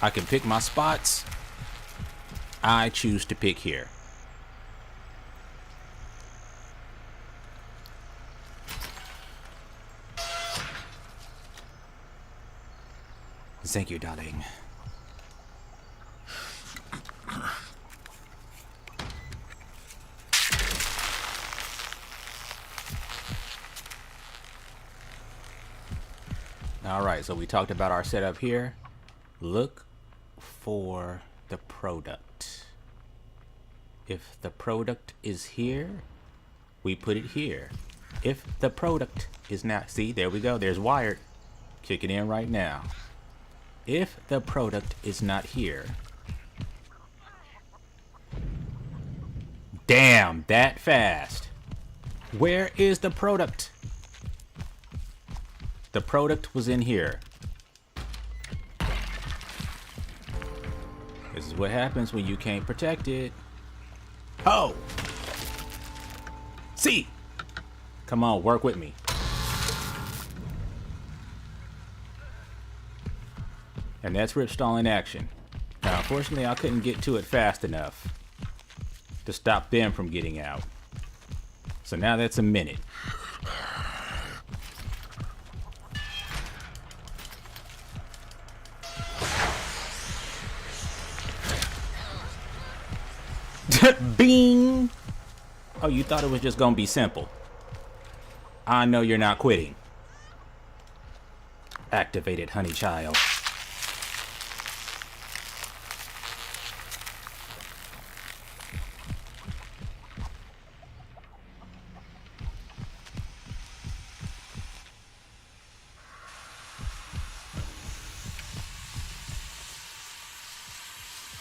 I can pick my spots. I choose to pick here. Thank you, darling. All right, so we talked about our setup here. Look for the product. If the product is here, we put it here. If the product is not, see, there we go. There's Wired kicking in right now. If the product is not here. Damn, that fast. Where is the product? The product was in here. This is what happens when you can't protect it. Oh! See! Come on, work with me. And that's Ripstalled in action. Now, unfortunately, I couldn't get to it fast enough to stop them from getting out. So now that's a minute. Bing! Oh, you thought it was just gonna be simple. I know you're not quitting. Activated, honey child.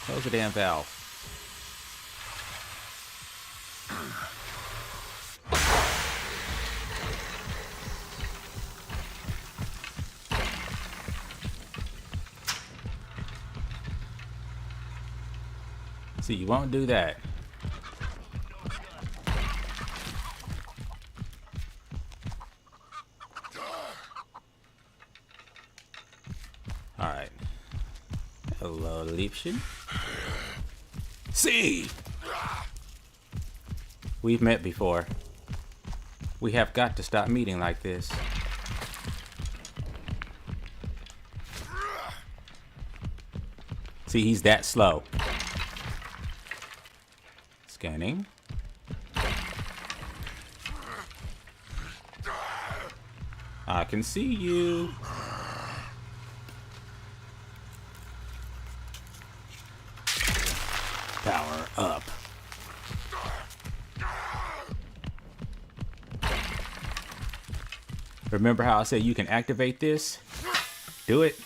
Close the damn valve. See, you won't do that. Alright. Hello, Liebchen. See! We've met before. We have got to stop meeting like this. See, he's that slow. Scanning. I can see you. Power up. Remember how I said you can activate this? Do it.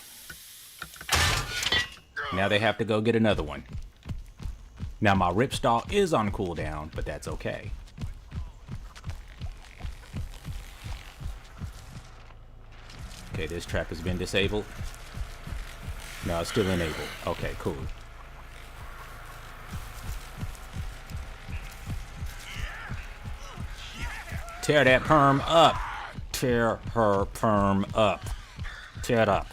Now they have to go get another one. Now my Ripstalled is on cooldown, but that's okay. Okay, this trap has been disabled. No, it's still enabled. Okay, cool. Tear that perm up. Tear her perm up. Tear it up.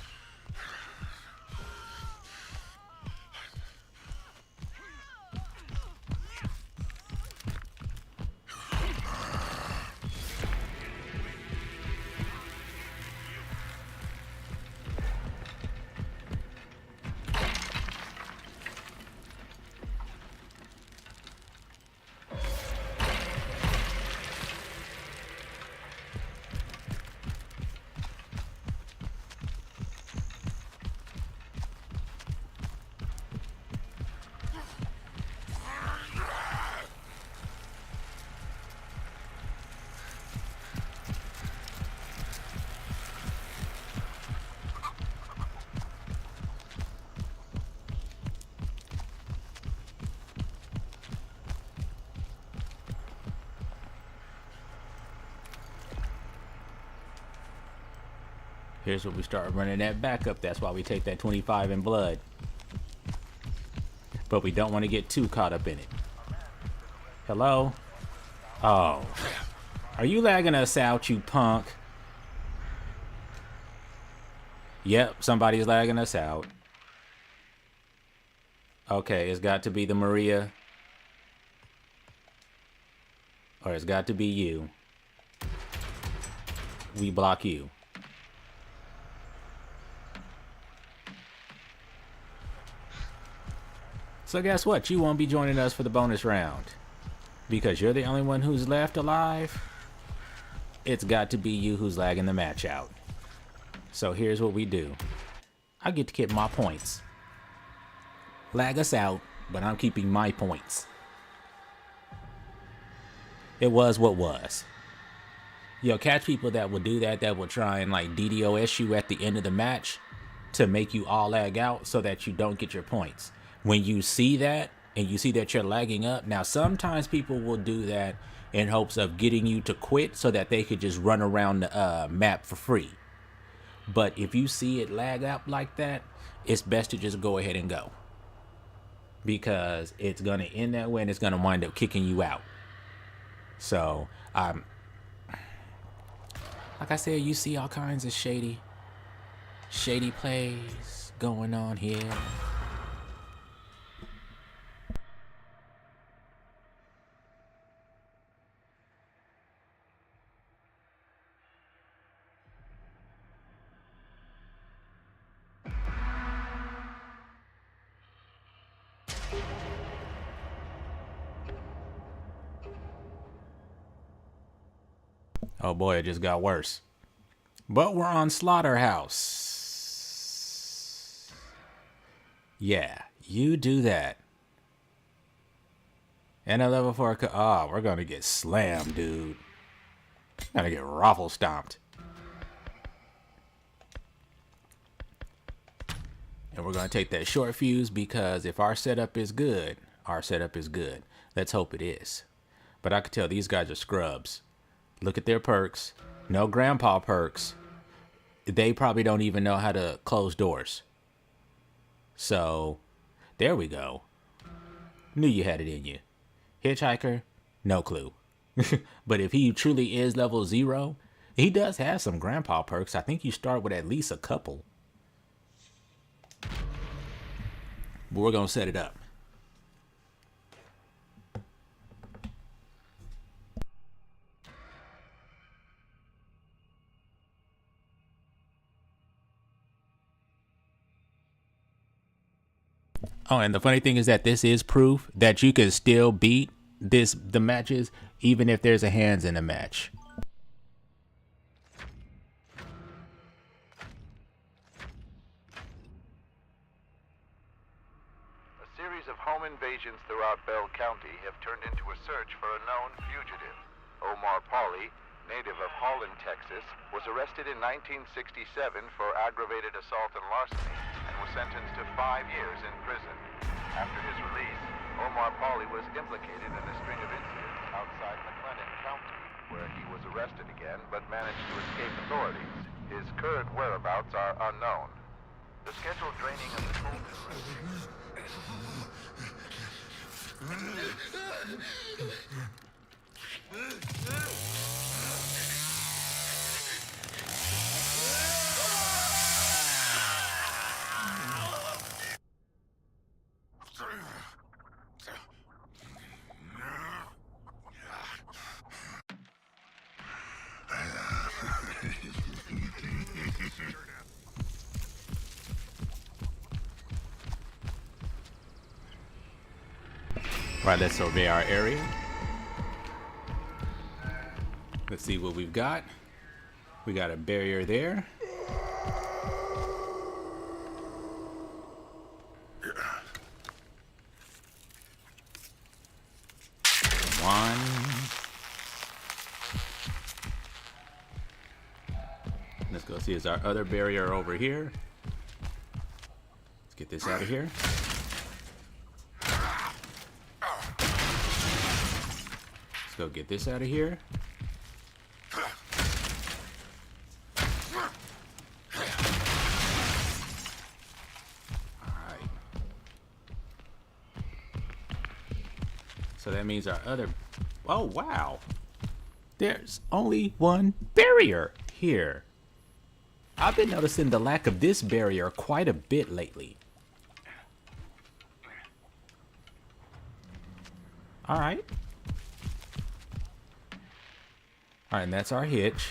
Here's where we start running that back up. That's why we take that 25 in blood. But we don't want to get too caught up in it. Hello? Oh. Are you lagging us out, you punk? Yep, somebody's lagging us out. Okay, it's got to be the Maria. Or it's got to be you. We block you. So guess what? You won't be joining us for the bonus round. Because you're the only one who's left alive. It's got to be you who's lagging the match out. So here's what we do. I get to keep my points. Lag us out, but I'm keeping my points. It was what was. You'll catch people that will do that, that will try and like DDoS you at the end of the match to make you all lag out so that you don't get your points. When you see that and you see that you're lagging up, now sometimes people will do that in hopes of getting you to quit so that they could just run around the map for free. But if you see it lag up like that, it's best to just go ahead and go, because it's going to end that way and it's going to wind up kicking you out. So, like I said, you see all kinds of shady plays going on here. Oh boy, it just got worse. But we're on Slaughterhouse. Yeah, you do that. And a level 4, oh, we're gonna get slammed, dude. Gonna get raffle stomped. And we're gonna take that short fuse, because if our setup is good, our setup is good. Let's hope it is. But I could tell these guys are scrubs. Look at their perks. No grandpa perks. They probably don't even know how to close doors. So, there we go. Knew you had it in you. Hitchhiker, no clue. But if he truly is level 0, he does have some grandpa perks. I think you start with at least a couple. But we're going to set it up. Oh, and the funny thing is that this is proof that you can still beat the matches even if there's a hands in a match. A series of home invasions throughout Bell County have turned into a search for a known fugitive. Omar Pauly, native of Holland, Texas, was arrested in 1967 for aggravated assault and larceny and was sentenced to 5 years in prison. After his release, Omar Pauly was implicated in a string of incidents outside McLennan County, where he was arrested again but managed to escape authorities. His current whereabouts are unknown. The scheduled draining of the Colton residence. Right, let's survey our area. Let's see what we've got. We got a barrier there. One. Let's go see, is our other barrier over here. Let's get this out of here. Let's go get this out of here. Alright. So that means our other... Oh, wow. There's only one barrier here. I've been noticing the lack of this barrier quite a bit lately. Alright. Alright, and that's our hitch.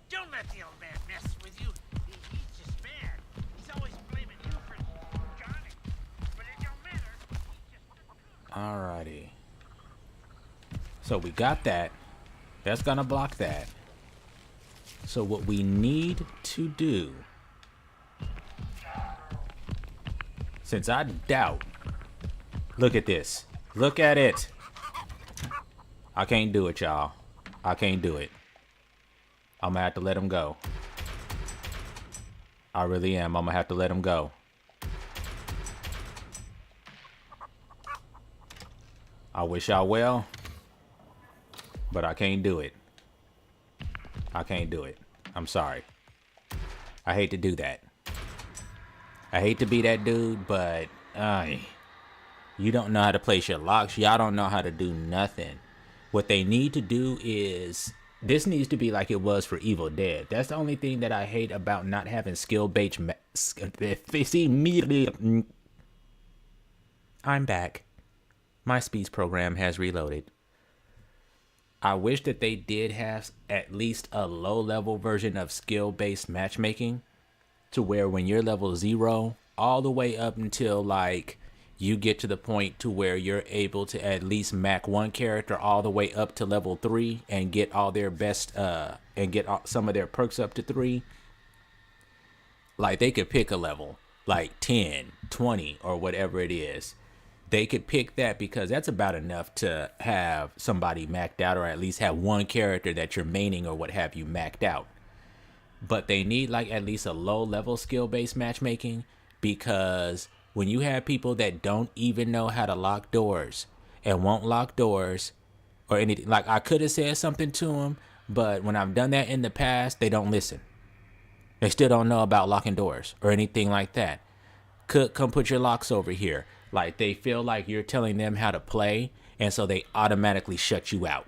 Don't let the old man mess with you. He's just mad. He's always blaming you for Johnny. But it don't matter. Alrighty. So we got that. That's gonna block that. So what we need to do Since I doubt. Look at this. Look at it. I can't do it, y'all. I can't do it. I'm gonna have to let him go. I really am. I'm gonna have to let him go. I wish y'all well, but I can't do it. I can't do it. I'm sorry. I hate to do that. I hate to be that dude, but you don't know how to place your locks. Y'all don't know how to do nothing. What they need to do is, this needs to be like it was for Evil Dead. That's the only thing that I hate about not having skill-based. I'm back. My speech program has reloaded. I wish that they did have at least a low-level version of skill-based matchmaking, to where when you're level 0, all the way up until like you get to the point to where you're able to at least mac one character all the way up to level 3 and get all their best and get some of their perks up to 3. Like they could pick a level like 10, 20 or whatever it is. They could pick that, because that's about enough to have somebody maxed out, or at least have one character that you're maining or what have you maxed out. But they need like at least a low level skill based matchmaking, because when you have people that don't even know how to lock doors and won't lock doors or anything, like I could have said something to them, but when I've done that in the past, they don't listen. They still don't know about locking doors or anything like that. Come put your locks over here. Like they feel like you're telling them how to play, and so they automatically shut you out.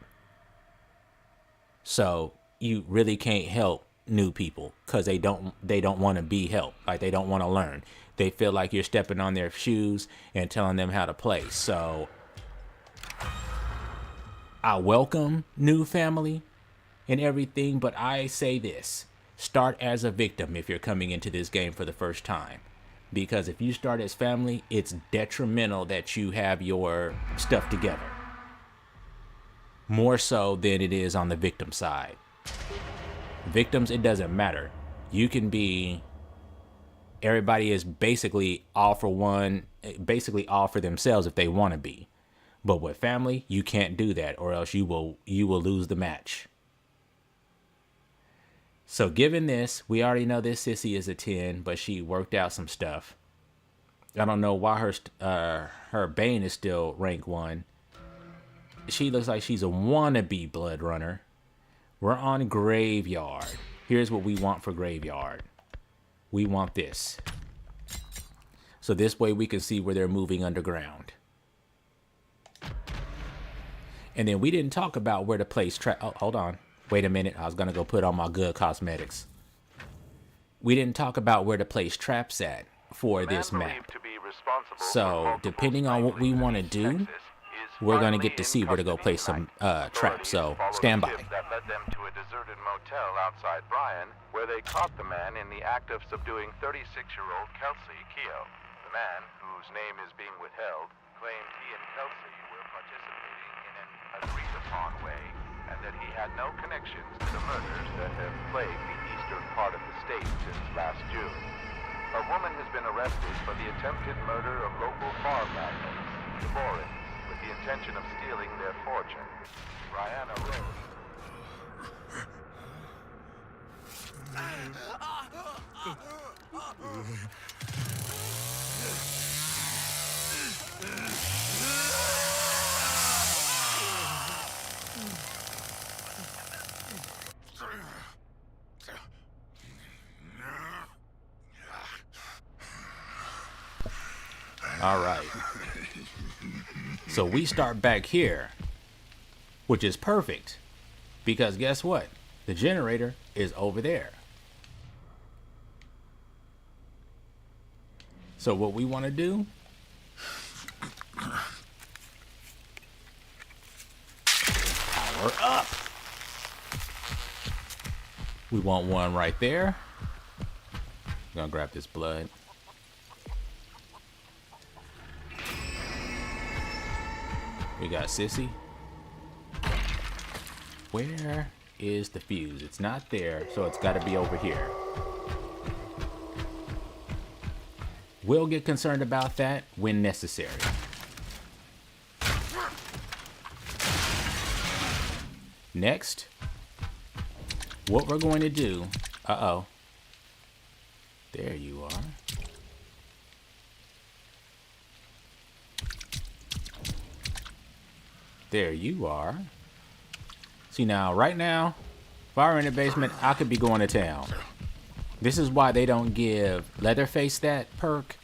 So you really can't help new people, because they don't want to be helped. Like they don't want to learn. They feel like you're stepping on their shoes and telling them how to play. So I welcome new family and everything, but I say this: start as a victim if you're coming into this game for the first time. Because if you start as family, it's detrimental that you have your stuff together. More so than it is on the victim side. Victims, it doesn't matter. You can be, everybody is basically all for one, basically all for themselves if they want to be. But with family, you can't do that, or else you will lose the match. So given this, we already know this sissy is a 10, but she worked out some stuff. I don't know why her Bane is still rank 1. She looks like she's a wannabe blood runner. We're on Graveyard. Here's what we want for Graveyard. We want this. So this way we can see where they're moving underground. And then we didn't talk about where to place trap. Oh, hold on. Wait a minute, I was gonna go put on my good cosmetics. We didn't talk about where to place traps at for this map. So, depending on what we want to do, we're gonna get to see where to go place some traps. So, stand by. That led them to a deserted motel outside Bryan, where they caught the man in the act of subduing 36-year-old Kelsey Keogh. The man, whose name is being withheld, claimed he and Kelsey were participating in an agreed-upon way, and that he had no connections to the murders that have plagued the eastern part of the state since last June. A woman has been arrested for the attempted murder of local farm magnates, the Borins, with the intention of stealing their fortune. Brianna Road. All right. So we start back here, which is perfect, because guess what? The generator is over there. So what we want to do, power up. We want one right there. I'm gonna grab this blood. We got Sissy. Where is the fuse? It's not there, so it's got to be over here. We'll get concerned about that when necessary. Next, what we're going to do... Uh-oh. There you are. There you are. See now, right now, if I were in the basement, I could be going to town. This is why they don't give Leatherface that perk.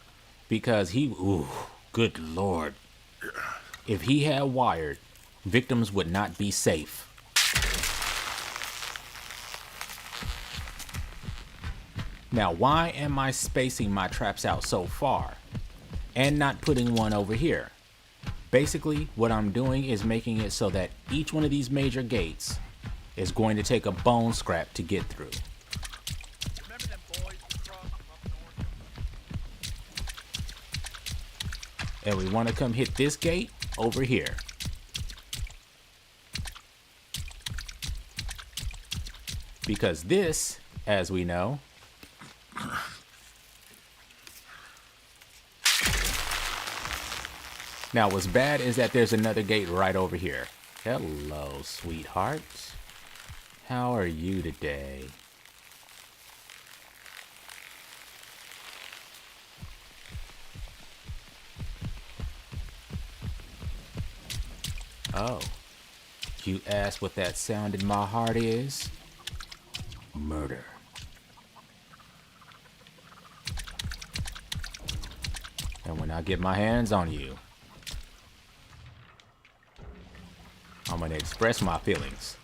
Because he... Ooh, good lord. If he had wired, victims would not be safe. Now, why am I spacing my traps out so far and not putting one over here? Basically, what I'm doing is making it so that each one of these major gates is going to take a bone scrap to get through. Remember them boys from up north? And we want to come hit this gate over here. Because this, as we know, now what's bad is that there's another gate right over here. Hello, sweetheart. How are you today? Oh, you asked what that sound in my heart is? Murder. And when I get my hands on you, I'm gonna express my feelings.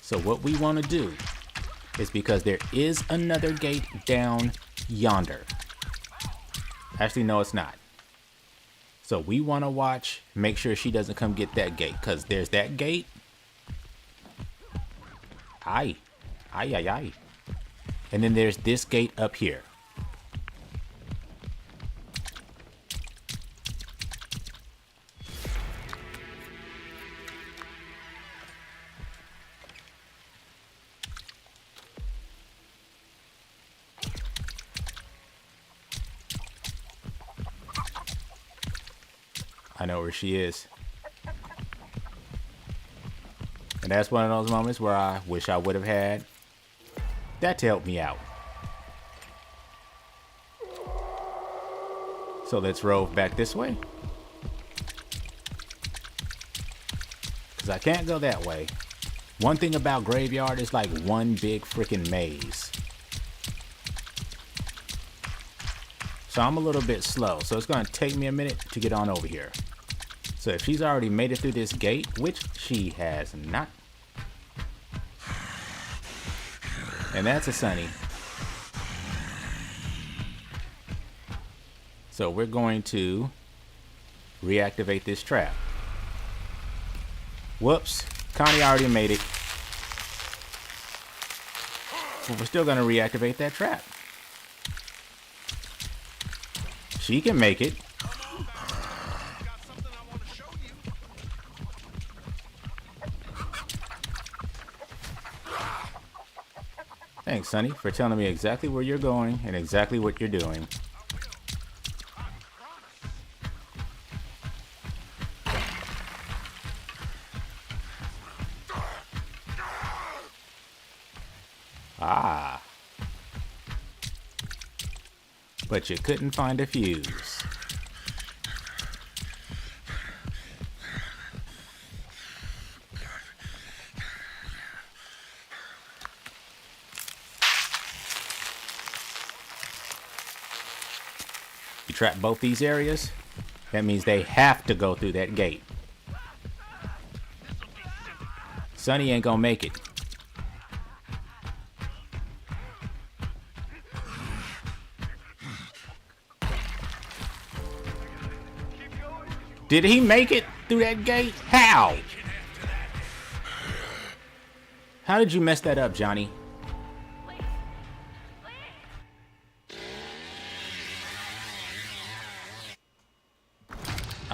So what we want to do is, because there is another gate down yonder. Actually, no, it's not. So we want to watch, make sure she doesn't come get that gate, because there's that gate. Aye. Aye, aye, aye. And then there's this gate up here. I know where she is. And that's one of those moments where I wish I would have had that to help me out. So let's rove back this way. Because I can't go that way. One thing about Graveyard is like one big freaking maze. So I'm a little bit slow. So it's going to take me a minute to get on over here. So if she's already made it through this gate, which she has not. And that's a Sunny. So we're going to reactivate this trap. Whoops. Connie already made it. But we're still going to reactivate that trap. She can make it. Thanks, Sonny, for telling me exactly where you're going and exactly what you're doing. Ah. But you couldn't find a fuse. You trap both these areas, that means they have to go through that gate. Sonny ain't gonna make it. Did he make it through that gate? How? How did you mess that up, Johnny?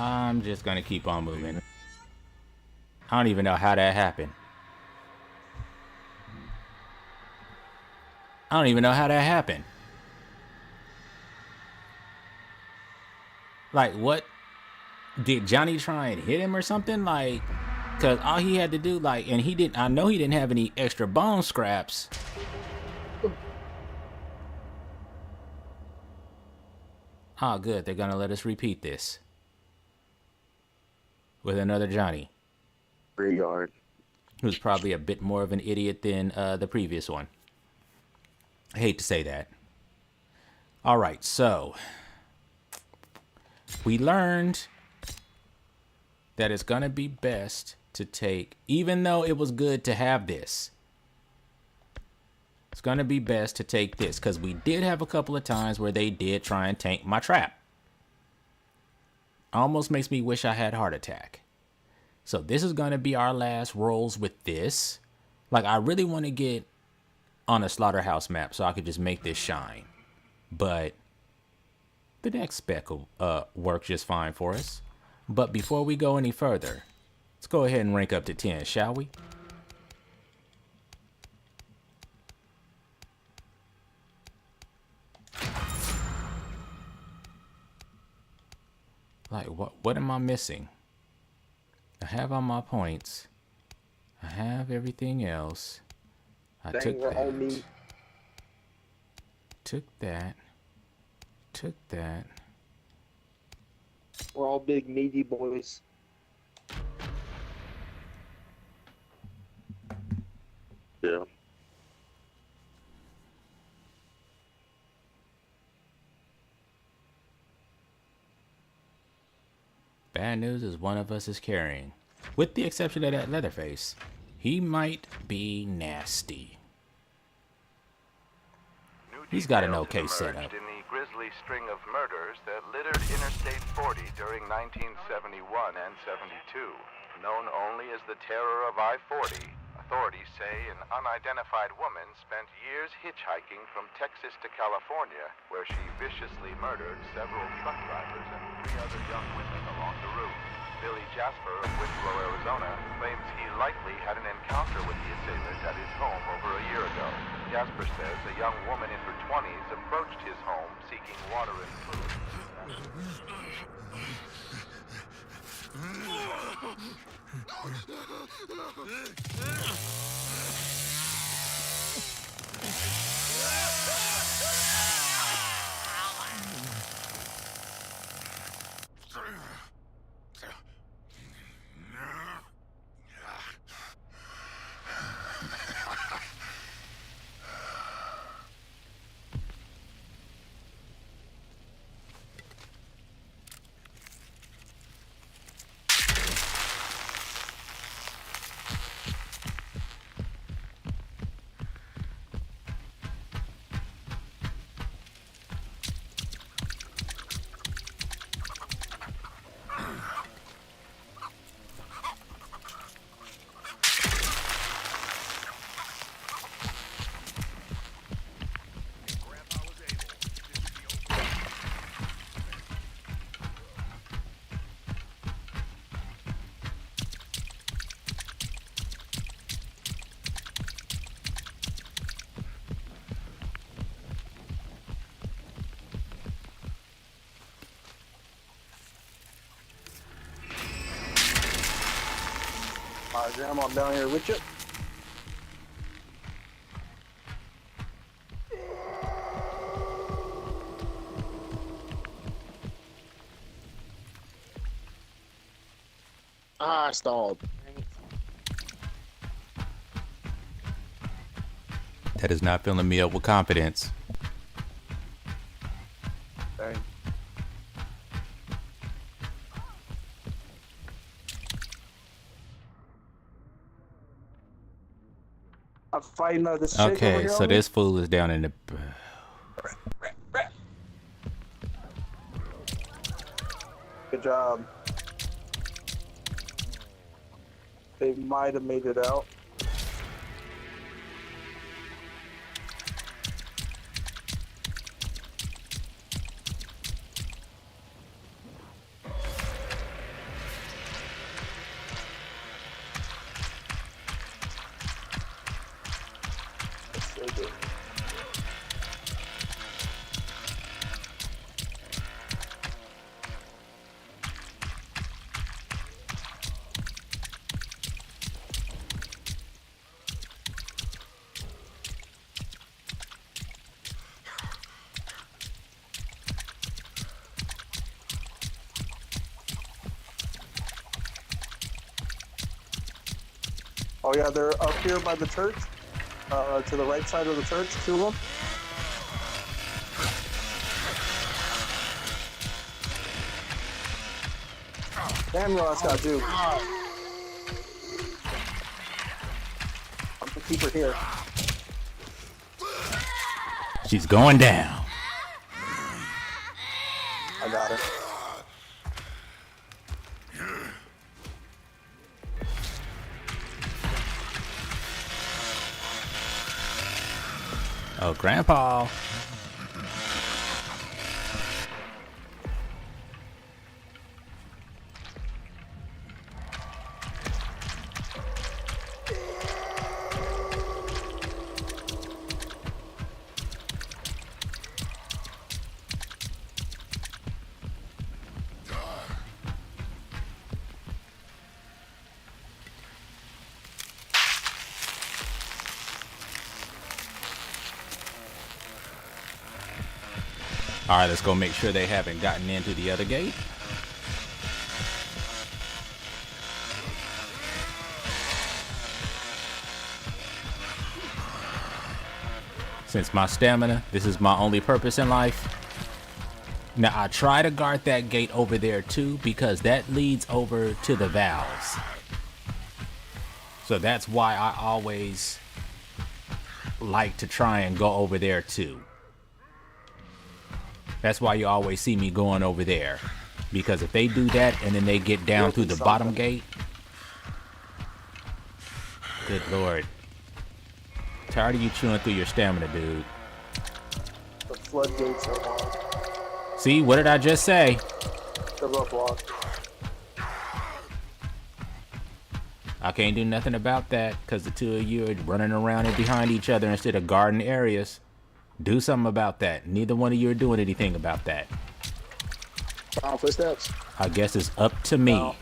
I'm just gonna keep on moving. I don't even know how that happened. I don't even know how that happened. Like, what? Did Johnny try and hit him or something? Like, because all he had to do, like, and he didn't, I know he didn't have any extra bone scraps. Oh, good. They're going to let us repeat this with another Johnny. Graveyard. Who's probably a bit more of an idiot than the previous one. I hate to say that. All right, so we learned that it's going to be best to take, even though it was good to have this, it's going to be best to take this, because we did have a couple of times where they did try and tank my trap. Almost makes me wish I had heart attack. So this is going to be our last rolls with this. Like, I really want to get on a Slaughterhouse map so I could just make this shine. But the next spec will work just fine for us. But before we go any further, let's go ahead and rank up to 10, shall we? Like, what am I missing? I have all my points. I have everything else. I took that. Took that. Took that. We're all big meaty boys. Yeah. Bad news is one of us is carrying. With the exception of that Leatherface. He might be nasty. He's got an okay setup. In the grisly string of murders that littered Interstate 40 during 1971 and 72, known only as the Terror of I-40. Authorities say an unidentified woman spent years hitchhiking from Texas to California, where she viciously murdered several truck drivers and 3 other young women along the route. Billy Jasper of Winslow, Arizona, claims he likely had an encounter with the assailant at his home over a year ago. Jasper says a young woman in her 20s approached his home seeking water and food. Grandma, I'm down here with you. I stalled. That is not filling me up with confidence. Dang. I'm fighting this chick over Okay, here so on me. this fool is down in the... Good job. They might have made it out. Yes, they did. Oh yeah, they're up here by the church. To the right side of the church, 2 of them. Damn, your ass got Duke. I'm gonna keep her here. She's going down. I got her. Oh, Grandpa. All right, let's go make sure they haven't gotten into the other gate. Since my stamina, this is my only purpose in life. Now, I try to guard that gate over there too, because that leads over to the valves. So that's why I always like to try and go over there too. That's why you always see me going over there. Because if they do that and then they get down through the bottom gate. Good Lord. Tired of you chewing through your stamina, dude. The floodgates are locked. See, what did I just say? They're both locked. I can't do nothing about that because the two of you are running around and behind each other instead of guarding areas. Do something about that. Neither one of you are doing anything about that. Found footsteps? I guess it's up to me. No.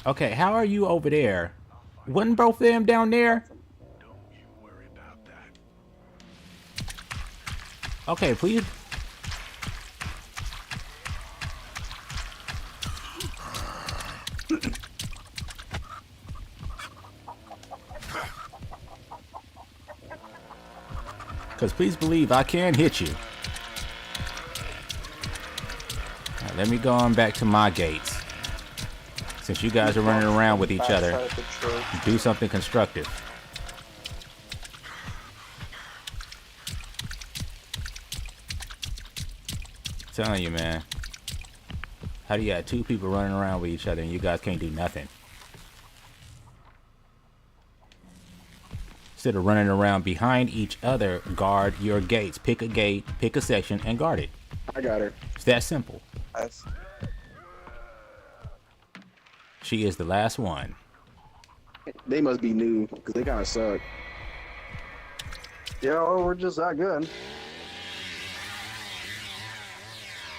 Okay, how are you over there? Wasn't both of them down there? Don't you worry about that. Okay, please. Because please believe I can hit you. All right, let me go on back to my gates. Since you guys are running around with each other, Backside of the church. do something constructive. I'm telling you, man. How do you have two people running around with each other and you guys can't do nothing? Instead of running around behind each other, guard your gates. Pick a gate, pick a section, and guard it. I got her. It's that simple. Nice. She is the last one. They must be new, because they kind of suck. Yeah, well, we're just that good.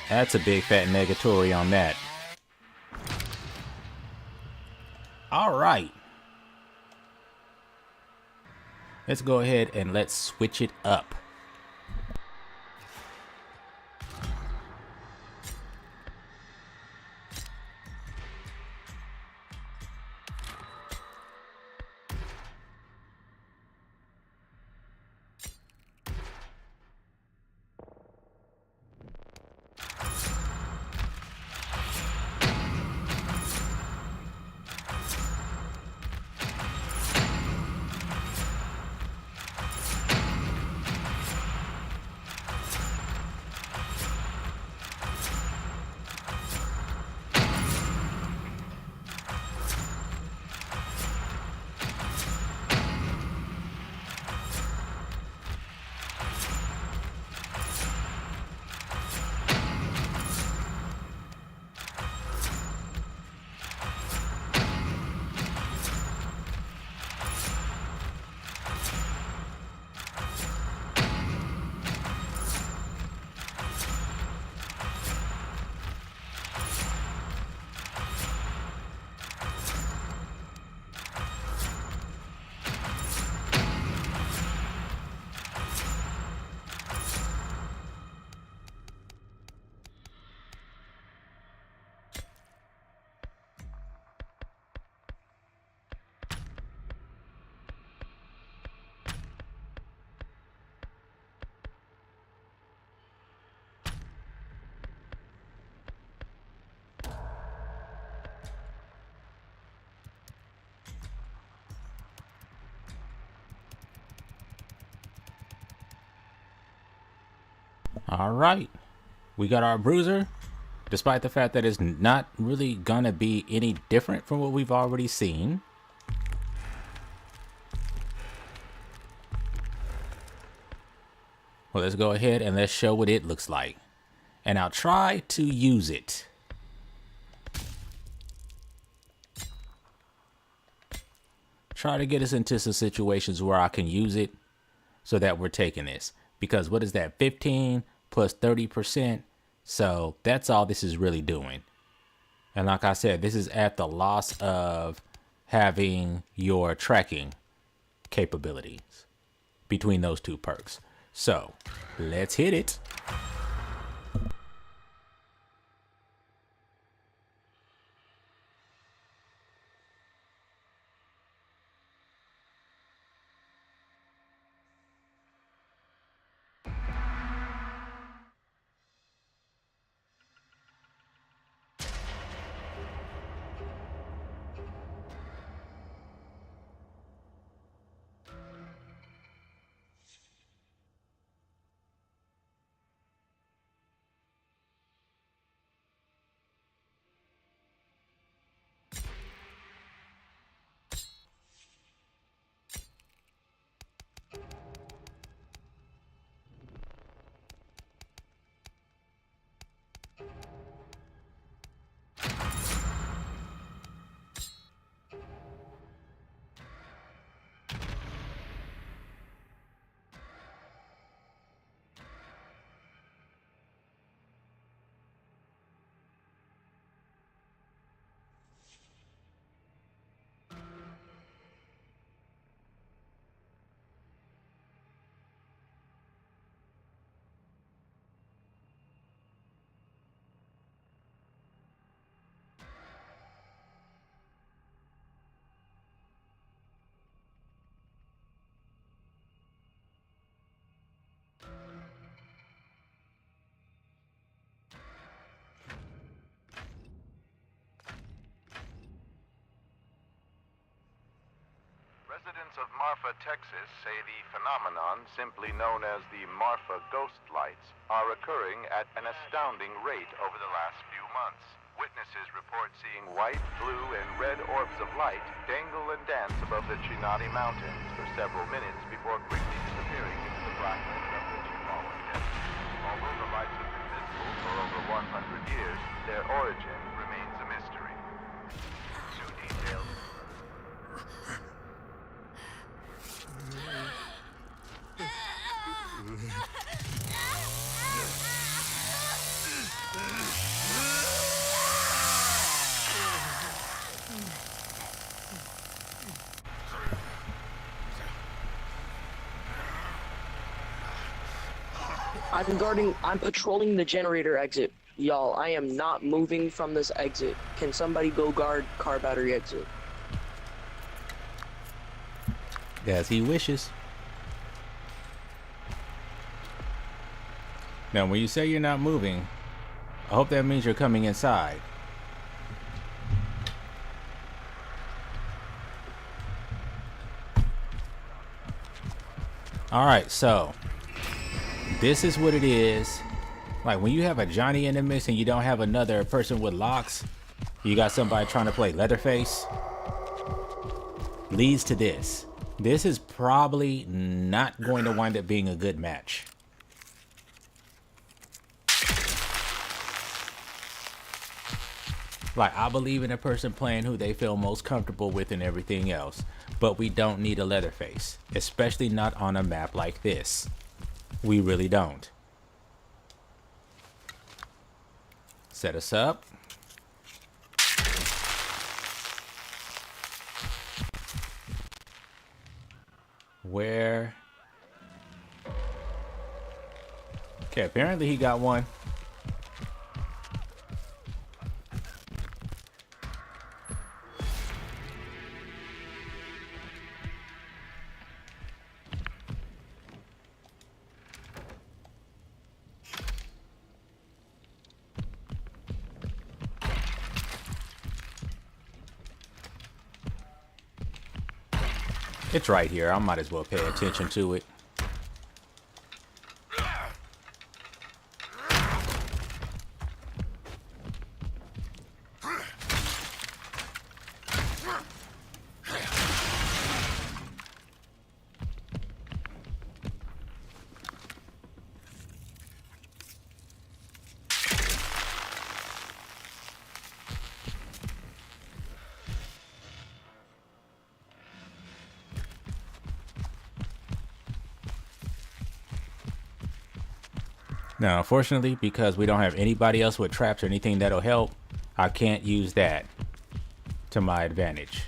That's a big fat negatory on that. All right. Let's go ahead and let's switch it up. All right. We got our Bruiser, despite the fact that it's not really gonna be any different from what we've already seen. Well, let's go ahead and let's show what it looks like. And I'll try to use it. Try to get us into some situations where I can use it so that we're taking this. Because what is that? 15 plus 30%. So that's all this is really doing. And like I said, this is at the loss of having your tracking capabilities between those two perks. So let's hit it. Residents of Marfa, Texas say the phenomenon, simply known as the Marfa ghost lights, are occurring at an astounding rate over the last few months. Witnesses report seeing white, blue, and red orbs of light dangle and dance above the Chinati Mountains for several minutes before quickly disappearing into the blackness of the Chihuahua Desert. Although the lights have been visible for over 100 years, their origin remains a mystery. New details. I'm patrolling the generator exit. Y'all, I am not moving from this exit. Can somebody go guard car battery exit? As he wishes. Now, when you say you're not moving, I hope that means you're coming inside. Alright, so this is what it is. Like when you have a Johnny in the mix and you don't have another person with locks, you got somebody trying to play Leatherface, leads to this. This is probably not going to wind up being a good match. Like, I believe in a person playing who they feel most comfortable with and everything else, but we don't need a Leatherface, especially not on a map like this. We really don't. Set us up. Where? Okay, apparently he got one. It's right here. I might as well pay attention to it. Now, unfortunately, because we don't have anybody else with traps or anything that'll help, I can't use that to my advantage.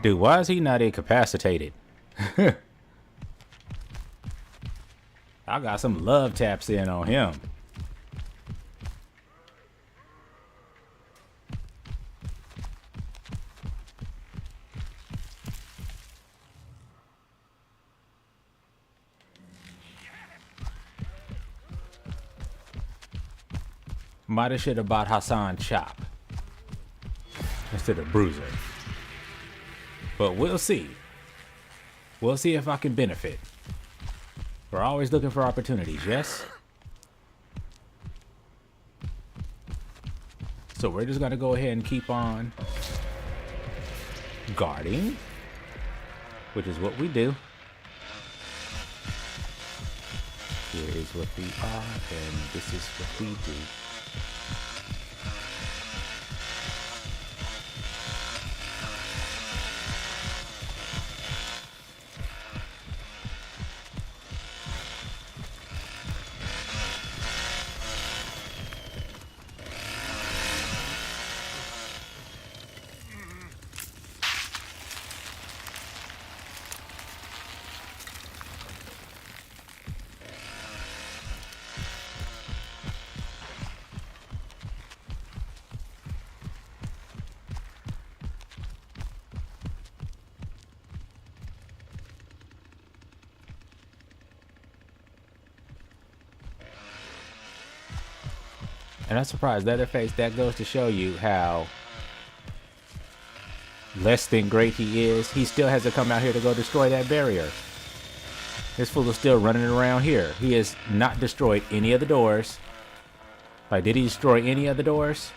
Dude, why is he not incapacitated? I got some love taps in on him. Might have should have bought Hassan Chop instead of Bruiser. But we'll see. We'll see if I can benefit. We're always looking for opportunities, yes? So we're just gonna go ahead and keep on guarding, which is what we do. Here is what we are, and this is what we do. And I'm surprised, Leatherface, that goes to show you how less than great he is. He still has to come out here to go destroy that barrier. This fool is still running around here. He has not destroyed any of the doors. Like, did he destroy any of the doors?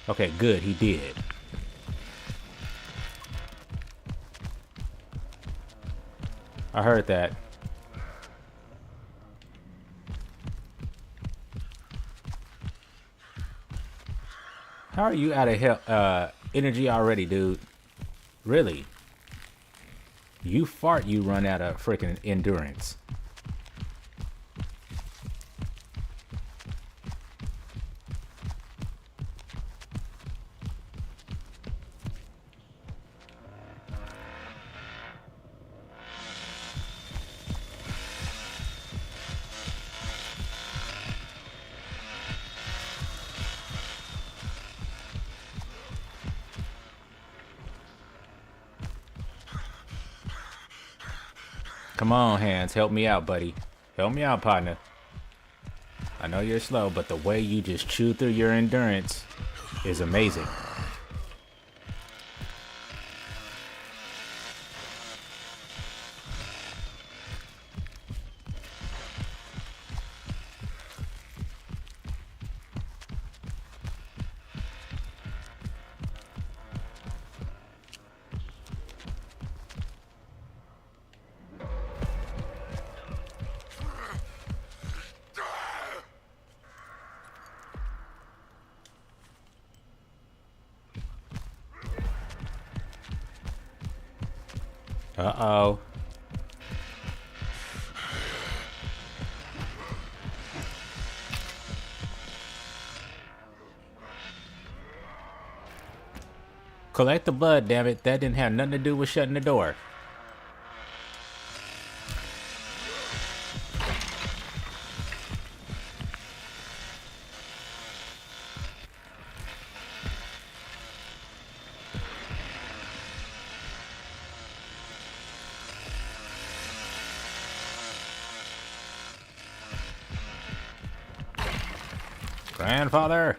Okay, good, he did. I heard that. How are you out of energy already, dude? Really? You fart, you run out of freaking endurance. Come on, Hands. Help me out, buddy. Help me out, partner. I know you're slow, but the way you just chew through your endurance is amazing. Uh-oh. Collect the blood, damn it. That didn't have nothing to do with shutting the door. Grandfather.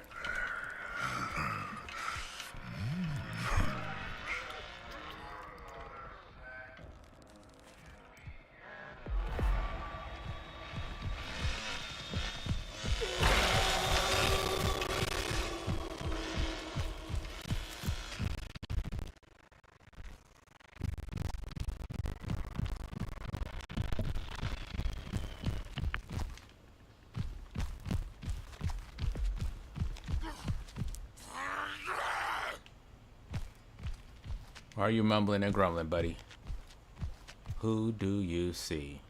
Why are you mumbling and grumbling, buddy? Who do you see?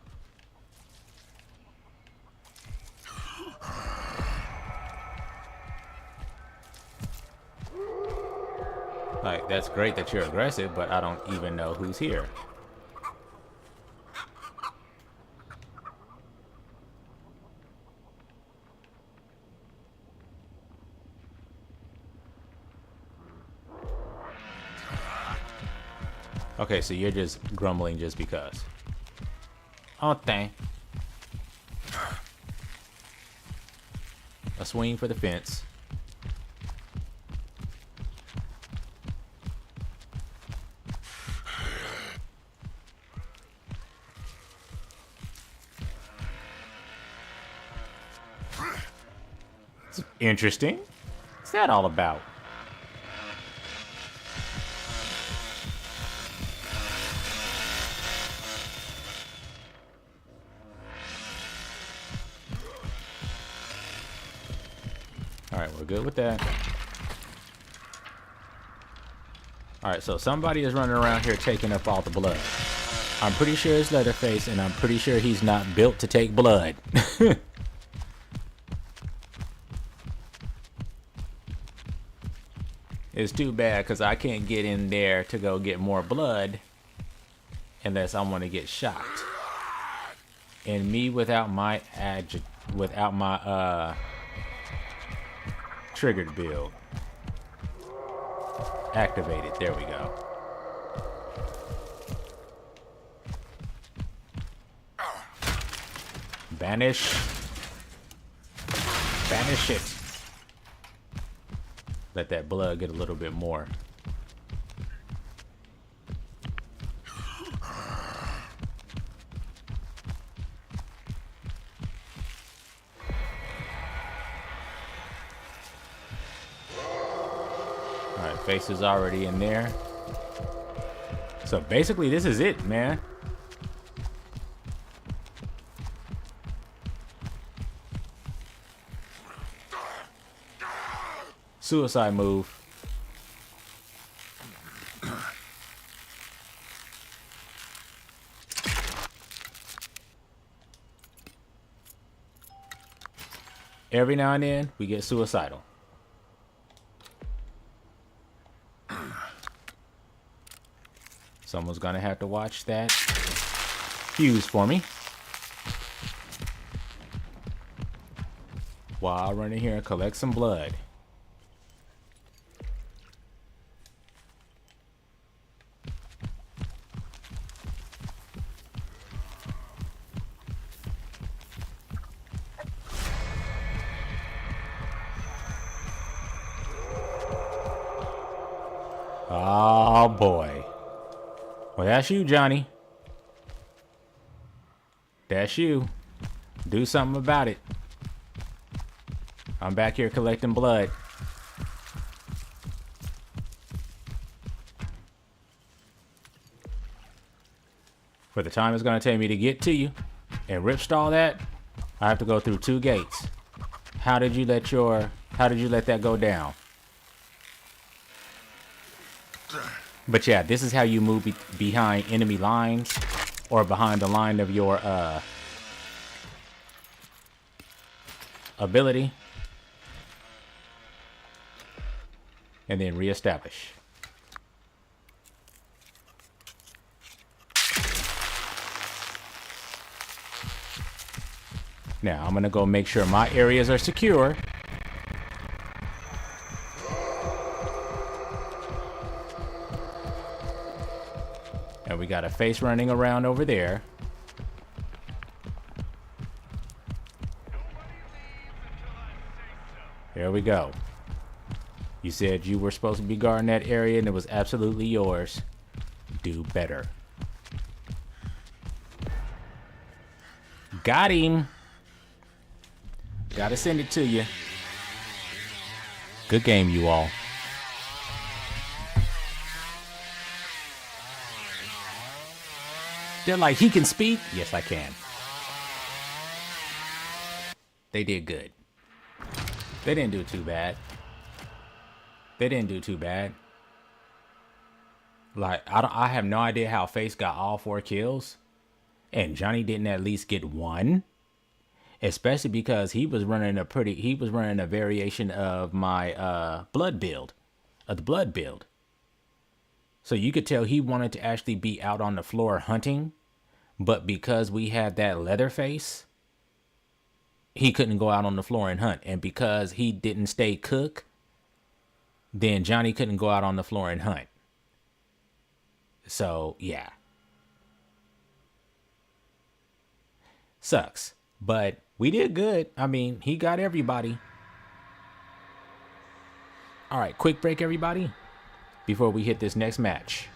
Like, that's great that you're aggressive, but I don't even know who's here. Okay, so you're just grumbling just because. Oh, dang. A swing for the fence. It's interesting. What's that all about? Alright, we're good with that. Alright, so somebody is running around here taking up all the blood. I'm pretty sure it's Leatherface, and I'm pretty sure he's not built to take blood. It's too bad, because I can't get in there to go get more blood unless I want to get shot. And me without my triggered build activated. There we go. Banish. Banish it. Let that blood get a little bit more. Alright, face is already in there. So basically this is it, man. Suicide move. Every now and then, we get suicidal. Someone's gonna have to watch that fuse for me. While I run in here and collect some blood. Oh boy. Well, that's you, Johnny. That's you. Do something about it. I'm back here collecting blood. For the time it's going to take me to get to you and ripstall that, I have to go through 2 gates. How did you let that go down? But yeah, this is how you move behind enemy lines or behind the line of your ability. And then reestablish. Now, I'm going to go make sure my areas are secure. And we got a face running around over there. There we go. You said you were supposed to be guarding that area and it was absolutely yours. Do better. Got him. Gotta send it to you. Good game, you all. They're like, he can speak? Yes, I can. They did good. They didn't do too bad. They didn't do too bad. Like, I have no idea how Face got all 4 kills and Johnny didn't at least get 1. Especially because he was running a variation of my blood build, of the blood build. So you could tell he wanted to actually be out on the floor hunting, but because we had that leather face, he couldn't go out on the floor and hunt. And because he didn't stay cook, then Johnny couldn't go out on the floor and hunt. So, yeah. Sucks. But we did good. I mean, he got everybody. All right, quick break, everybody, before we hit this next match.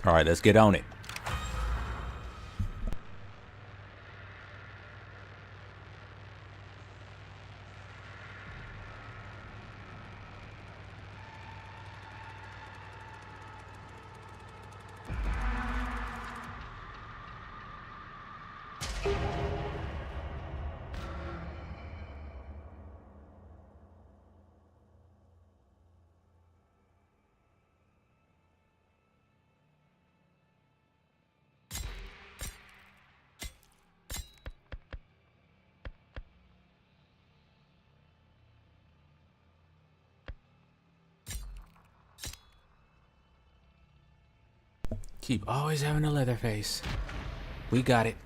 All right, let's get on it. Keep always having a leather face. We got it.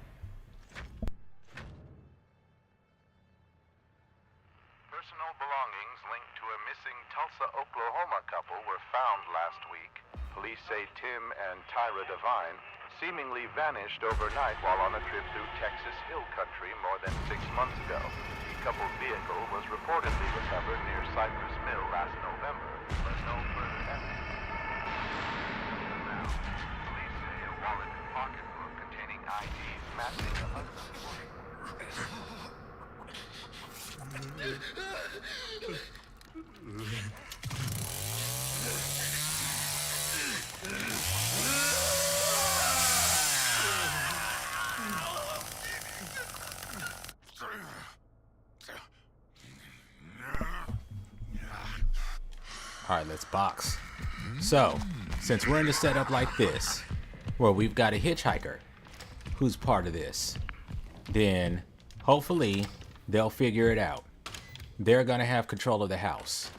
Personal belongings linked to a missing Tulsa, Oklahoma couple were found last week. Police say Tim and Tyra Devine seemingly vanished overnight while on a trip through Texas Hill Country more than 6 months ago. The couple's vehicle was reportedly recovered near Cypress Mill last November, but no further evidence. Now, police say a wallet and pocketbook containing IDs matching the Hudson. All right, let's box. So, since we're in a setup like this, where we've got a hitchhiker who's part of this, then hopefully they'll figure it out. They're gonna have control of the house.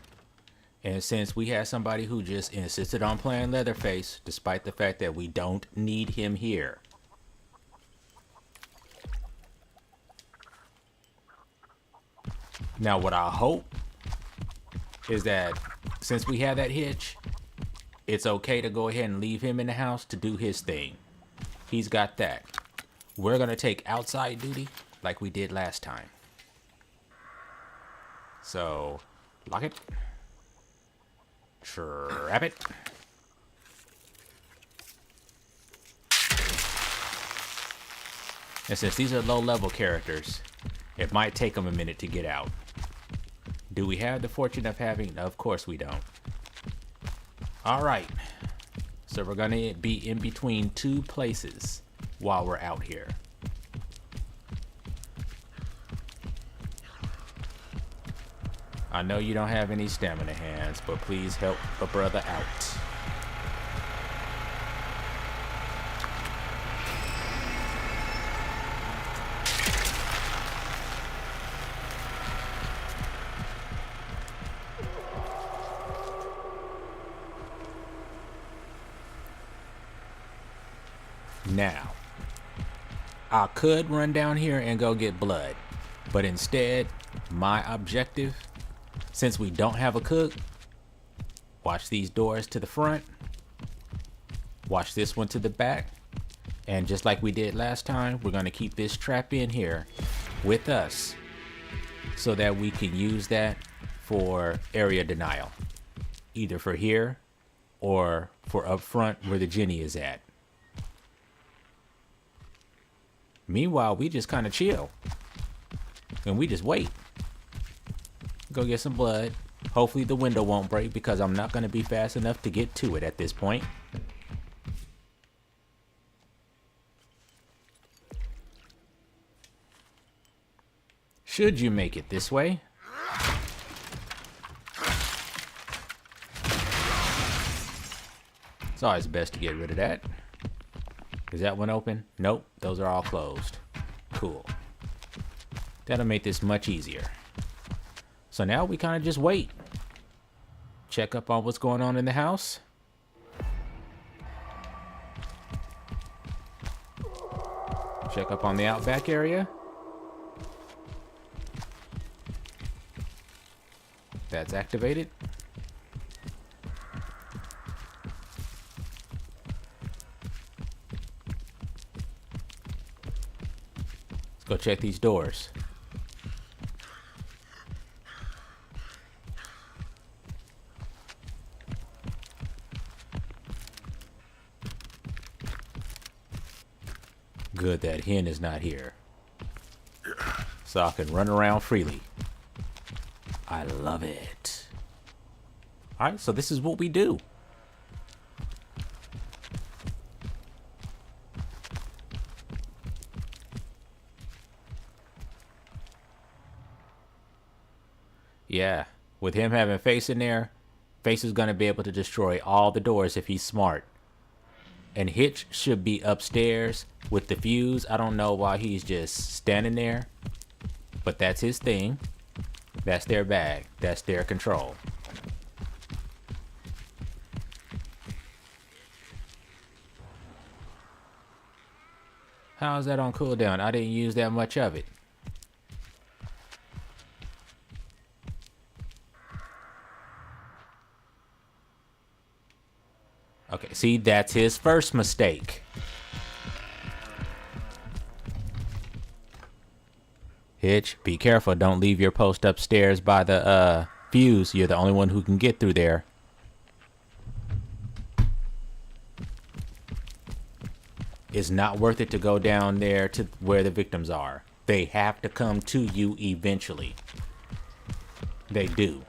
And since we had somebody who just insisted on playing Leatherface, despite the fact that we don't need him here. Now, what I hope is that since we have that hitch, it's okay to go ahead and leave him in the house to do his thing. He's got that. We're gonna take outside duty like we did last time. So, lock it. Trap it. And since these are low-level characters, it might take them a minute to get out. Do we have the fortune of having? Of course we don't. All right. So we're gonna be in between two places while we're out here. I know you don't have any stamina hands, but please help a brother out. Now, I could run down here and go get blood, but instead, my objective, since we don't have a cook, watch these doors to the front, watch this one to the back, and just like we did last time, we're going to keep this trap in here with us so that we can use that for area denial, either for here or for up front where the Jenny is at. Meanwhile, we just kind of chill and we just wait. Go get some blood. Hopefully the window won't break because I'm not going to be fast enough to get to it at this point. Should you make it this way? It's always best to get rid of that. Is that one open? Nope, those are all closed. Cool. That'll make this much easier. So now we kind of just wait. Check up on what's going on in the house. Check up on the outback area. That's activated. Let's go check these doors. Good that hen is not here, so I can run around freely. I love it. All right, so this is what we do. Yeah, with him having Face in there, Face is going to be able to destroy all the doors if he's smart. And Hitch should be upstairs with the fuse. I don't know why he's just standing there, but that's his thing. That's their bag. That's their control. How is that on cooldown? I didn't use that much of it. Okay, see, that's his first mistake. Hitch, be careful. Don't leave your post upstairs by the fuse. You're the only one who can get through there. It's not worth it to go down there to where the victims are. They have to come to you eventually. They do.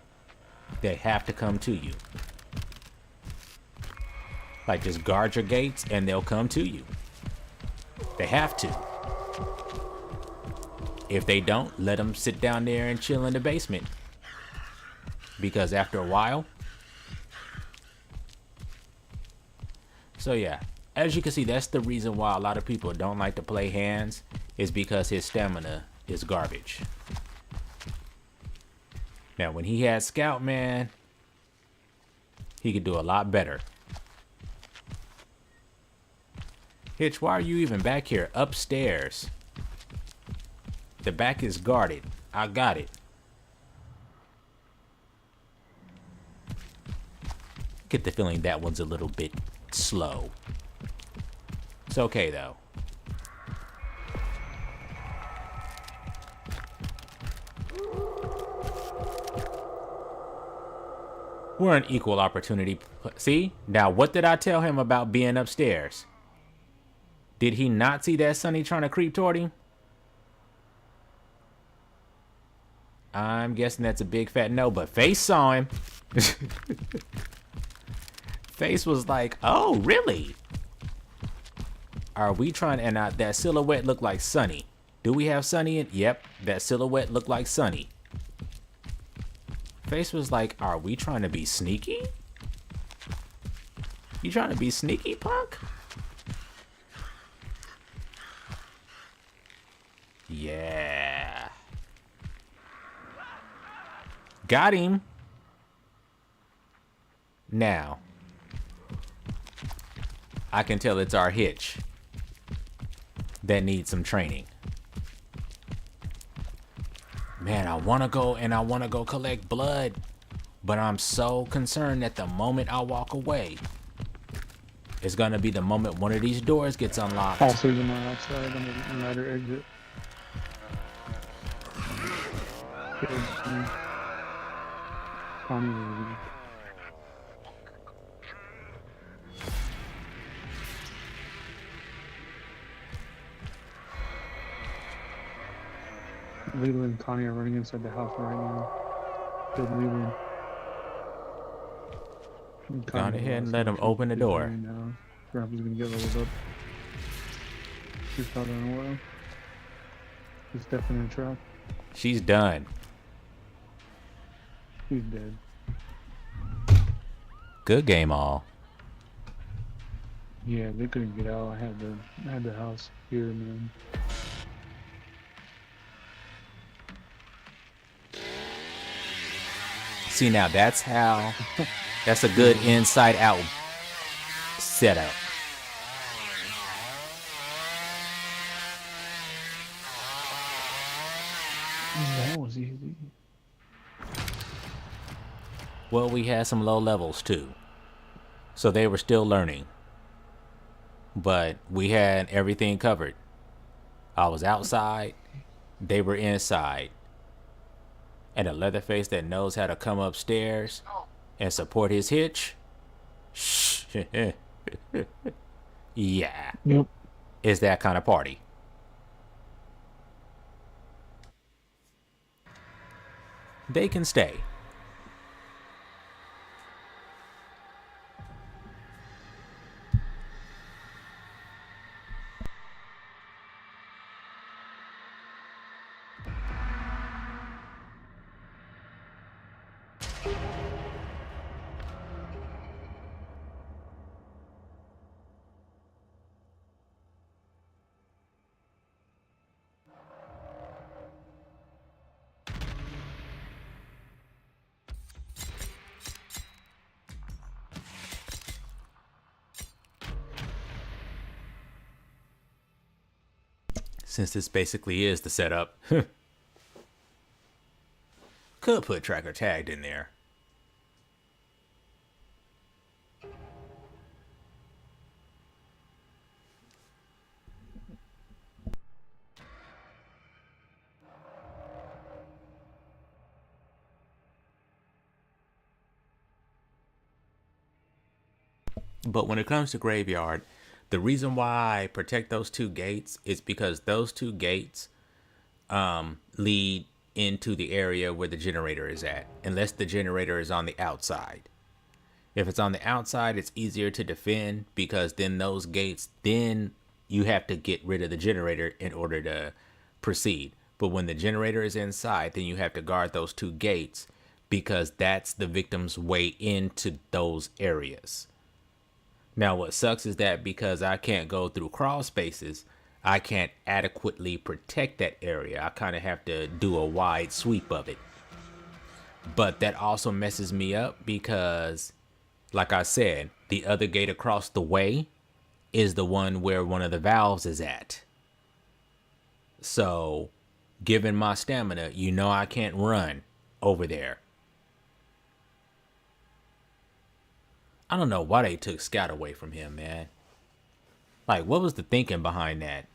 They have to come to you. Like, just guard your gates and they'll come to you. They have to. If they don't, let them sit down there and chill in the basement. Because after a while. So yeah, as you can see, that's the reason why a lot of people don't like to play hands, is because his stamina is garbage. Now, when he had Scout, man, he could do a lot better. Hitch, why are you even back here? Upstairs. The back is guarded. I got it. Get the feeling that one's a little bit slow. It's okay, though. We're an equal opportunity. See? Now, what did I tell him about being upstairs? Did he not see that Sonny trying to creep toward him? I'm guessing that's a big fat no, but Face saw him. Face was like, oh, really? Are we trying? And that silhouette looked like Sonny. Do we have Sonny in? Yep, that silhouette looked like Sonny. Face was like, are we trying to be sneaky? You trying to be sneaky, punk? Yeah. Got him. Now, I can tell it's our Hitch that needs some training. Man, I want to go collect blood, but I'm so concerned that the moment I walk away, it's going to be the moment one of these doors gets unlocked. Also, on my outside on the ladder exit. Leland and Connie are running inside the house right now. Good Leland. Go ahead and let him open the door. Grandpa's gonna get leveled up. She's probably in a while. She's definitely in a trap. She's done. He's dead. Good game, all. Yeah, they couldn't get out. I had the house here, man. See, now that's a good inside out setup. That was easy. Well, we had some low levels too, so they were still learning. But we had everything covered. I was outside, they were inside. And a Leatherface that knows how to come upstairs and support his Hitch. Yeah. Yep. It's that kind of party. They can stay. Since this basically is the setup. Could put tracker tagged in there. But when it comes to Graveyard, The reason why I protect those two gates is because those two gates lead into the area where the generator is at, unless the generator is on the outside. If it's on the outside, it's easier to defend because then those gates, then you have to get rid of the generator in order to proceed. But when the generator is inside, then you have to guard those two gates because that's the victim's way into those areas. Now, what sucks is that because I can't go through crawl spaces, I can't adequately protect that area. I kind of have to do a wide sweep of it. But that also messes me up because, like I said, the other gate across the way is the one where one of the valves is at. So, given my stamina, you know I can't run over there. I don't know why they took Scout away from him, man. Like, what was the thinking behind that?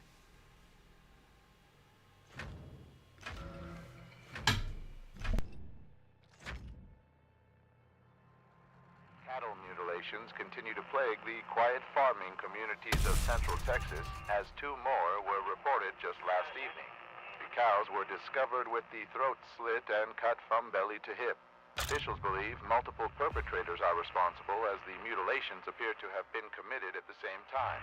Cattle mutilations continue to plague the quiet farming communities of Central Texas, as 2 more were reported just last evening. The cows were discovered with the throats slit and cut from belly to hip. Officials believe multiple perpetrators are responsible, as the mutilations appear to have been committed at the same time.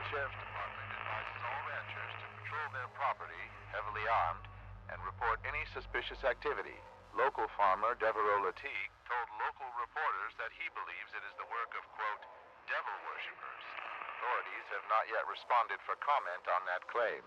The Sheriff's Department advises all ranchers to patrol their property, heavily armed, and report any suspicious activity. Local farmer Devereaux Latique told local reporters that he believes it is the work of, quote, devil worshippers. Authorities have not yet responded for comment on that claim.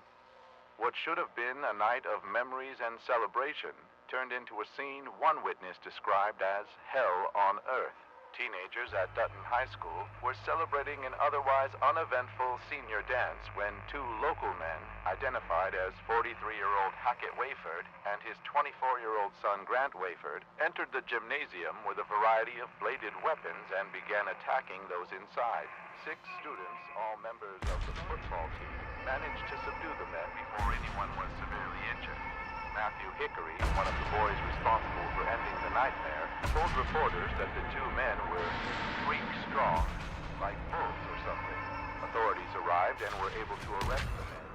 What should have been a night of memories and celebration turned into a scene one witness described as hell on earth. Teenagers at Dutton High School were celebrating an otherwise uneventful senior dance when 2 local men, identified as 43-year-old Hackett Wayford and his 24-year-old son Grant Wayford, entered the gymnasium with a variety of bladed weapons and began attacking those inside. 6 students, all members of the football team, managed to subdue the men before anyone was severely injured. Matthew Hickory, one of the boys responsible for ending the nightmare, told reporters that the 2 men were freak strong, like bulls or something. Authorities arrived and were able to arrest the men.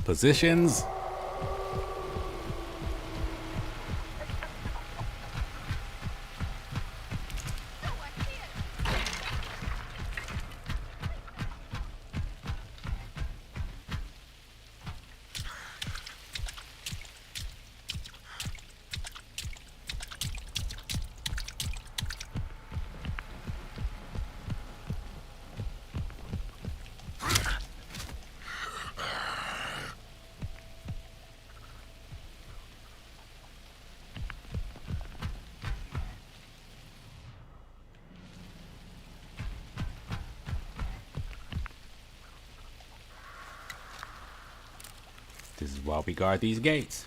Positions. This is why we guard these gates.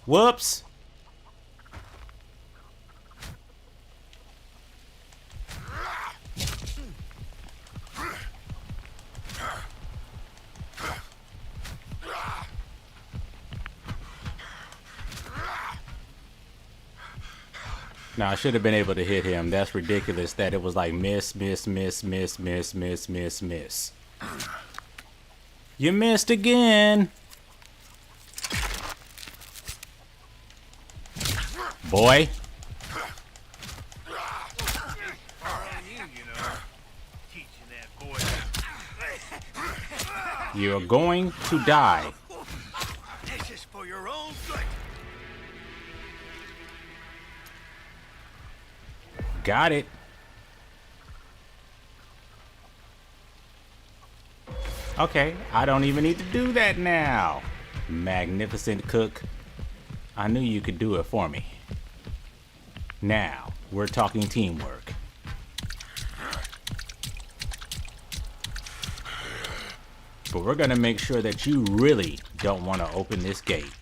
Whoops. Now I should have been able to hit him. That's ridiculous that it was like miss, miss, miss, miss, miss, miss, miss, miss. You missed again. Boy. You're going to die. This is for your own good. Got it. Okay, I don't even need to do that now. Magnificent cook. I knew you could do it for me. Now, we're talking teamwork. But we're gonna make sure that you really don't want to open this gate.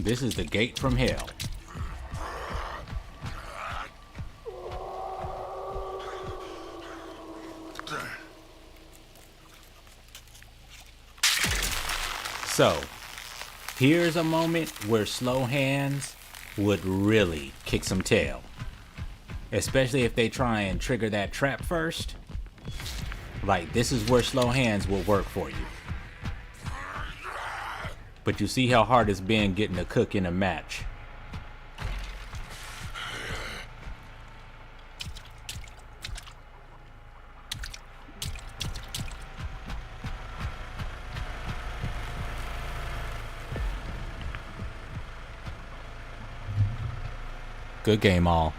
This is the gate from hell. So, here's a moment where slow hands would really kick some tail. Especially if they try and trigger that trap first. Like, this is where slow hands will work for you. But you see how hard it's been getting a cook in a match. Good game, all.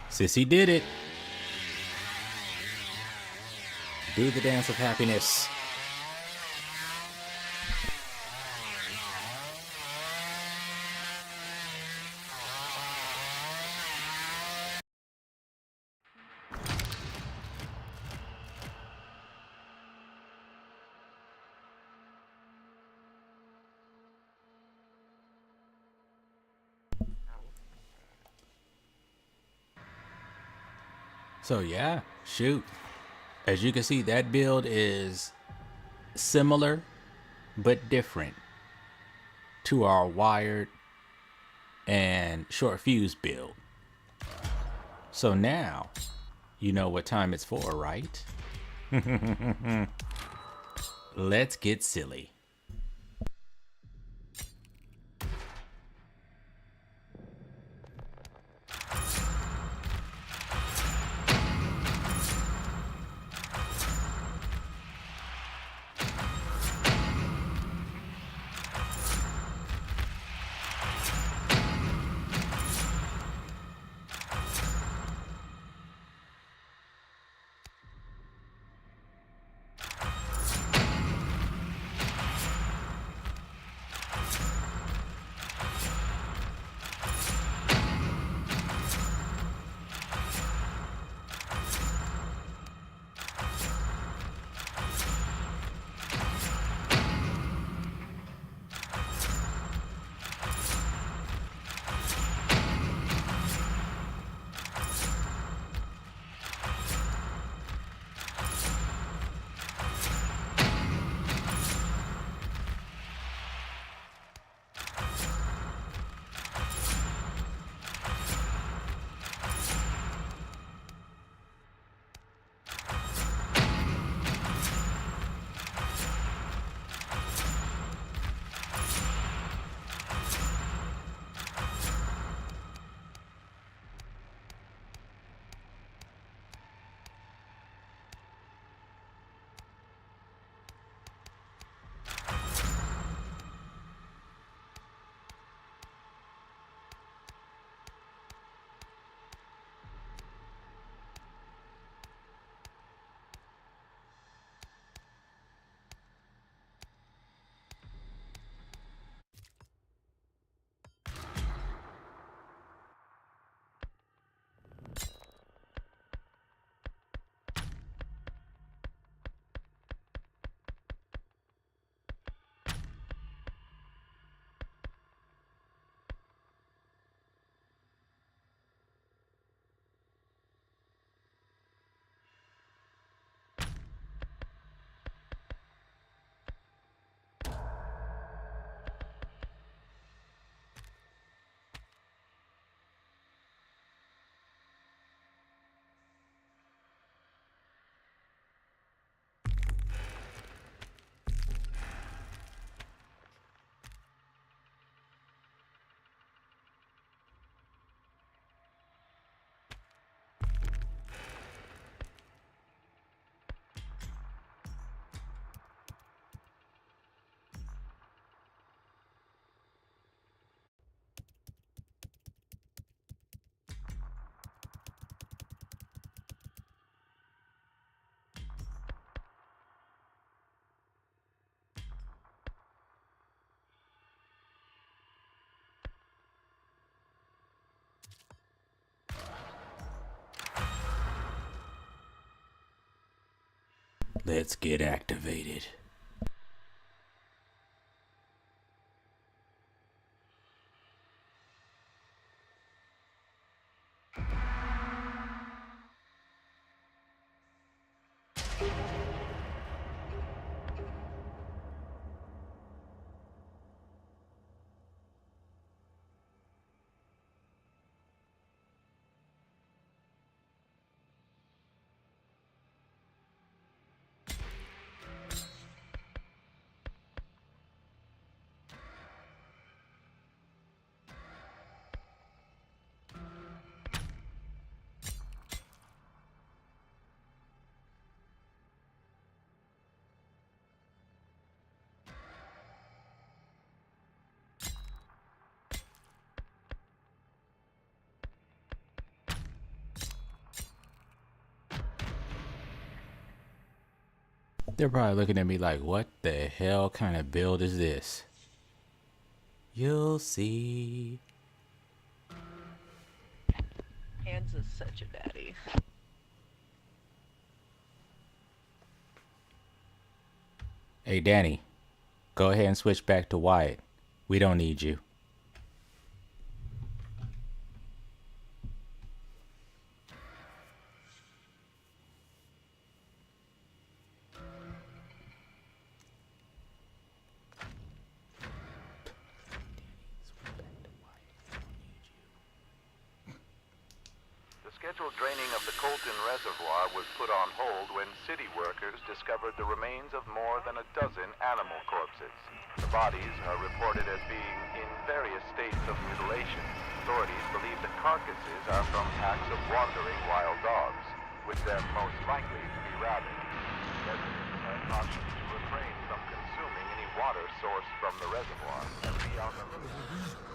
Sissy did it. Do the dance of happiness. So yeah, shoot. As you can see, that build is similar but different to our wired and short fuse build. So now you know what time it's for, right? Let's get silly. Let's get activated. They're probably looking at me like, what the hell kind of build is this? You'll see. Hands is such a daddy. Hey, Danny, go ahead and switch back to Wyatt. We don't need you. The scheduled draining of the Colton Reservoir was put on hold when city workers discovered the remains of more than a dozen animal corpses. The bodies are reported as being in various states of mutilation. Authorities believe the carcasses are from packs of wandering wild dogs, with them most likely to be rabid. Residents are cautioned to refrain from consuming any water sourced from the reservoir and be on the lookout.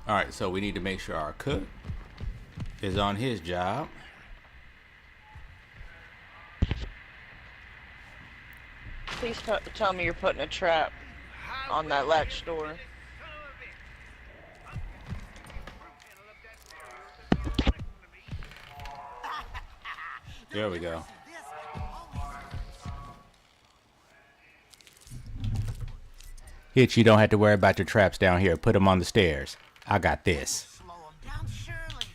Alright, so we need to make sure our cook is on his job. Please tell me you're putting a trap on that latch door. There we go. Hitch, you don't have to worry about your traps down here. Put them on the stairs. I got this. Slow him down, surely.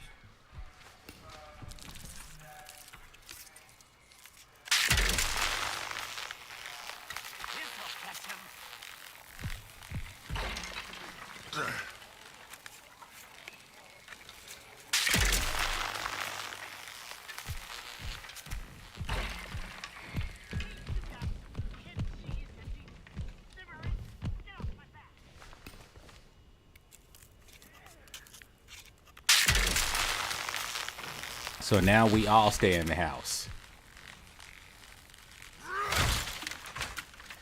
This'll catch him. So now we all stay in the house.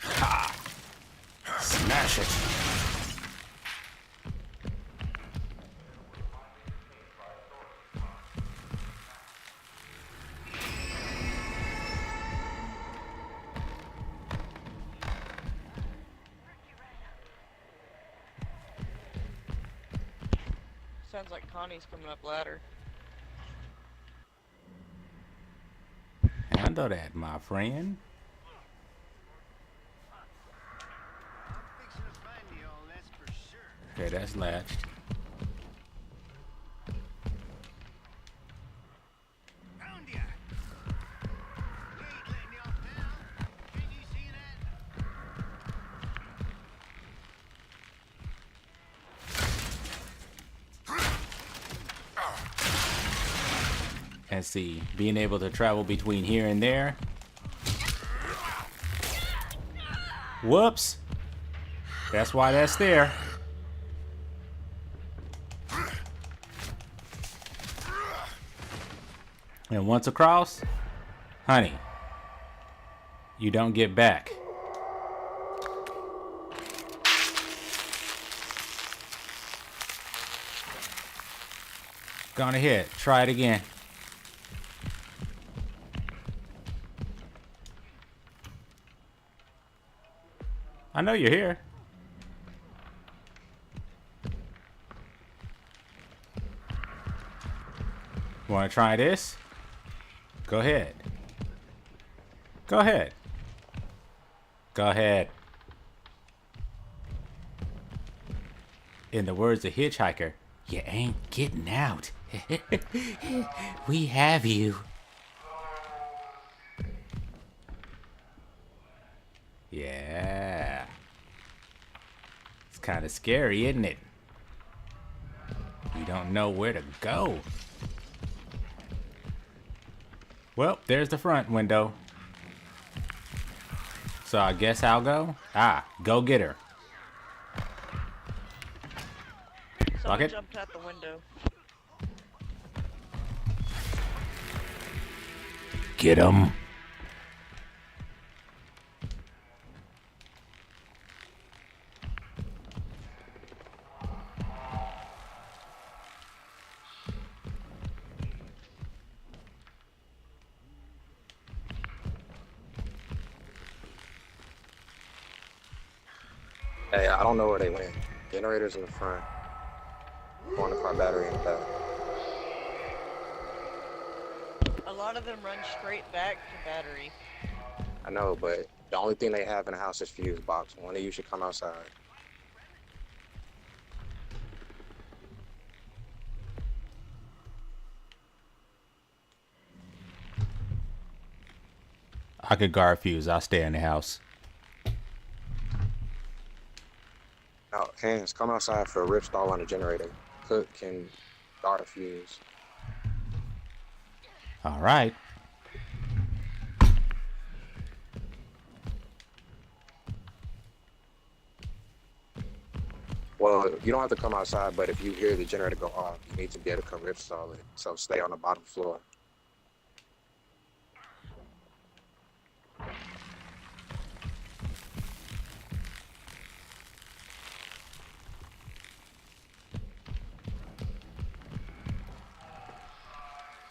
Ha! Smash it. Sounds like Connie's coming up ladder. Handle that, my friend. Fixing to find you all, that's for sure. Okay, that's latched. Found ya. We ain't letting you off now. Can you see that? And see, being able to travel between here and there. Whoops. That's why that's there. And once across, honey, you don't get back. Go on ahead, try it again. I know you're here. Want to try this? Go ahead. Go ahead. Go ahead. In the words of Hitchhiker, you ain't getting out. We have you. Yeah. It's kind of scary, isn't it? You don't know where to go. Well, there's the front window. So I guess I'll go. Go get her. Someone it. jumped out the window. Get him. Hey, I don't know where they went. Generators in the front. One car battery in the back. A lot of them run straight back to battery. I know, but the only thing they have in the house is fuse box. One of you should come outside. I could guard fuse. I'll stay in the house. Now, hands, come outside for a Ripstalled on the generator. Cook can guard a fuse. All right. Well, you don't have to come outside, but if you hear the generator go off, you need to be able to come Ripstalled it. So stay on the bottom floor.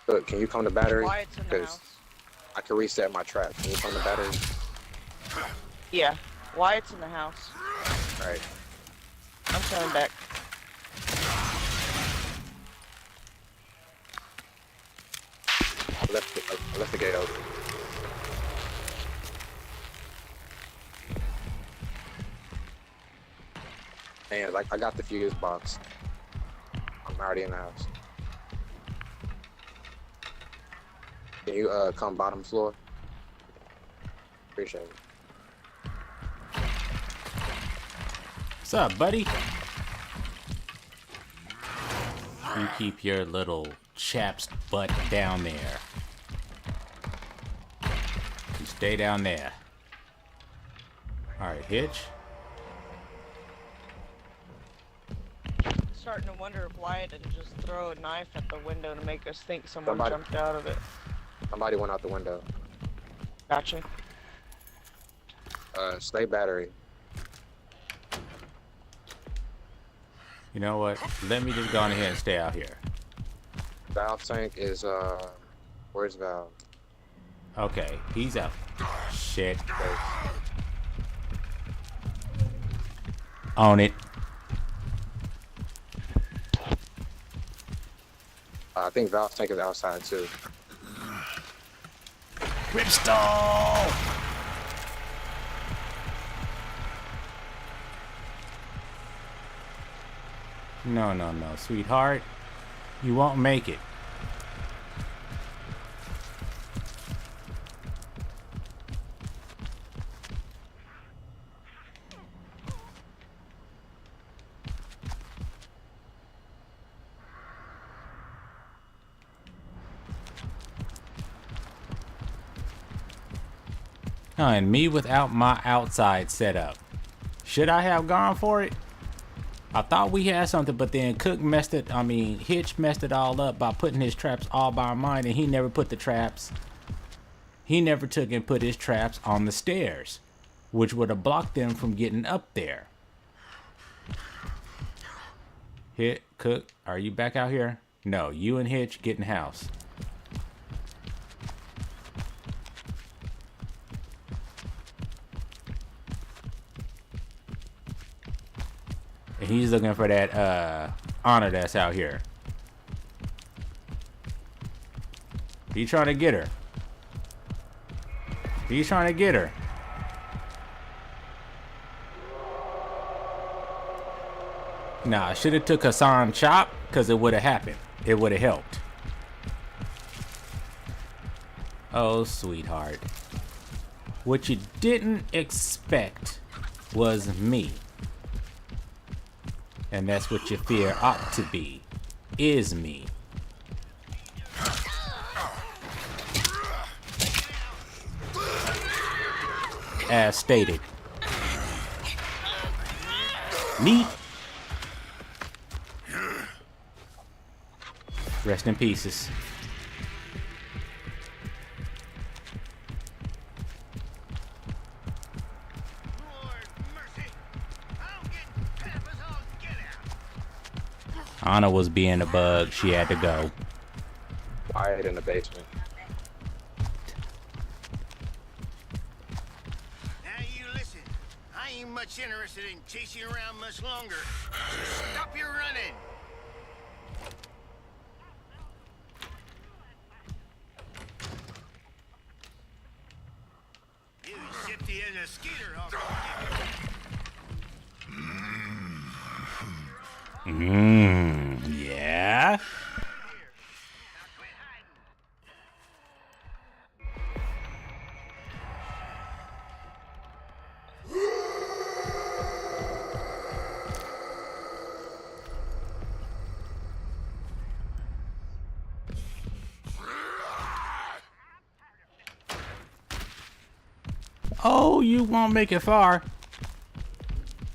Look, can you come to battery? Wyatt's in the Because house. I can reset my trap. Can you come to battery? Yeah, Wyatt's in the house. All right. I'm coming back. I left the gate open. And like, I got the fuse box. I'm already in the house. Can you come bottom floor? Appreciate it. What's up, buddy? You keep your little chap's butt down there. You stay down there. Alright, Hitch. Starting to wonder if Wyatt didn't just throw a knife at the window to make us think someone Somebody- jumped out of it. Somebody went out the window. Gotcha. Stay battery. You know what? Let me just go on ahead and stay out here. Valve tank is, where's Valve? Okay, he's out. Shit. On it. I think Valve tank is outside too. Ripstalled! No, no, no, sweetheart. You won't make it. And me without my outside setup. Should I have gone for it? I thought we had something, but then Cook messed it. I mean, Hitch messed it all up by putting his traps all by mine, and he never put the traps. He never took and put his traps on the stairs, which would have blocked them from getting up there. Hit, Cook, are you back out here? No, you and Hitch get in house. And he's looking for that honor that's out here. He's trying to get her. He's trying to get her. Nah, I should have took Hassan Chop, because it would have happened. It would have helped. Oh, sweetheart. What you didn't expect was me. And that's what your fear ought to be, is me. As stated. Me. Rest in pieces. Anna was being a bug. She had to go. Quiet in the basement. Now you listen. I ain't much interested in chasing you around much longer. Just stop your running. You shifty as a skeeter off. Yeah. Oh, you won't make it far.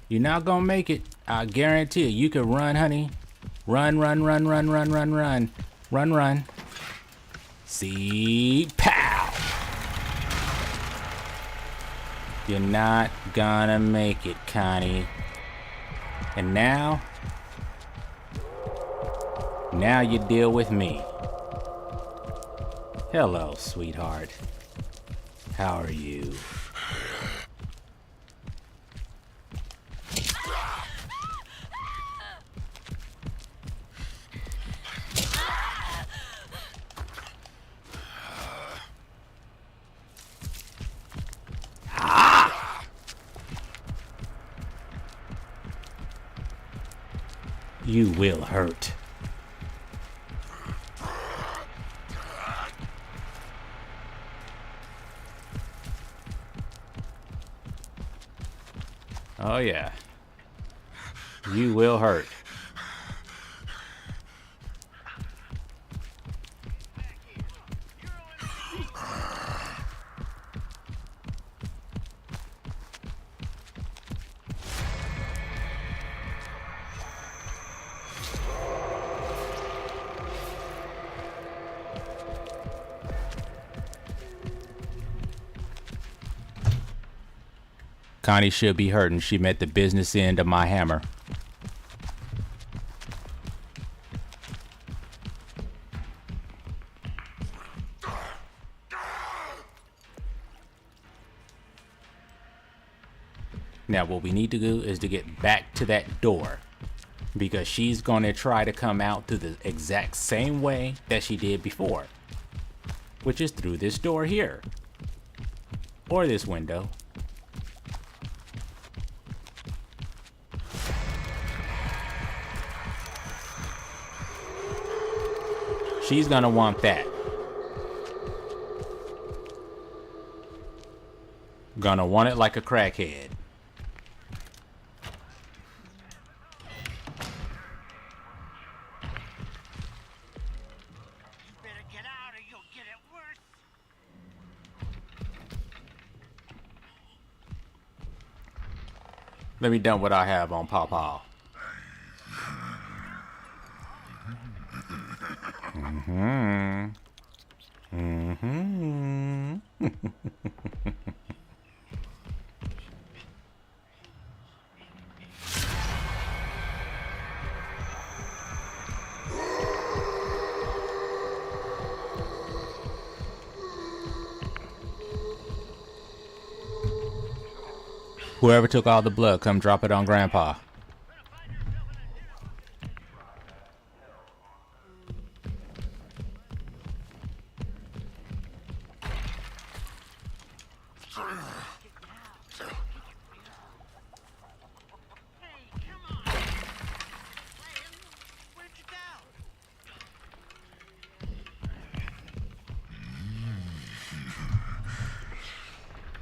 You're not gonna make it. I guarantee you can run, honey. Run, run, run, run, run, run, run. Run, run. See, pow! You're not gonna make it, Connie. And now you deal with me. Hello, sweetheart. How are you? You will hurt. Oh yeah. You will hurt. Connie should be hurting. She met the business end of my hammer. Now what we need to do is to get back to that door, because she's going to try to come out through the exact same way that she did before, which is through this door here, or this window. She's gonna want that. Gonna want it like a crackhead. Better get out or you'll get it worse. Let me dump what I have on Pawpaw. Mm-hmm. Mm-hmm. Whoever took all the blood, come drop it on Grandpa. Where'd you go?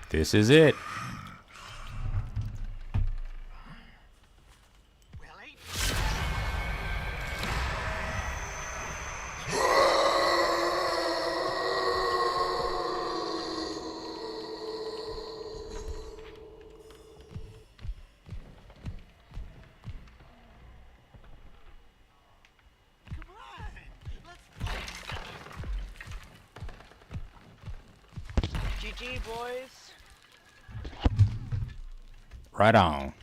This is it. Really? Come on, let's play. GG, boys. Right on.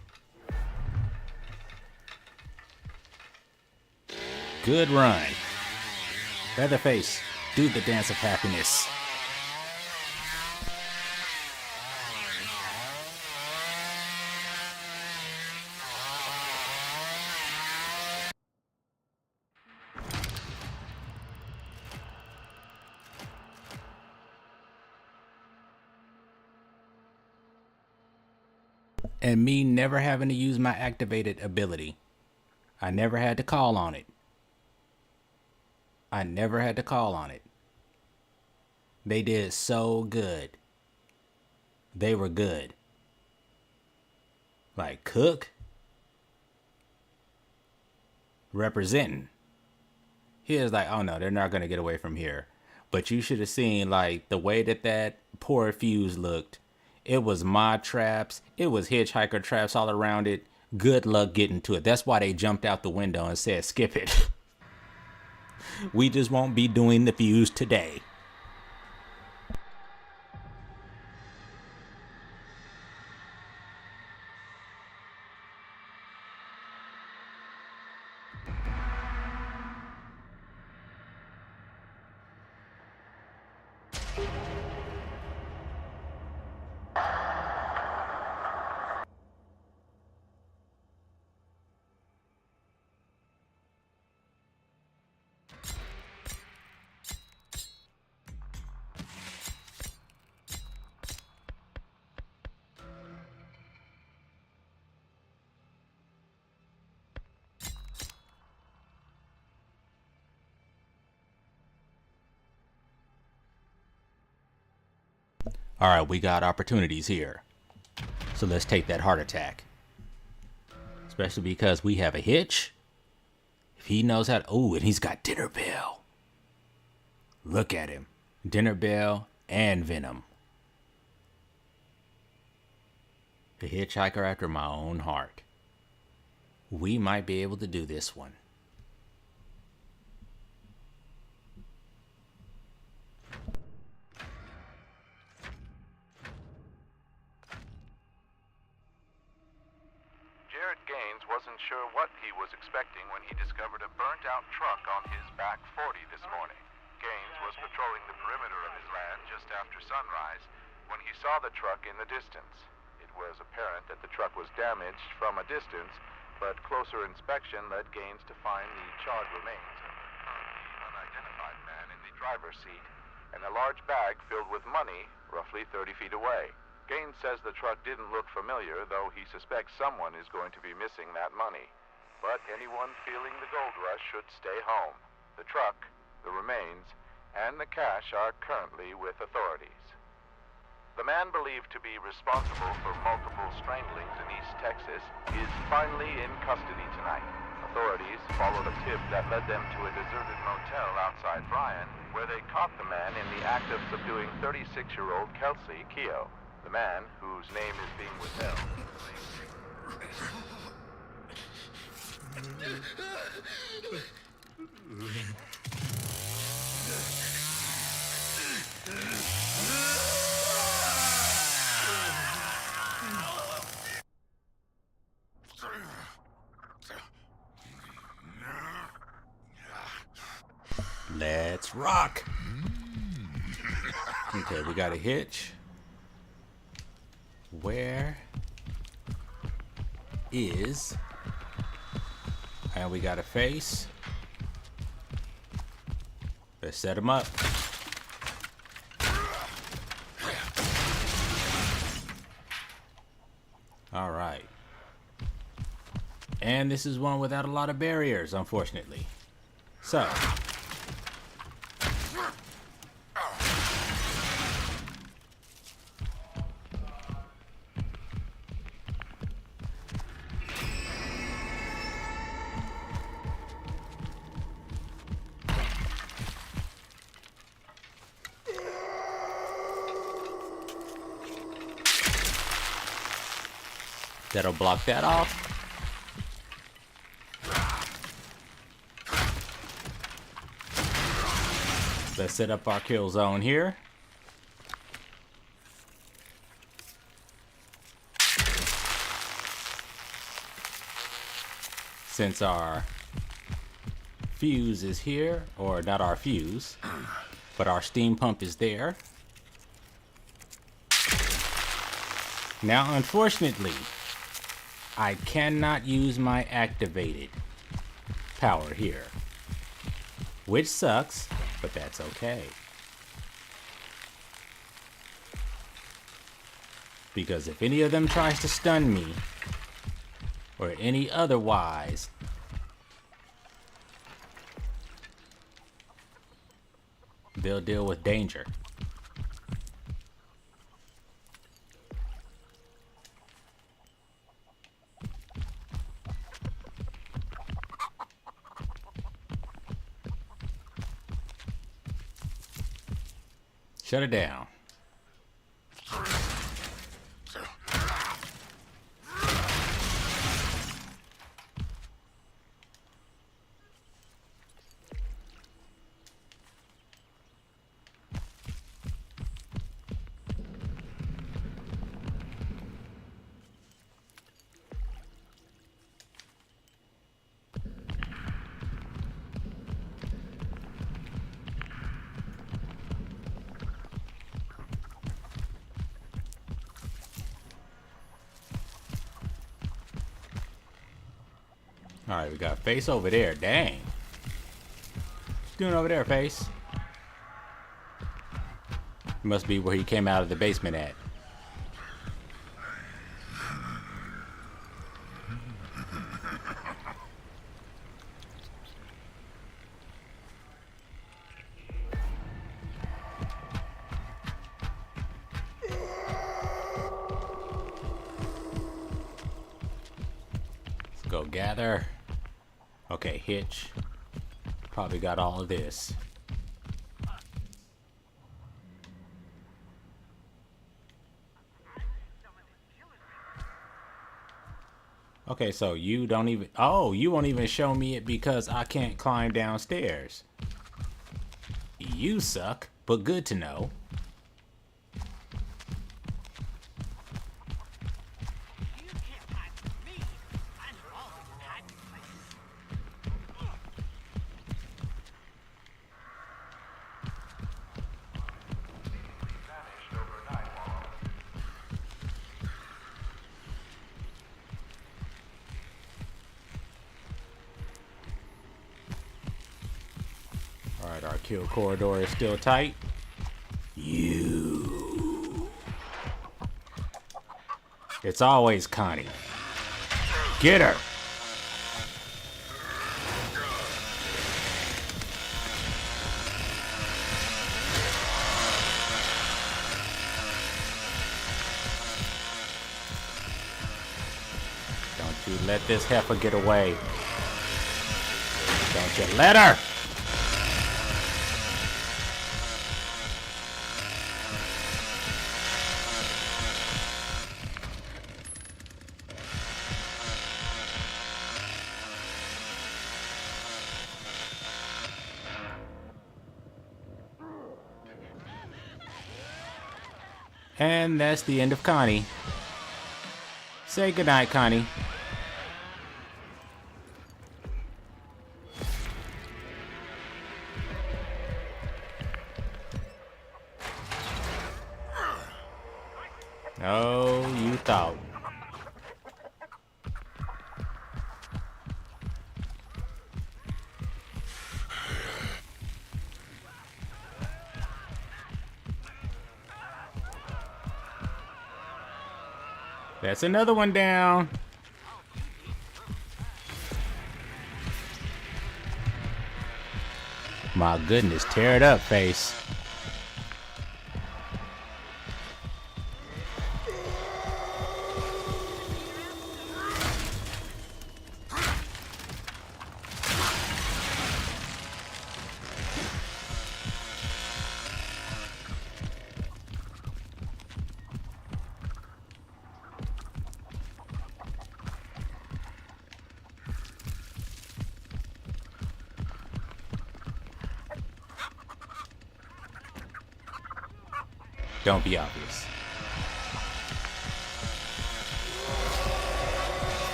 Good run. Featherface, do the dance of happiness. And me never having to use my activated ability. I never had to call on it. I never had to call on it. They did so good. They were good. Like Cook. Representing. He was like, oh no, they're not going to get away from here. But you should have seen like the way that poor fuse looked. It was mod traps. It was hitchhiker traps all around it. Good luck getting to it. That's why they jumped out the window and said, skip it. We just won't be doing the fuse today. All right, we got opportunities here. So let's take that heart attack. Especially because we have a hitch. If he knows how to... Oh, and he's got Dinner Bell. Look at him. Dinner Bell and Venom. The hitchhiker after my own heart. We might be able to do this one. Wasn't sure what he was expecting when he discovered a burnt-out truck on his back 40 this morning. Gaines was patrolling the perimeter of his land just after sunrise when he saw the truck in the distance. It was apparent that the truck was damaged from a distance, but closer inspection led Gaines to find the charred remains of the currently unidentified man in the driver's seat and a large bag filled with money roughly 30 feet away. Gaines says the truck didn't look familiar, though he suspects someone is going to be missing that money. But anyone feeling the gold rush should stay home. The truck, the remains, and the cash are currently with authorities. The man believed to be responsible for multiple stranglings in East Texas is finally in custody tonight. Authorities followed a tip that led them to a deserted motel outside Bryan, where they caught the man in the act of subduing 36-year-old Kelsey Keogh. The man, whose name is being withheld. Let's rock. Okay, we got a hitch. Where is... And we got a face. Let's set him up. All right. And this is one without a lot of barriers, unfortunately. So. That'll block that off. Let's set up our kill zone here. Since our fuse is here, or not our fuse, but our steam pump is there. Now, unfortunately, I cannot use my activated power here, which sucks, but that's okay. Because if any of them tries to stun me, or any otherwise, they'll deal with danger. Shut it down. All right, we got face over there. Dang. What's doing over there, face? Must be where he came out of the basement at. Let's go gather. Okay, hitch. Probably got all of this. Okay, so you don't even... Oh, you won't even show me it because I can't climb downstairs. You suck, but good to know. Alright, our kill corridor is still tight. You. It's always Connie. Get her! Don't you let this heifer get away. Don't you let her! And that's the end of Connie. Say goodnight, Connie. Oh, you thought. That's another one down. My goodness, tear it up, face. Don't be obvious.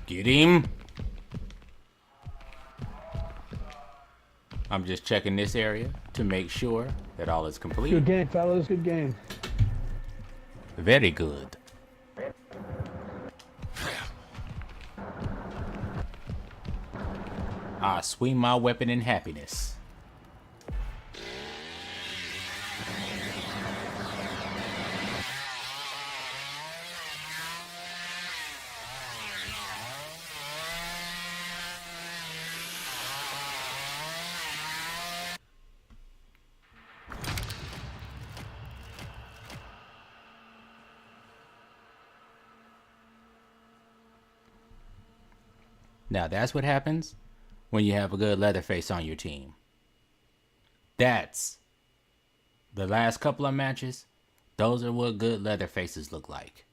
Get him. I'm just checking this area to make sure that all is complete. Good game, fellas. Good game. Very good. I swing my weapon in happiness. Now that's what happens when you have a good Leatherface on your team. That's the last couple of matches. Those are what good Leatherfaces look like.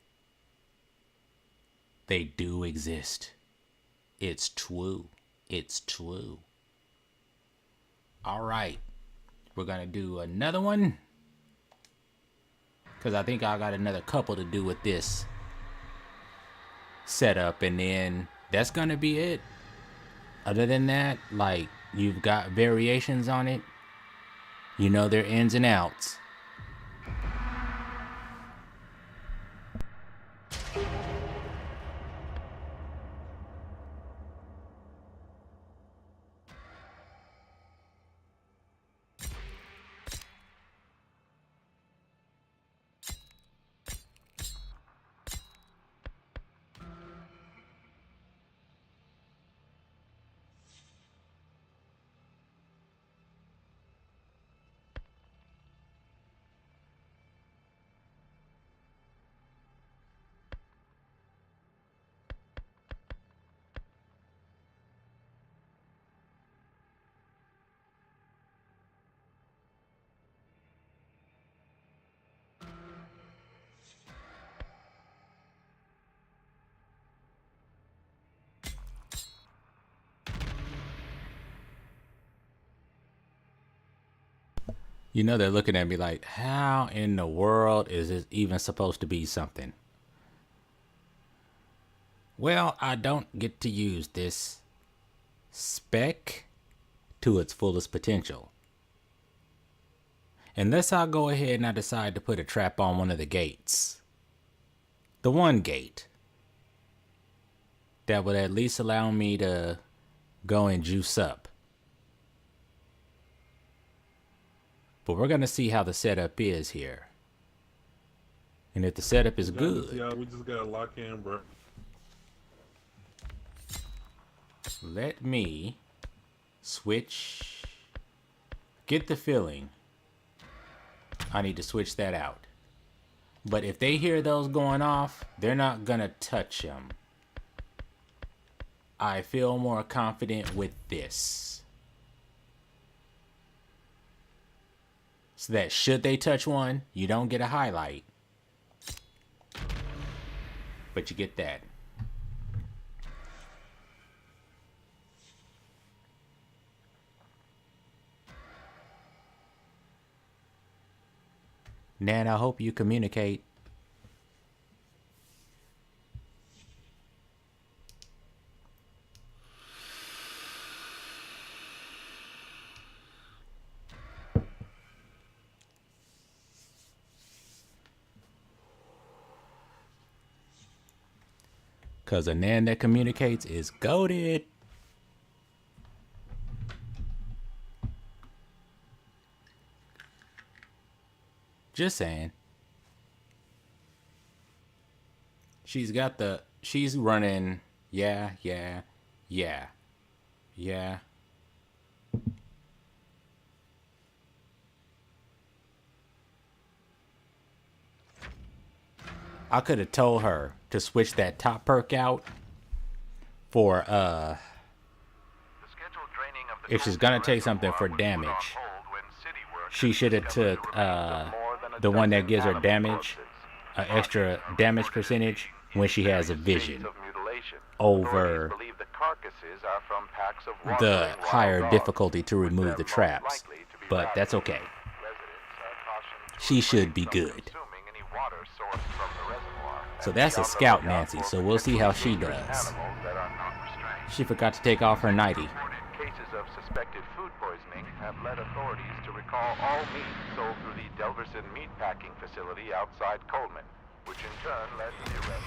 They do exist. It's true. It's true. All right. We're going to do another one. Because I think I got another couple to do with this setup. And then that's going to be it. Other than that, like, you've got variations on it. You know their ins and outs. You know they're looking at me like, how in the world is this even supposed to be something? Well, I don't get to use this spec to its fullest potential. Unless I go ahead and I decide to put a trap on one of the gates. The one gate. That would at least allow me to go and juice up. But we're going to see how the setup is here. And if the setup is good. Yeah, we just got to lock in, bro. Let me switch. Get the feeling I need to switch that out. But if they hear those going off, they're not gonna touch them. I feel more confident with this. So that should they touch one, you don't get a highlight. But you get that. Nan, I hope you communicate. Because a Nan that communicates is goated. Just saying. She's running. Yeah. I could have told her to switch that top perk out for if she's gonna take something for damage. She should have took the one that gives her damage, extra damage percentage when she has a vision over the higher difficulty to remove the traps. But that's okay. She should be good. So that's a scout, Nancy, so we'll see how she does. She forgot to take off her nightie. Cases of suspected food poisoning have led authorities to recall all meat sold through the Delverson meat packing facility outside Coleman, which in turn led to the arrest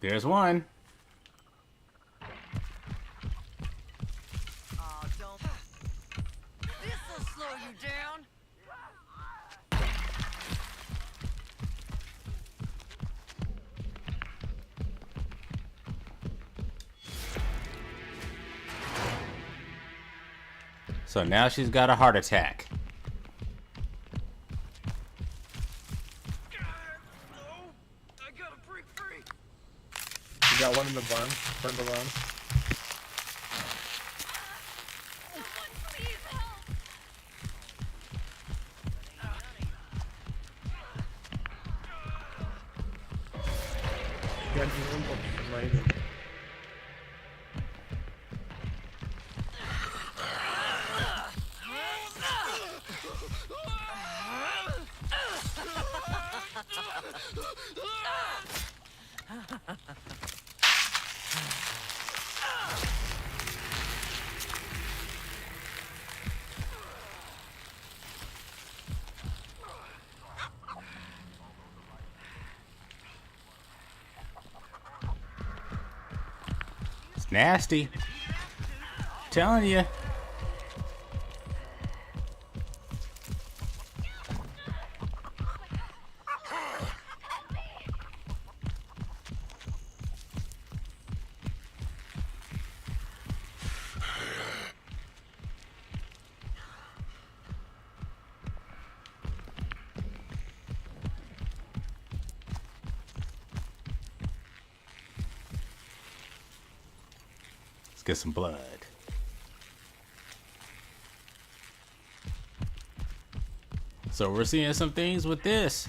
There's one. Don't. This'll slow you down. So now she's got a heart attack. Got one in the barn. Burn the barn. Someone please help. Got him right. It's nasty. Telling you. Let's get some blood. So we're seeing some things with this.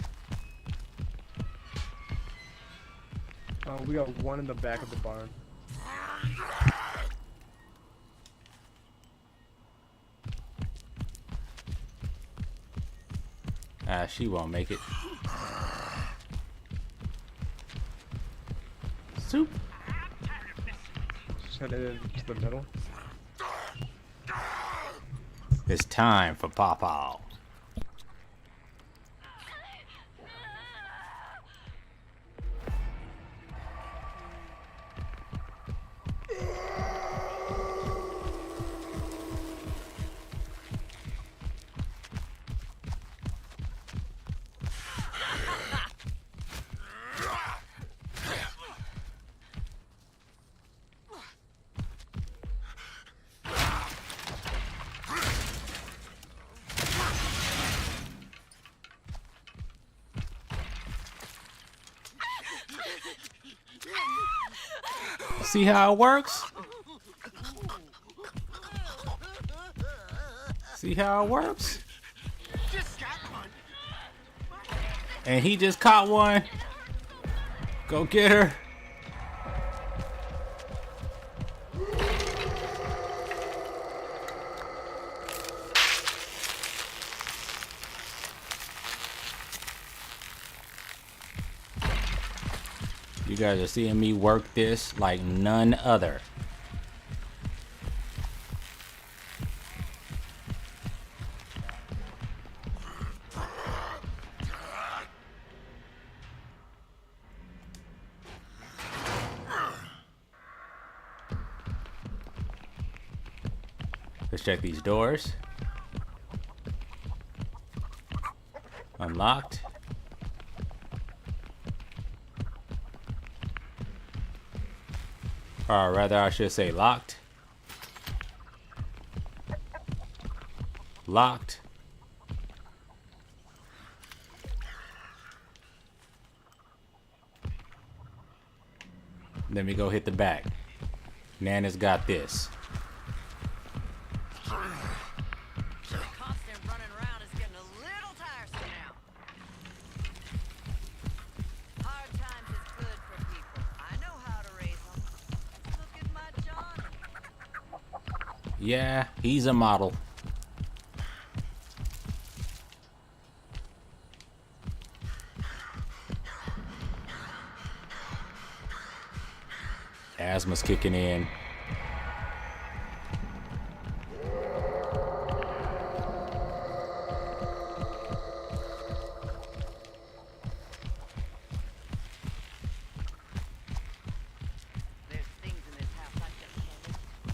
We got one in the back of the barn. She won't make it. Soup. Just headed into the middle. It's time for Pawpaw. See how it works? See how it works? And he just caught one. Go get her. You guys are seeing me work this like none other. Let's check these doors. Unlocked. Or rather, I should say locked. Locked. Let me go hit the back. Nana's got this. Constant running around is getting a little tiresome now. Hard times is good for people. I know how to raise them. Look at my Johnny. Yeah, he's a model. Asthma's kicking in. There's things in this house I just can't listen to.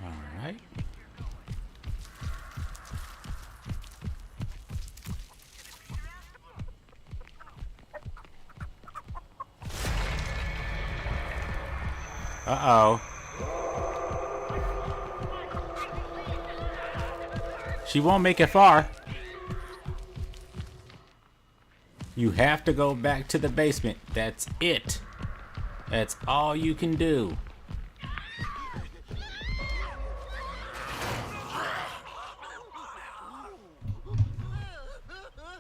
All right. Uh-oh. She won't make it far. You have to go back to the basement. That's it. That's all you can do.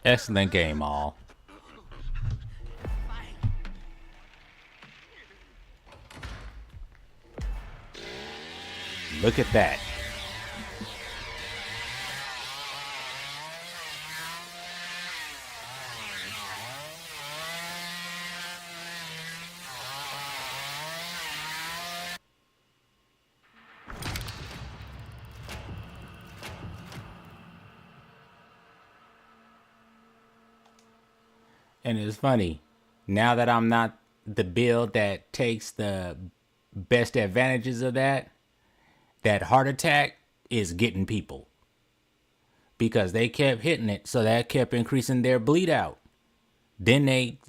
Excellent game, all. Look at that. And it's funny, now that I'm not the build that takes the best advantages of that heart attack is getting people. Because they kept hitting it, so that kept increasing their bleed out. Then they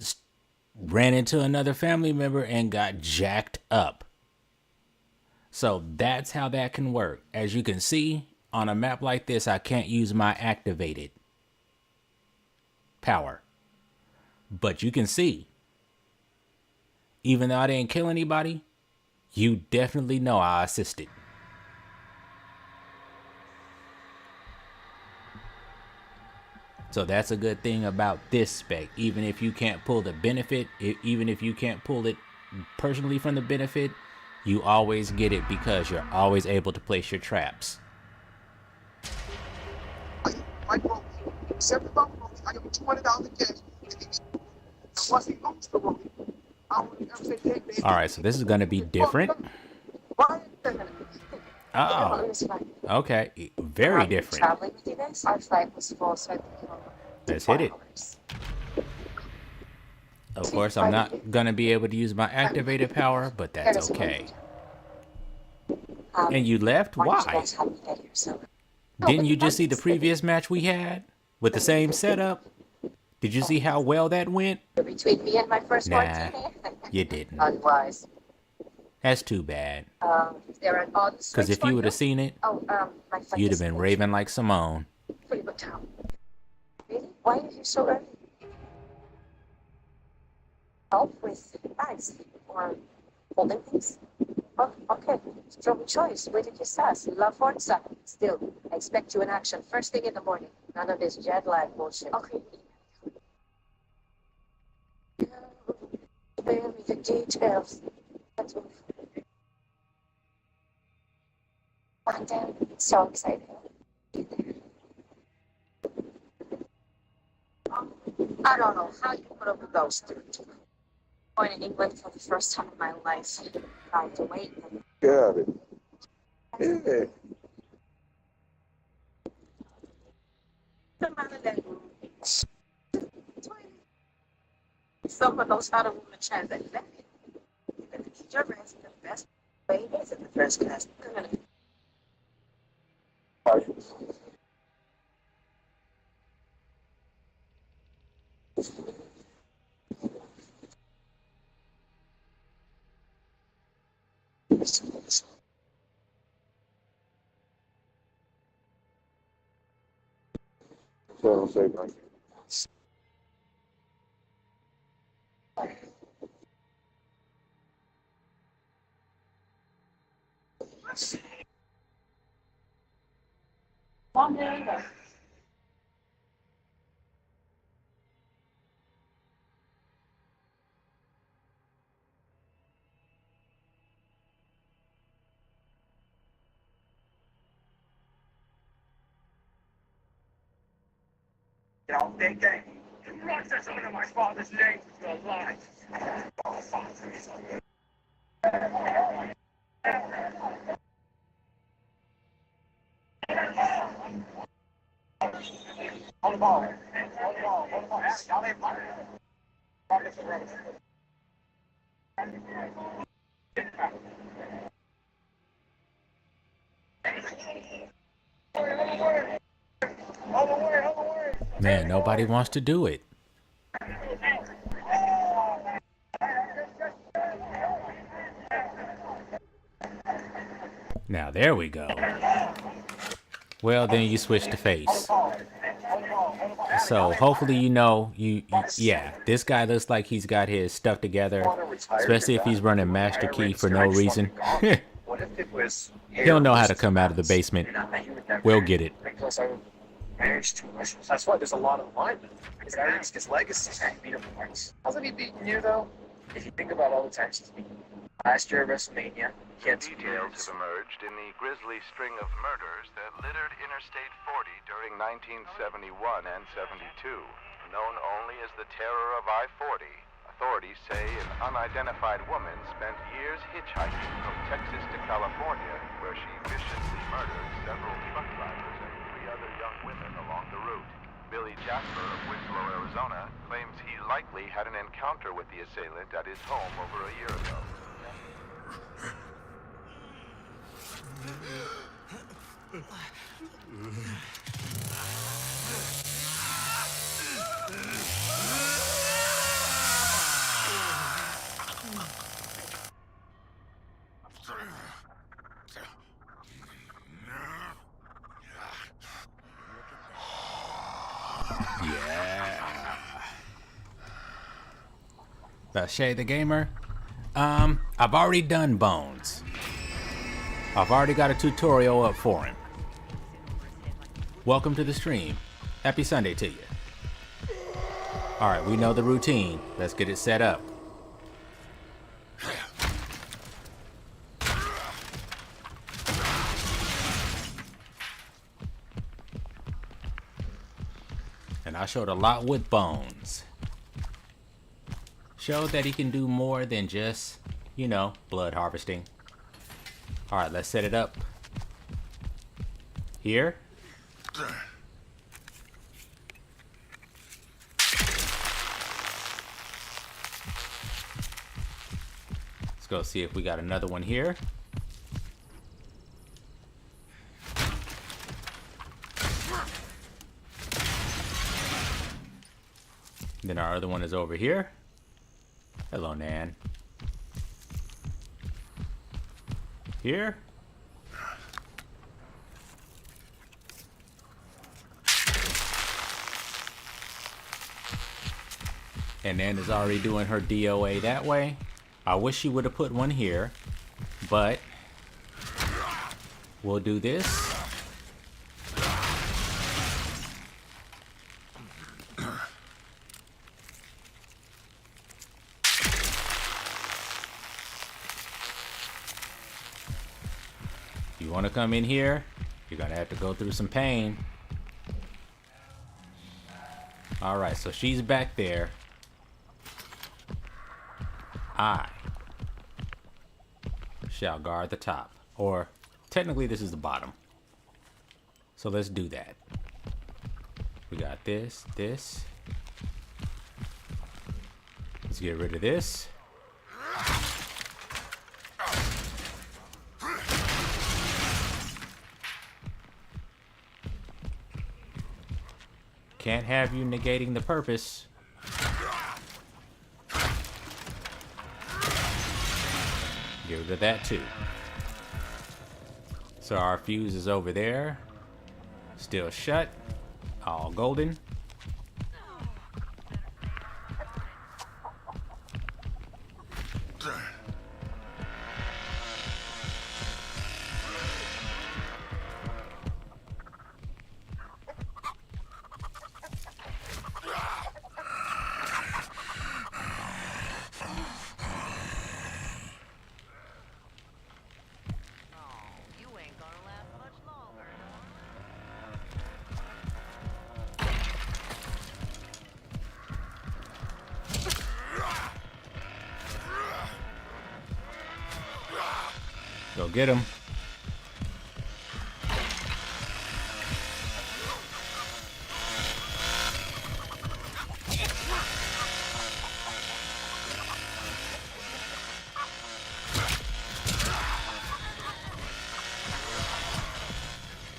ran into another family member and got jacked up. So that's how that can work. As you can see, on a map like this, I can't use my activated power. But you can see, even though I didn't kill anybody, you definitely know I assisted. So that's a good thing about this spec. Even if you can't pull the benefit, even if you can't pull it personally from the benefit, you always get it because you're always able to place your traps. I give you $200 cash. All right, so this is going to be different. Oh, okay. Very different. Traveling with you guys? Our flight was full, so I think Let's hit it. Of course, I'm not going to be able to use my activated power, but that's okay. And you left? Why? Didn't you just see the previous match we had with the same setup? Did you see how well that went? Between me and my first Nah, you didn't. Unwise. That's too bad. There an odd Because if you would have seen it, you'd have been raving like Simone. Pretty booked out. Really? Why are you so early? Help with bags or holding things? Oh, okay. Strong choice. Where did you sass? La Forza. Still, I expect you in action first thing in the morning. None of this jet lag bullshit. Okay. Spare me the details. Let's move. I'm so excited. I don't know how you put up with those two. Going to England for the first time in my life. Trying to wait. Got it. Yeah. Someone knows how to rule a transaction. Your rest the best way is in the first class. Good. So say like They gang. You not said something of my father's name was your lie. On the ball. Man, nobody wants to do it. Now, there we go. Well, then you switch to face. So hopefully yeah, this guy looks like he's got his stuff together, especially if he's running Master Key for no reason. He'll know how to come out of the basement. We'll get it. That's why there's a lot of alignment. His arrogance, his legacy, beat him twice. Hasn't he beaten you though? If you think about all the times he's beaten you. Last year at WrestleMania, he had Details have emerged in the grisly string of murders that littered Interstate 40 during 1971 and 72. Known only as the terror of I-40, authorities say an unidentified woman spent years hitchhiking from Texas to California, where she viciously murdered several truck drivers and 3 other young women along the route. Billy Jasper of Winslow, Arizona, claims he likely had an encounter with the assailant at his home over a year ago. Yeah. The Shay the Gamer. I've already done Bones. I've already got a tutorial up for him. Welcome to the stream. Happy Sunday to you. Alright, we know the routine. Let's get it set up. And I showed a lot with Bones. Showed that he can do more than just, you know, blood harvesting. Alright, let's set it up. Here. Let's go see if we got another one here. Then our other one is over here. Hello, Nan. Here. And Nan is already doing her DOA that way. I wish she would have put one here, but we'll do this. You want to come in here, you're gonna have to go through some pain. Alright, so she's back there. I shall guard the top. Or technically this is the bottom. So let's do that. We got this. Let's get rid of this. Can't have you negating the purpose. Get rid of that too. So our fuse is over there. Still shut. All golden. Go get him.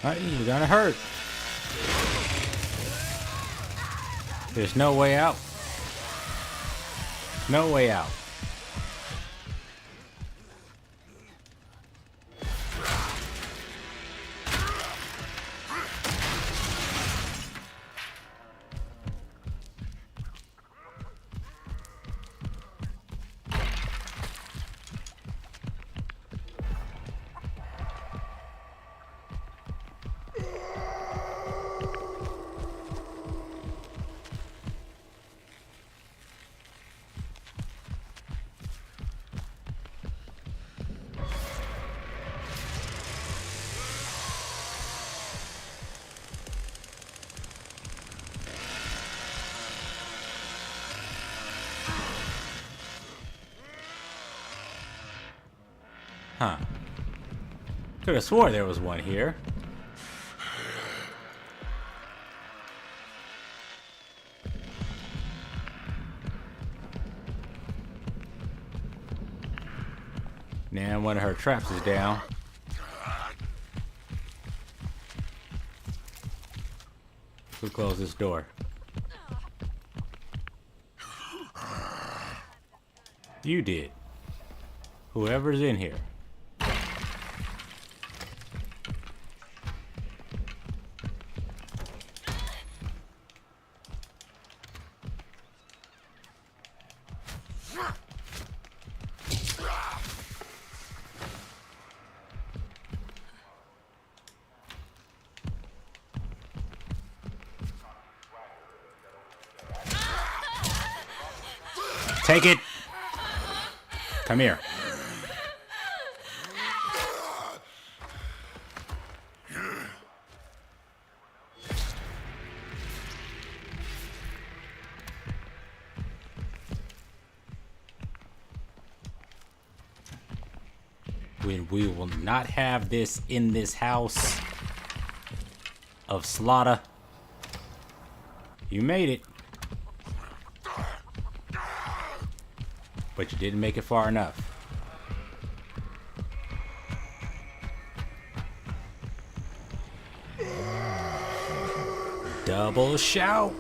You're gonna hurt. There's no way out. No way out. Could have swore there was one here. Now one of her traps is down. Who closed this door? You did. Whoever's in here. Take it. Come here. We will not have this in this house of slaughter. You made it. But you didn't make it far enough. Double shout.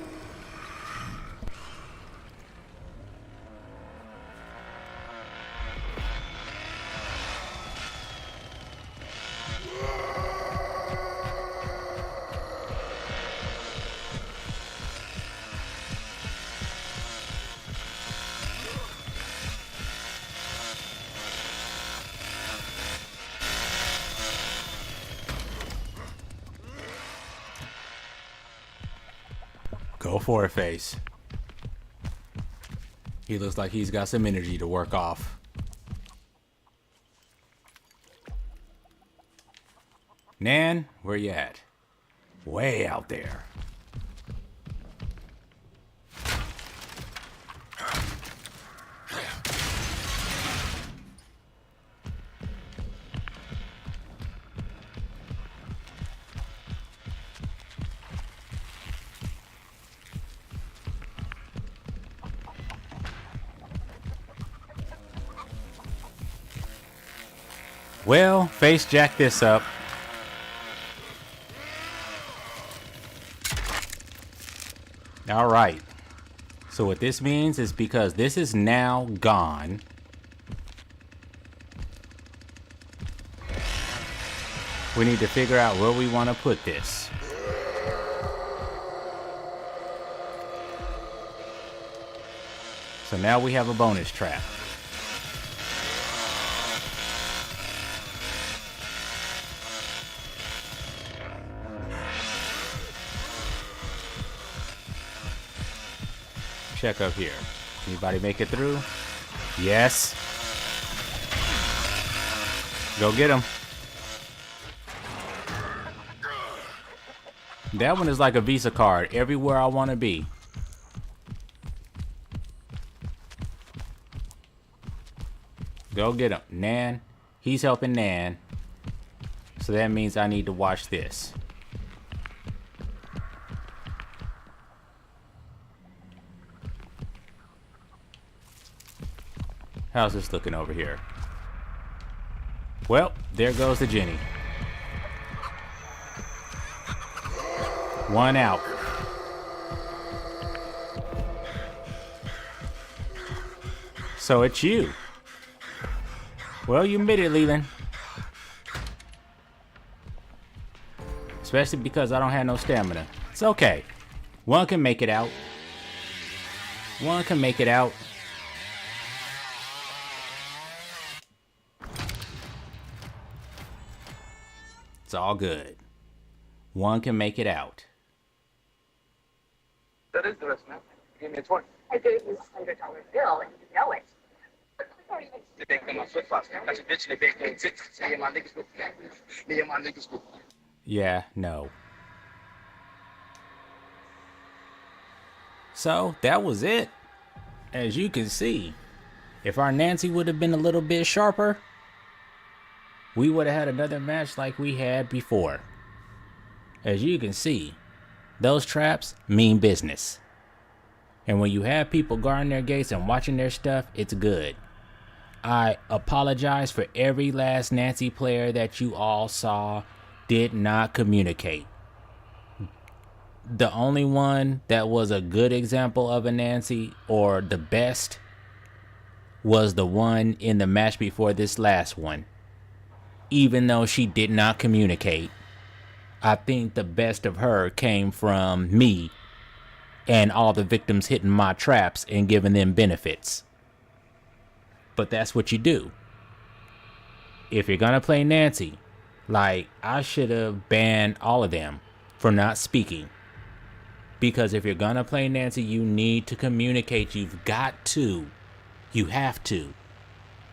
Go for it, face. He looks like he's got some energy to work off. Nan, where you at? Way out there. Well, face jack this up. All right. So what this means is because this is now gone, we need to figure out where we want to put this. So now we have a bonus trap. Check up here. Anybody make it through? Yes. Go get him. That one is like a Visa card. Everywhere I want to be. Go get him. Nan. He's helping Nan. So that means I need to watch this. How's this looking over here? Well, there goes the Jenny. One out. So it's you. Well, you made it, Leland. Especially because I don't have no stamina. It's okay. One can make it out. One can make it out. It's all good. One can make it out. That is the rest, man. Give me a 20. I gave you a $100 bill and you know it. They baked on my flip-flops. That's a bitch. They baked on tickets. Me and my niggas go. Me and my niggas go. Yeah, no. So, that was it. As you can see, if our Nancy would have been a little bit sharper, we would have had another match like we had before. As you can see, those traps mean business. And when you have people guarding their gates and watching their stuff, it's good. I apologize for every last Nancy player that you all saw did not communicate. The only one that was a good example of a Nancy, or the best, was the one in the match before this last one. Even though she did not communicate, I think the best of her came from me and all the victims hitting my traps and giving them benefits. But that's what you do. If you're gonna play Nancy, like, I should have banned all of them for not speaking. Because if you're gonna play Nancy, you need to communicate. You've got to. You have to.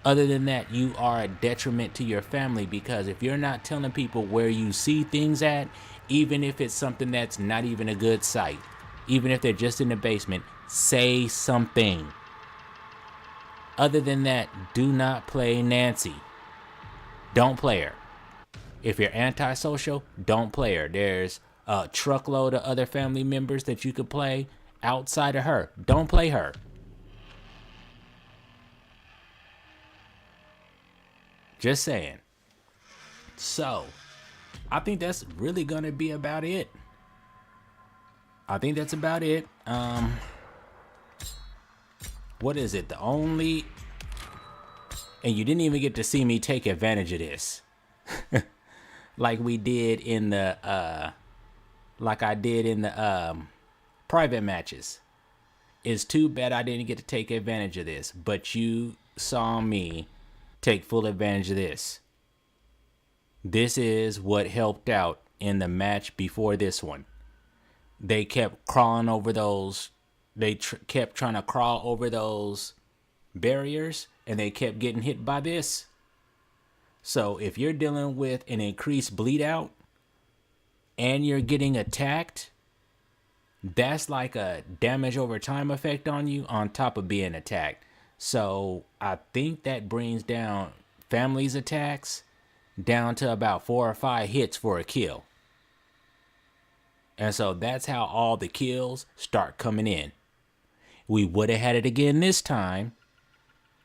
Other than that, you are a detriment to your family, because if you're not telling people where you see things at, even if it's something that's not even a good site, even if they're just in the basement, say something. Other than that, do not play Nancy. Don't play her. If you're antisocial, don't play her. There's a truckload of other family members that you could play outside of her. Don't play her. Just saying. So, I think that's really gonna be about it. I think that's about it. What is it? The only... And you didn't even get to see me take advantage of this. Like we did in the... like I did in the private matches. It's too bad I didn't get to take advantage of this. But you saw me take full advantage of this. This is what helped out in the match before this one. They kept crawling over those. They kept trying to crawl over those barriers, and they kept getting hit by this. So if you're dealing with an increased bleed out and you're getting attacked, that's like a damage over time effect on you on top of being attacked. So I think that brings down family's attacks down to about 4 or 5 hits for a kill. And so that's how all the kills start coming in. We would have had it again this time,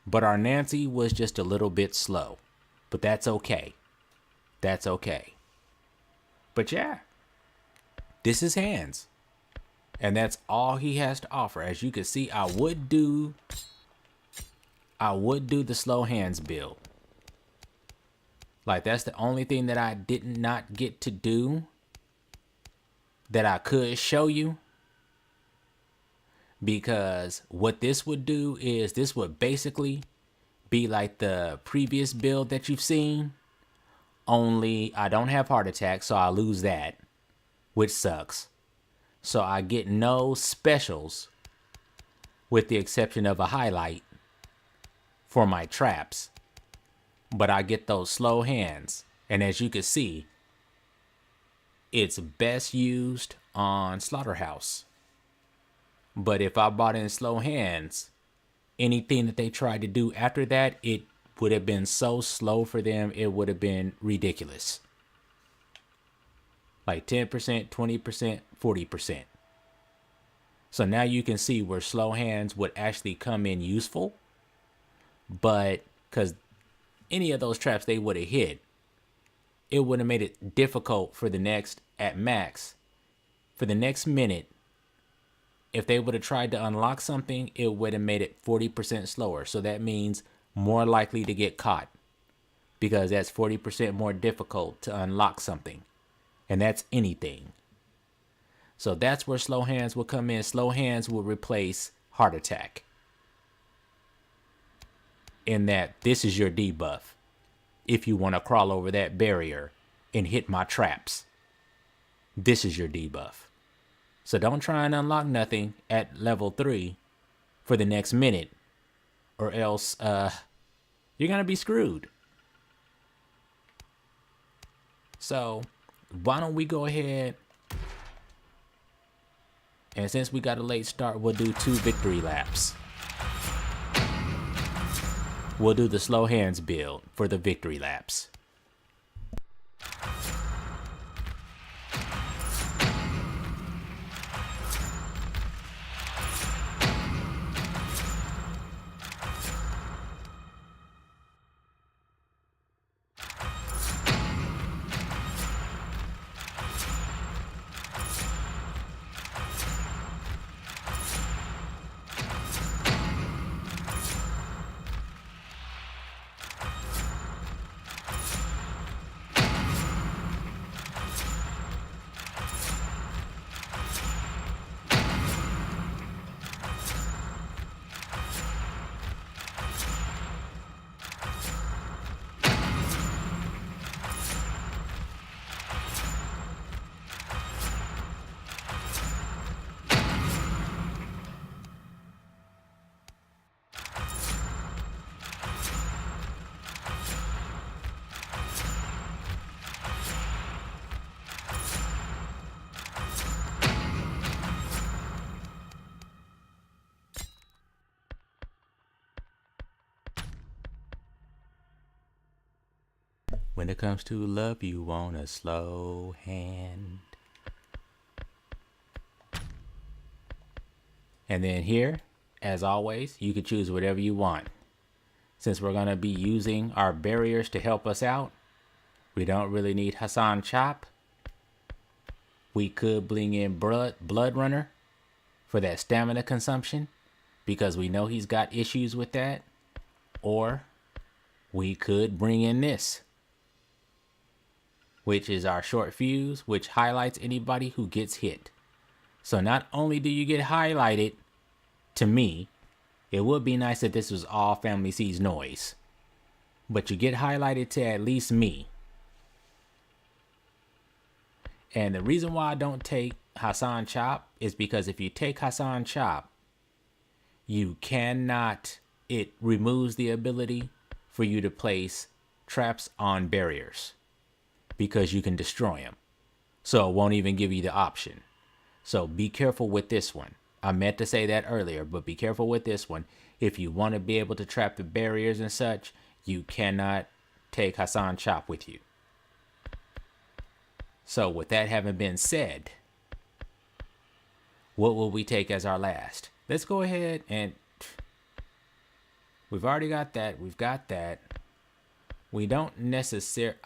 but our Nancy was just a little bit slow. But that's okay. That's okay. But yeah, this is Hands. And that's all he has to offer. As you can see, I would do the slow hands build. Like, that's the only thing that I did not get to do that I could show you. Because what this would do is this would basically be like the previous build that you've seen. Only I don't have heart attack, so I lose that, which sucks. So I get no specials with the exception of a highlight for my traps. But I get those slow hands. And as you can see, it's best used on Slaughterhouse. But if I bought in slow hands, anything that they tried to do after that, it would have been so slow for them, it would have been ridiculous. Like 10%, 20%, 40%. So now you can see where slow hands would actually come in useful. But because any of those traps they would have hit, it would have made it difficult for the next, at max, for the next minute. If they would have tried to unlock something, it would have made it 40% slower. So that means more likely to get caught, because that's 40% more difficult to unlock something. And that's anything. So that's where slow hands will come in. Slow hands will replace heart attack. In that this is your debuff. If you want to crawl over that barrier and hit my traps, this is your debuff. So don't try and unlock nothing at level 3 for the next minute, or else you're going to be screwed. So why don't we go ahead, and since we got a late start, we'll do 2 victory laps. We'll do the slow hands build for the victory laps. When it comes to love, you want a slow hand. And then here, as always, you can choose whatever you want. Since we're going to be using our barriers to help us out, we don't really need Hassan Chop. We could bring in Blood Runner for that stamina consumption, because we know he's got issues with that. Or we could bring in this, which is our short fuse, which highlights anybody who gets hit. So not only do you get highlighted to me, it would be nice if this was all Family Sees noise, but you get highlighted to at least me. And the reason why I don't take Hassan Chop is because if you take Hassan Chop, you cannot, it removes the ability for you to place traps on barriers because you can destroy them. So it won't even give you the option. So be careful with this one. I meant to say that earlier, but be careful with this one. If you want to be able to trap the barriers and such, you cannot take Hassan Chop with you. So with that having been said, what will we take as our last? Let's go ahead and we've already got that. We've got that. We don't necessarily,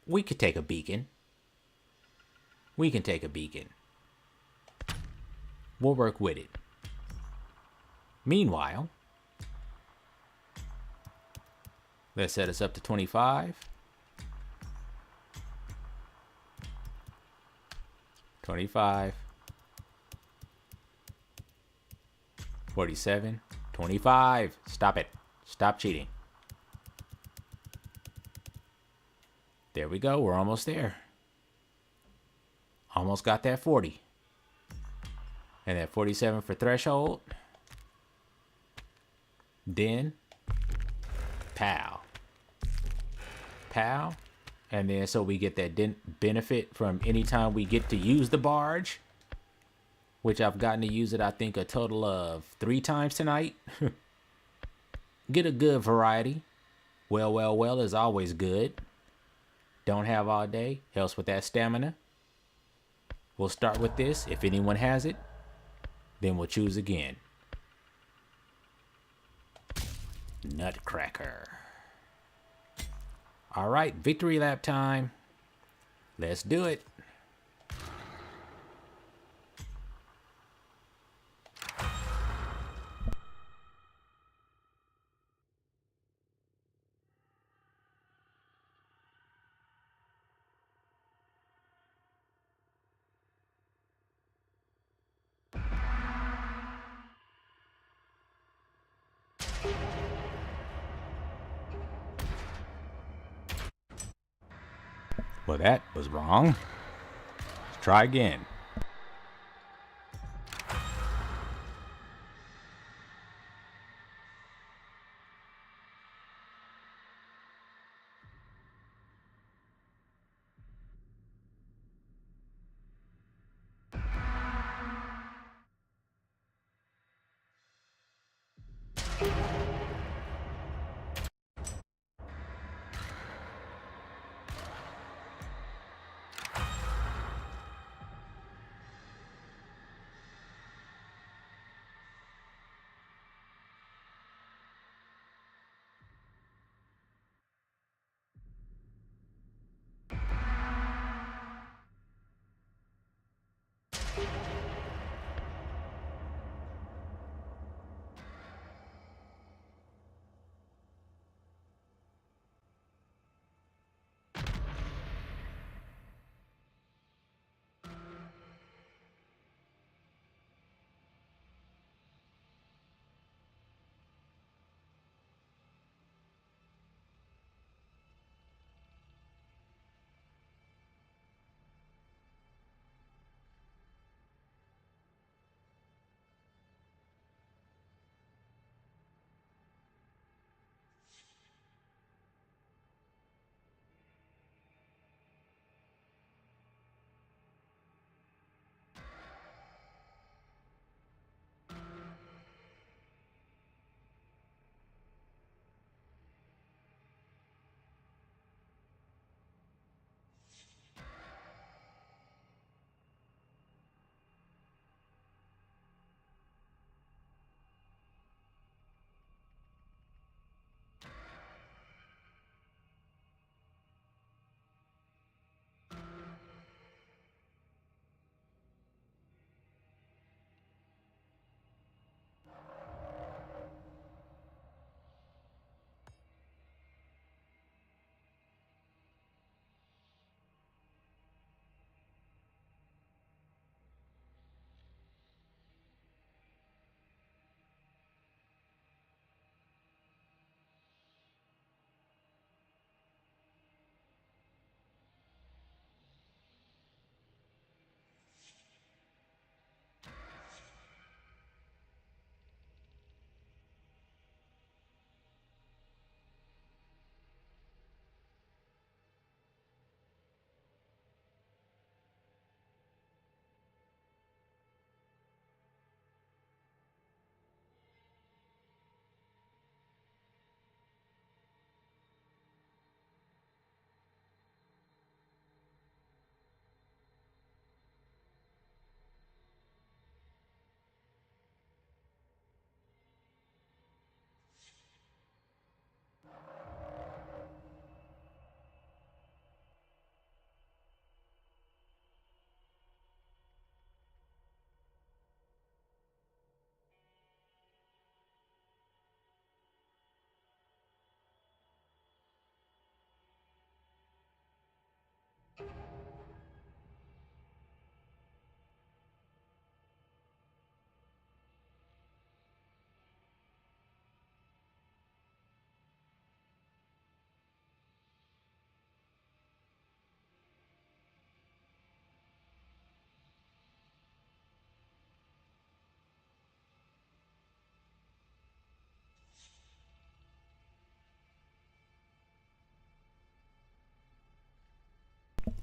we could take a beacon. We can take a beacon. We'll work with it. Meanwhile, let's set us up to 25. 25. 47. 25. Stop it. Stop cheating. There we go. We're almost there. Almost got that 40. And that 47 for threshold. Then, pow. Pow. And then so we get that benefit from anytime we get to use the barge. Which I've gotten to use it, I think, a total of 3 times tonight. Get a good variety. Well is always good. Don't have all day. Helps with that stamina. We'll start with this. If anyone has it, then we'll choose again. Nutcracker. All right, victory lap time. Let's do it. Well, that was wrong. Let's try again.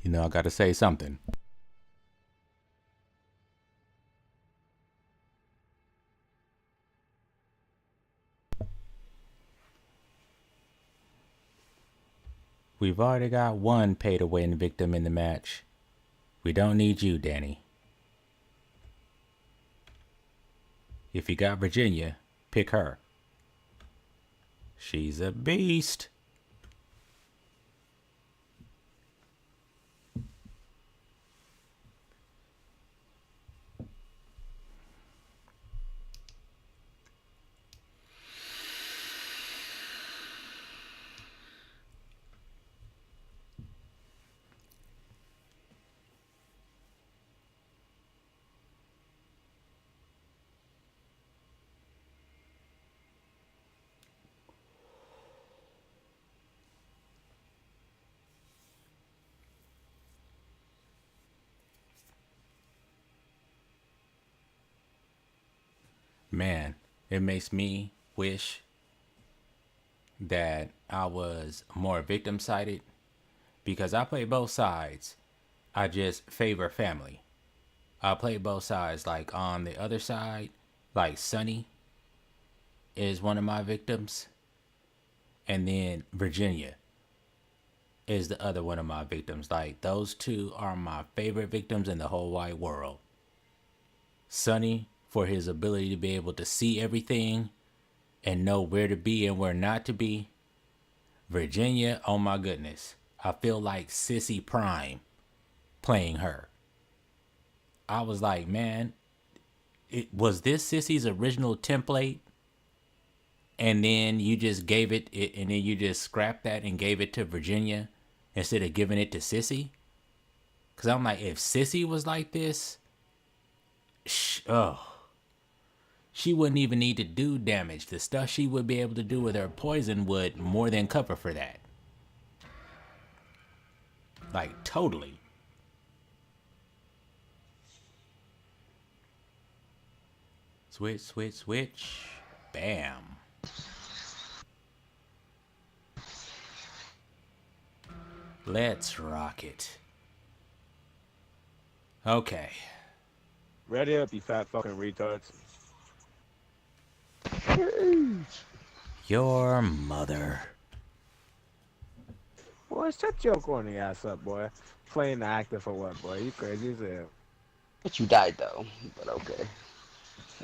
You know, I gotta say something. We've already got one pay-to-win victim in the match. We don't need you, Danny. If you got Virginia, pick her. She's a beast. Man, it makes me wish that I was more victim sided, because I play both sides. I just favor family. I play both sides. Like on the other side, like Sunny is one of my victims, and then Virginia is the other one of my victims. Like those two are my favorite victims in the whole wide world. Sunny, for his ability to be able to see everything and know where to be and where not to be. Virginia, oh my goodness. I feel like Sissy Prime playing her. I was like, man, was this Sissy's original template? And then you just gave it, and then you just scrapped that and gave it to Virginia instead of giving it to Sissy? Because I'm like, if Sissy was like this, she wouldn't even need to do damage. The stuff she would be able to do with her poison would more than cover for that. Like, totally. Switch, switch, switch. Bam. Let's rock it. Okay. Ready up, you fat fucking retards. Your mother. Boy, shut your corny ass up, boy. Playing the actor for what, boy? You crazy as hell. But you died though. But okay.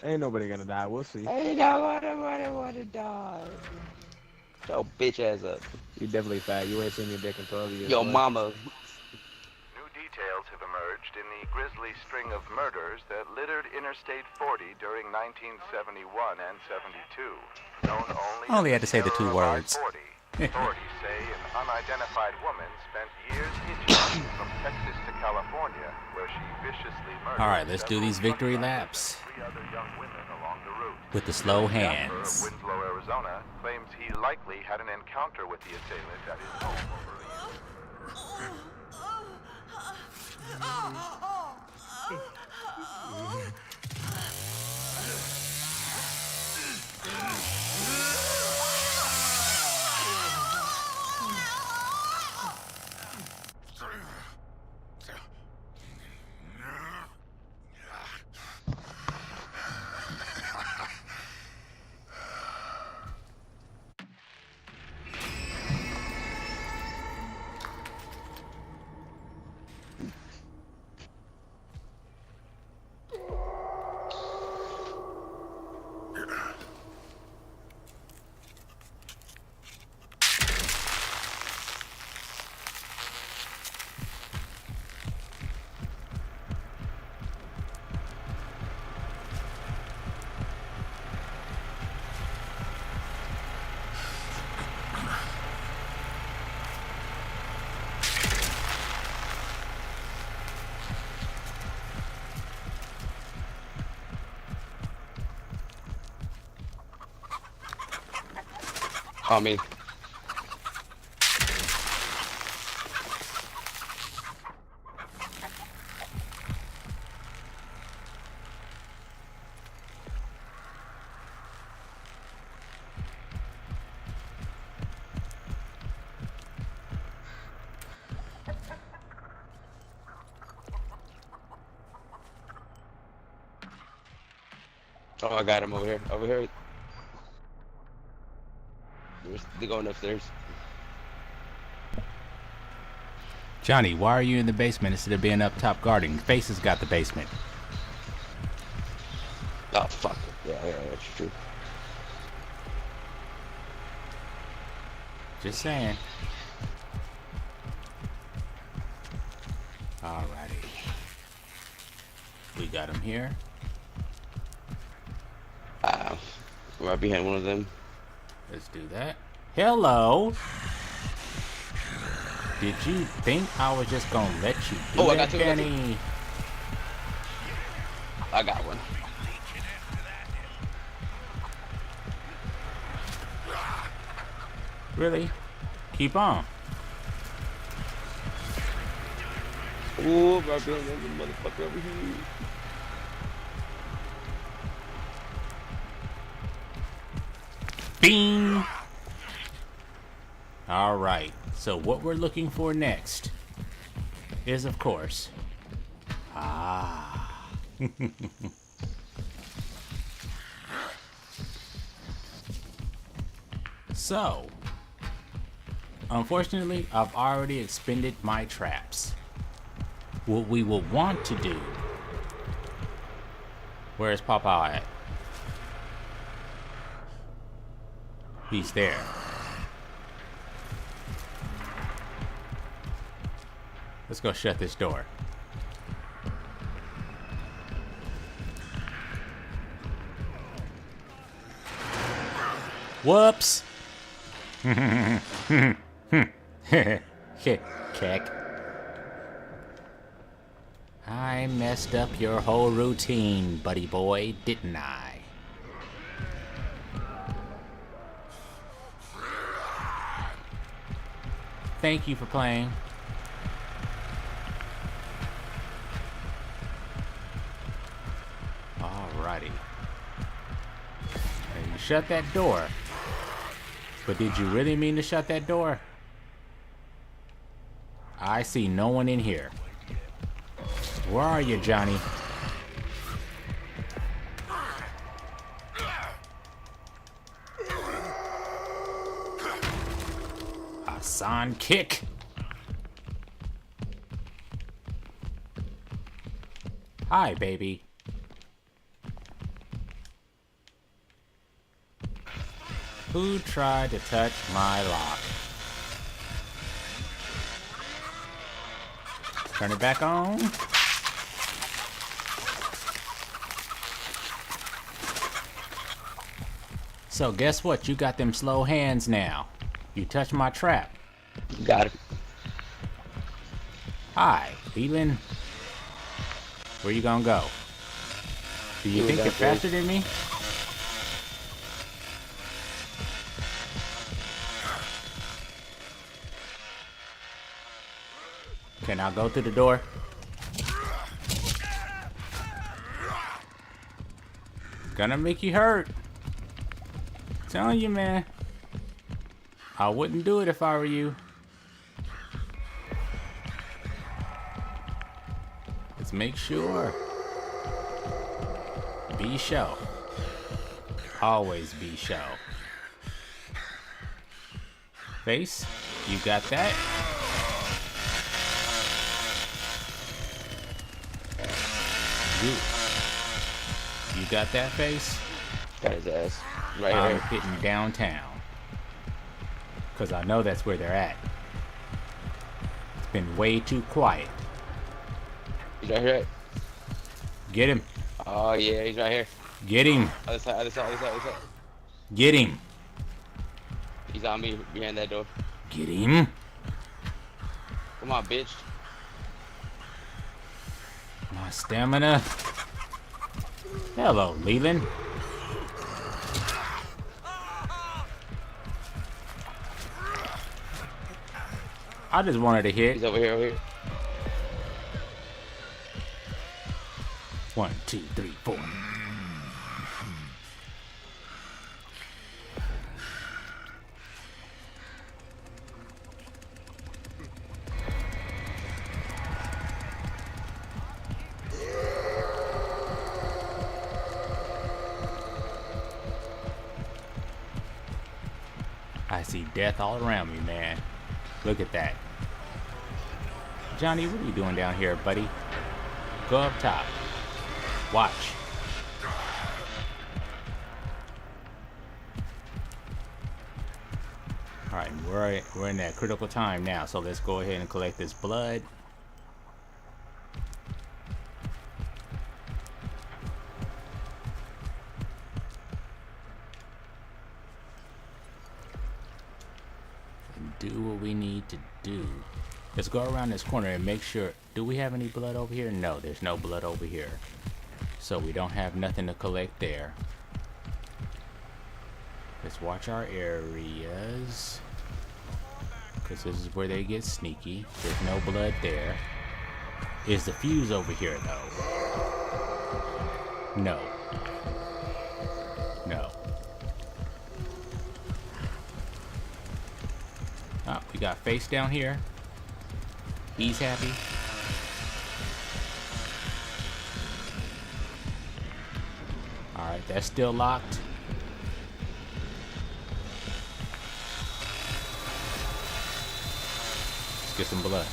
Ain't nobody gonna die. We'll see. Ain't nobody wanna die. Shut your bitch ass up. You definitely fat. You ain't seen your dick in 12 years. Yo, boy. mama. New details have emerged in the grisly string of murders that littered Interstate 40 during 1971 and 72. Known Only had to say the two words. 40. Authorities say an unidentified woman spent years hitchhiking from Texas to California, where she viciously murdered. All right, let's do these victory laps three other young women along the route. with the slow Jasper hands. of Winslow, Arizona, claims he likely had an encounter with the assailant at his home over a year. On me. Oh, I got him over here. Over here. They're going upstairs. Johnny, why are you in the basement instead of being up top guarding? Face has got the basement. Oh, fuck. Yeah, that's true. Just saying. Alrighty. We got him here. Right behind one of them. Let's do that. Hello. Did you think I was just gonna let you do that, Kenny? I got one. Really? Keep on. Ooh, right behind that motherfucker over here. Bing! Alright, so what we're looking for next is, of course, So, unfortunately, I've already expended my traps. What we will want to do... Where's Papa at? He's there. Let's go shut this door. Whoops! Keck. I messed up your whole routine, buddy boy, didn't I? Thank you for playing. Alrighty. And you shut that door. But did you really mean to shut that door? I see no one in here. Where are you, Johnny? Hassan kick. Hi, baby. Who tried to touch my lock? Turn it back on. So guess what? You got them slow hands now. You touched my trap. Got it. Hi, Leland. Where you gonna go? Do you think you're faster than me? Can I go through the door? Gonna make you hurt. Telling you, man. I wouldn't do it if I were you. Let's make sure. Be show. Always be show. Face, you got that? Good. You got that, Face? Got his ass. Right I'm here. hitting downtown. Because I know that's where they're at. It's been way too quiet. He's right here. Get him. Oh, yeah, he's right here. Get him. Other side, other side, other side, other side. Get him. He's on me behind that door. Get him. Come on, bitch. My stamina. Hello, Leland. I just wanted to hit. He's over here, over here. 1, 2, 3, 4. I see death all around me, man. Look at that. Johnny, what are you doing down here, buddy? Go up top. Watch. Alright, we're in that critical time now, so let's go ahead and collect this blood. And do what we need to do. Let's go around this corner and make sure. Do we have any blood over here? No, there's no blood over here. So we don't have nothing to collect there. Let's watch our areas, because this is where they get sneaky. There's no blood there. Is the fuse over here though? No. No. Oh, we got Face down here. He's happy. Alright, that's still locked. Get some blood.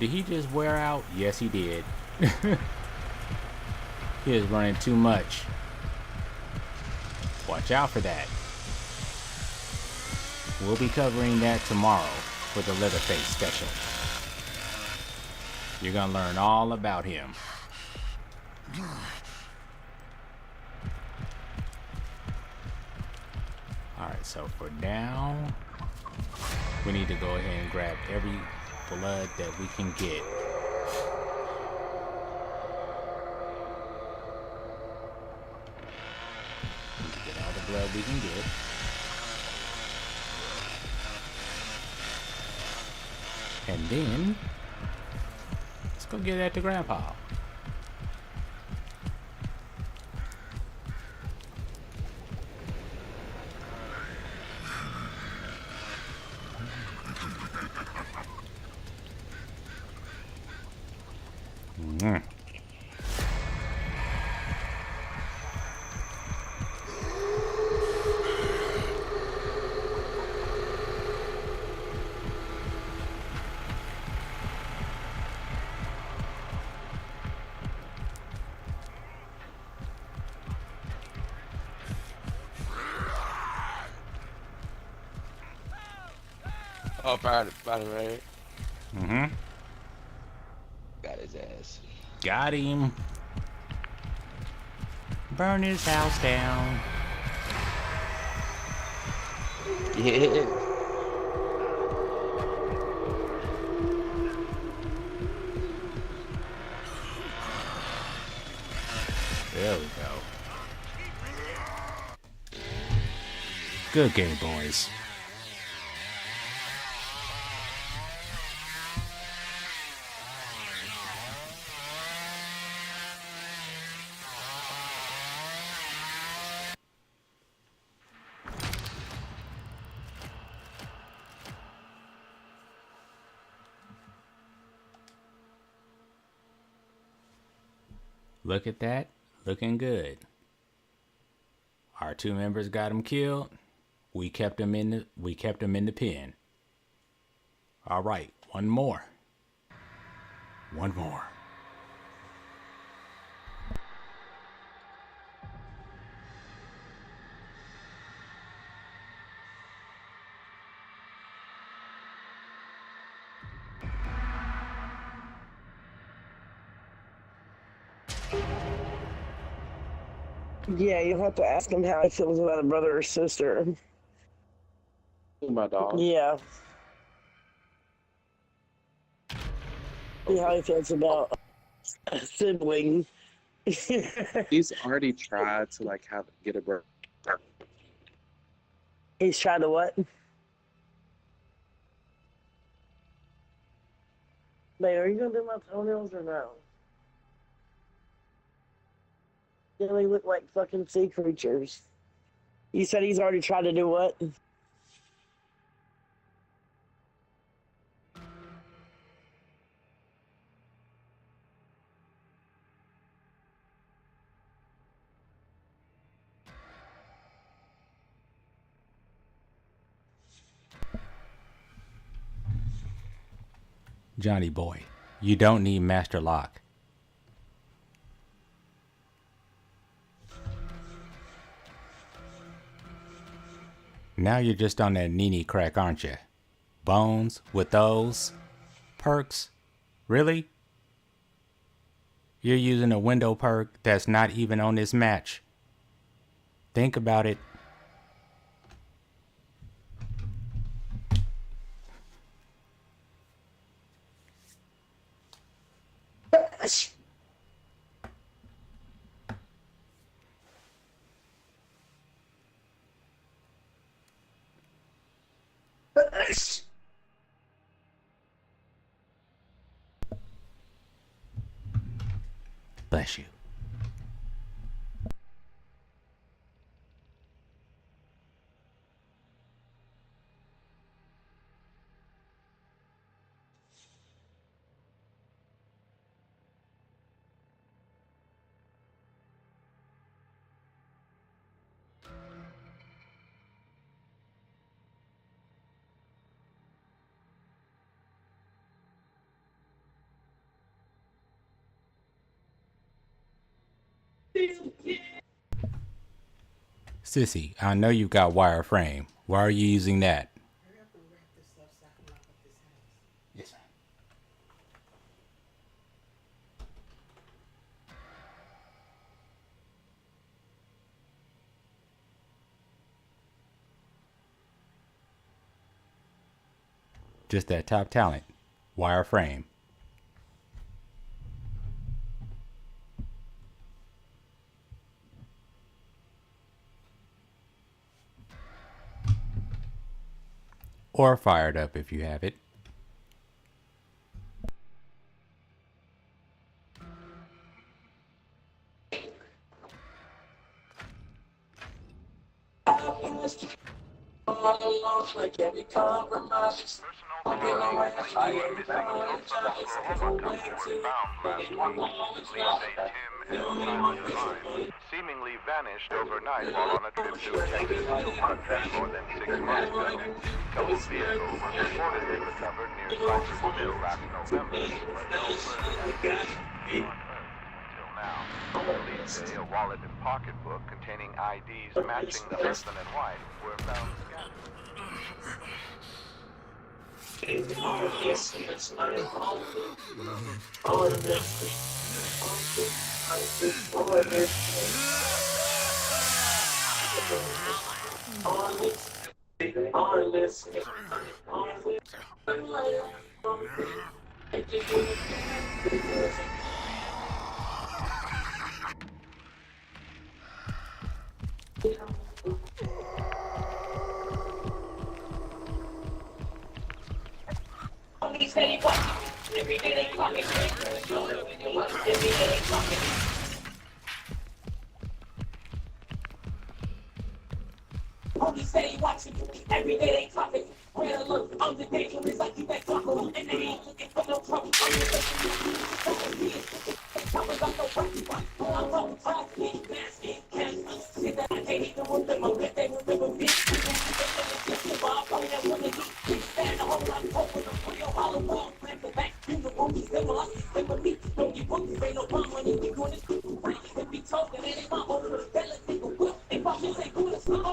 Did he just wear out? Yes, he did. He is running too much. Watch out for that. We'll be covering that tomorrow for the Leatherface special. You're gonna learn all about him. Alright, so for now, we need to go ahead and grab every blood that we can get. Get all the blood we can get. And then, let's go get at the grandpa. Oh, fired it, right? Mm-hmm. Got his ass. Got him. Burn his house down. Yeah. There we go. Good game, boys. Look at that. Looking good. Our two members got him killed. We kept him in the pen. All right, one more. One more. Yeah, you'll have to ask him how he feels about a brother or sister. My dog. Yeah. See how he feels about a sibling. He's already tried to like get a bird. He's tried to what? Babe, are you gonna do my toenails or no? They look like fucking sea creatures. You said he's already tried to do what? Johnny boy, you don't need master lock. Now you're just on that Nene crack, aren't you? Bones with those perks? Really? You're using a window perk that's not even on this match. Think about it. Bless you. Sissy, I know you've got wireframe. Why are you using that? Yes, ma'am. Just that top talent. Wireframe. Or fired up if you have it. Seemingly vanished overnight while on a trip to Texas more than 6 months ago. Couple's vehicle was reportedly recovered near Cypress Mill last November, but no further until now. Police say a wallet and pocketbook containing IDs matching the husband and wife were found scattered. Only steady watching you. Every day they talking. Red alert. I'm the dangerous like you back talking. And they ain't looking for no trouble. I'm the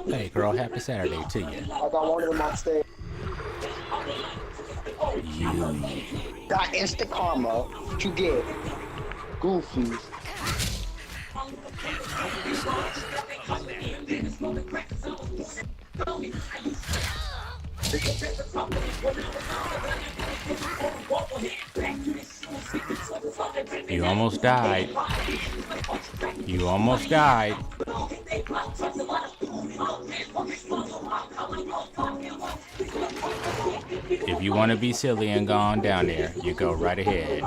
Hey girl, happy Saturday to you. I got one of them on stage. You. Got instant karma. What you get? Goofies. You almost died. You almost died. If you want to be silly and go on down there, you go right ahead.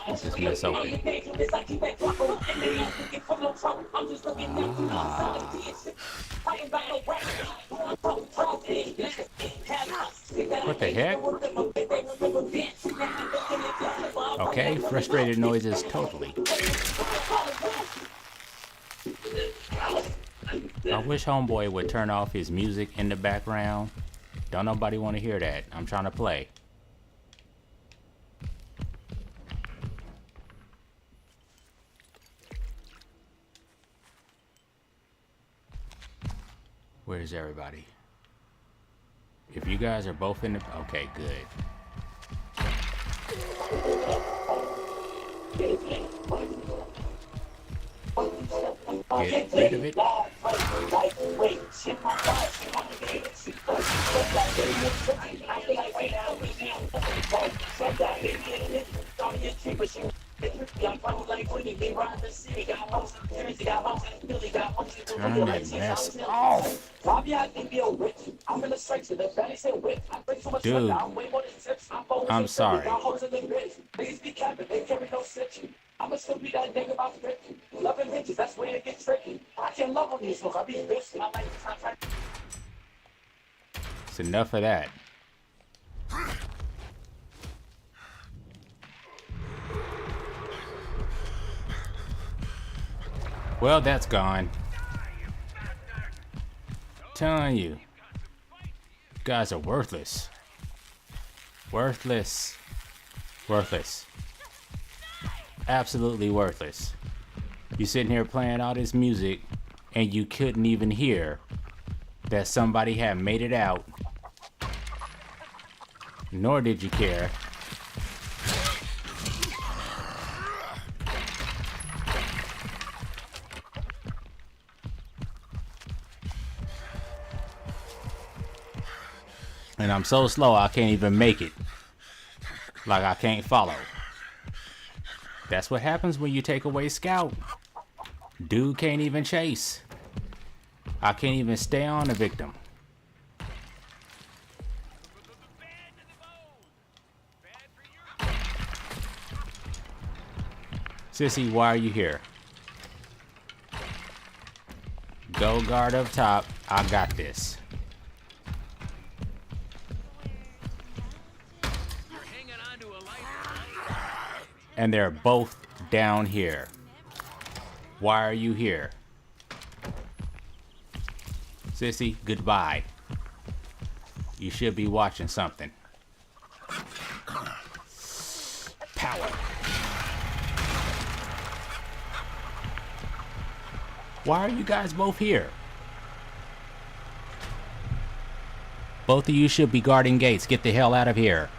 This is Miss Open. What the heck? Okay, frustrated noises totally. Oh, wish homeboy would turn off his music in the background. Don't nobody want to hear that. I'm trying to play. Where's everybody? If you guys are both in the... Okay, good. Get rid of it. Turn that mess off. Dude, I'm sorry. I'ma still be that nigga about to loving bitches, that's where it gets tricky. I can't love on these folks, I be bitch, I like to. It's enough of that. Well, that's gone. Telling you, guys are worthless. Worthless. Worthless. Absolutely worthless. You sitting here playing all this music and you couldn't even hear that somebody had made it out, nor did you care. And I'm so slow I can't even make it. Like I can't follow. That's what happens when you take away Scout. Dude can't even chase. I can't even stay on the victim. Sissy, why are you here? Go guard up top. I got this. And they're both down here. Why are you here? Sissy, goodbye. You should be watching something. Power. Why are you guys both here? Both of you should be guarding gates. Get the hell out of here.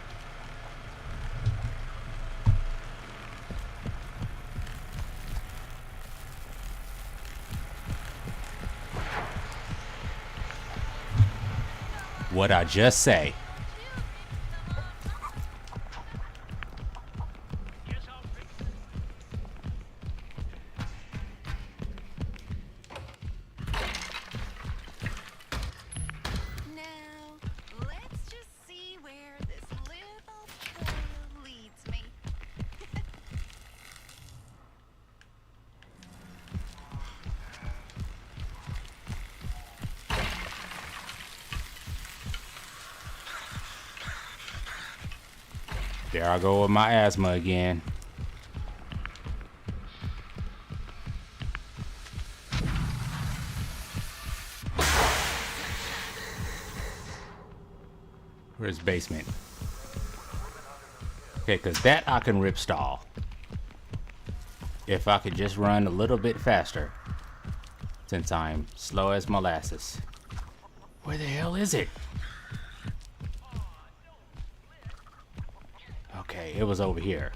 What'd I just say? There I go with my asthma again. Where's basement? Okay, because that I can ripstall. If I could just run a little bit faster. Since I'm slow as molasses. Where the hell is it? Okay, it was over here.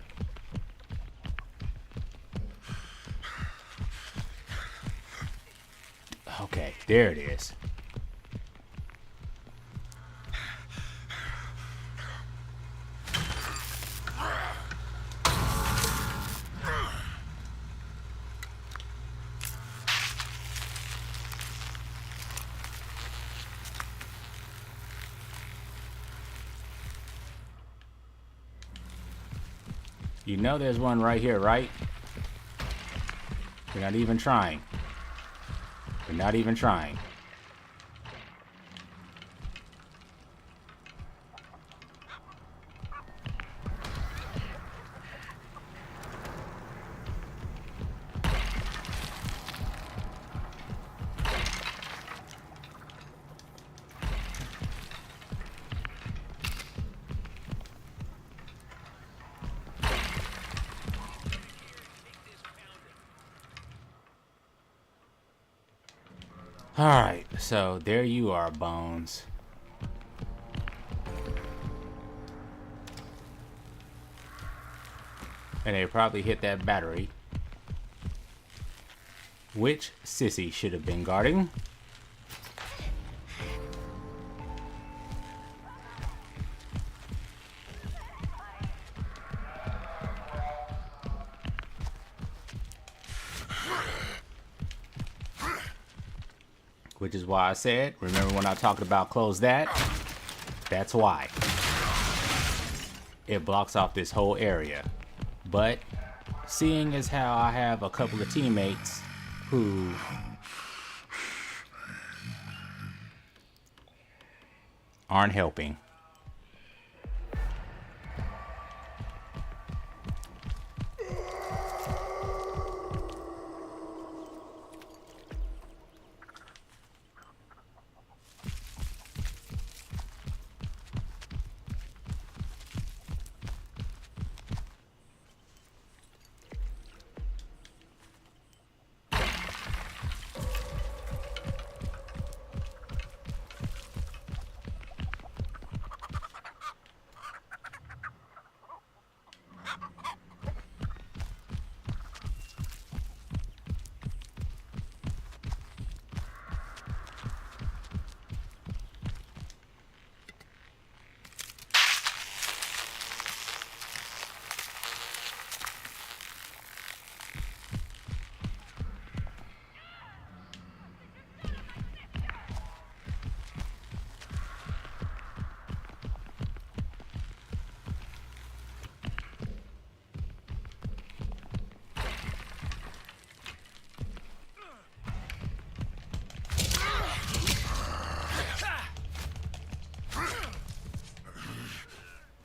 Okay, there it is. You know there's one right here, right? You're not even trying. You're not even trying. Alright, so there you are, Bones. And they probably hit that battery, which Sissy should have been guarding. Which is why I said, remember when I talked about close that? That's why. It blocks off this whole area. But seeing as how I have a couple of teammates who aren't helping.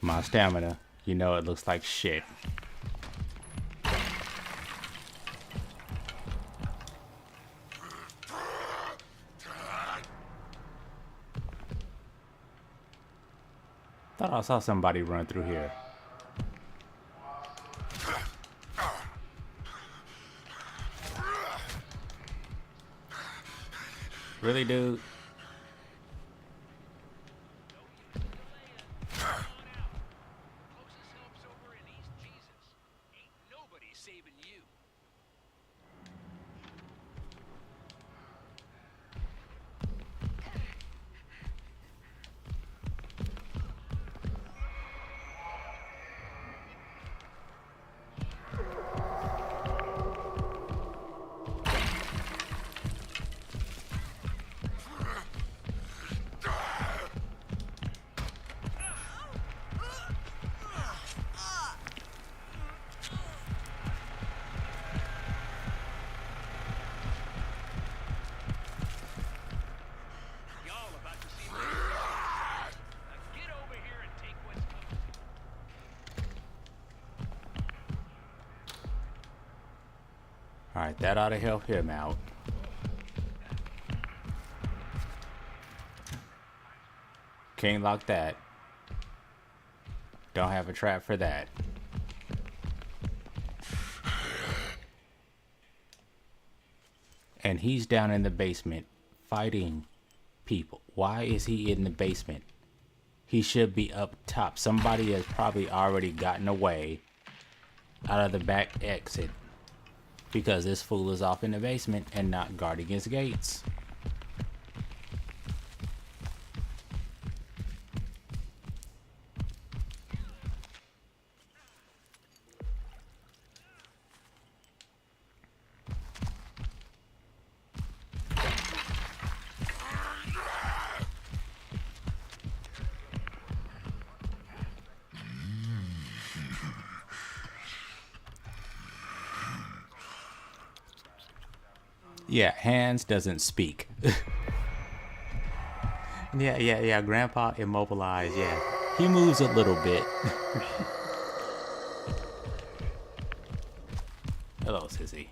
My stamina, you know, it looks like shit. Thought I saw somebody run through here. Really, dude? Alright, that ought to help him out. Can't lock that. Don't have a trap for that. And he's down in the basement fighting people. Why is he in the basement? He should be up top. Somebody has probably already gotten away out of the back exit, because this fool is off in the basement and not guarding his gates. Yeah, hands doesn't speak. Yeah, Grandpa immobilized, yeah. He moves a little bit. Hello, Sissy.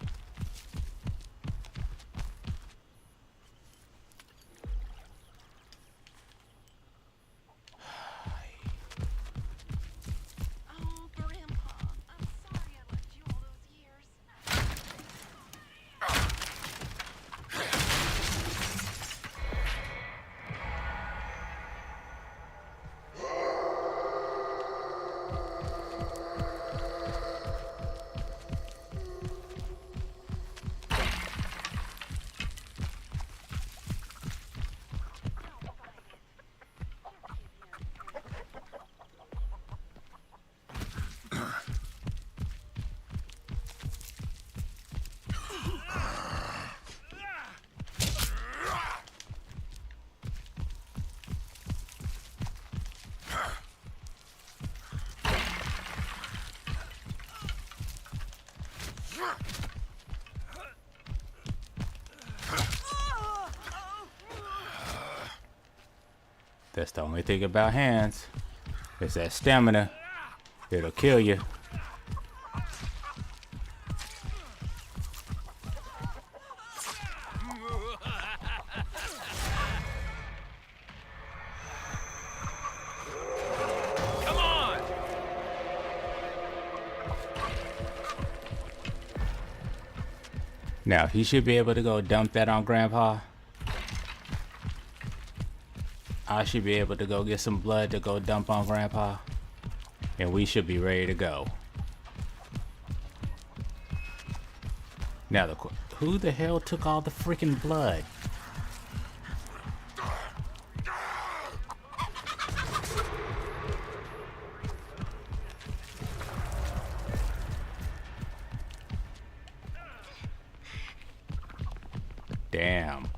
That's the only thing about hands. It's that stamina. It'll kill you. Come on! Now, he should be able to go dump that on Grandpa. I should be able to go get some blood to go dump on Grandpa. And we should be ready to go. Now, who the hell took all the freaking blood? Damn.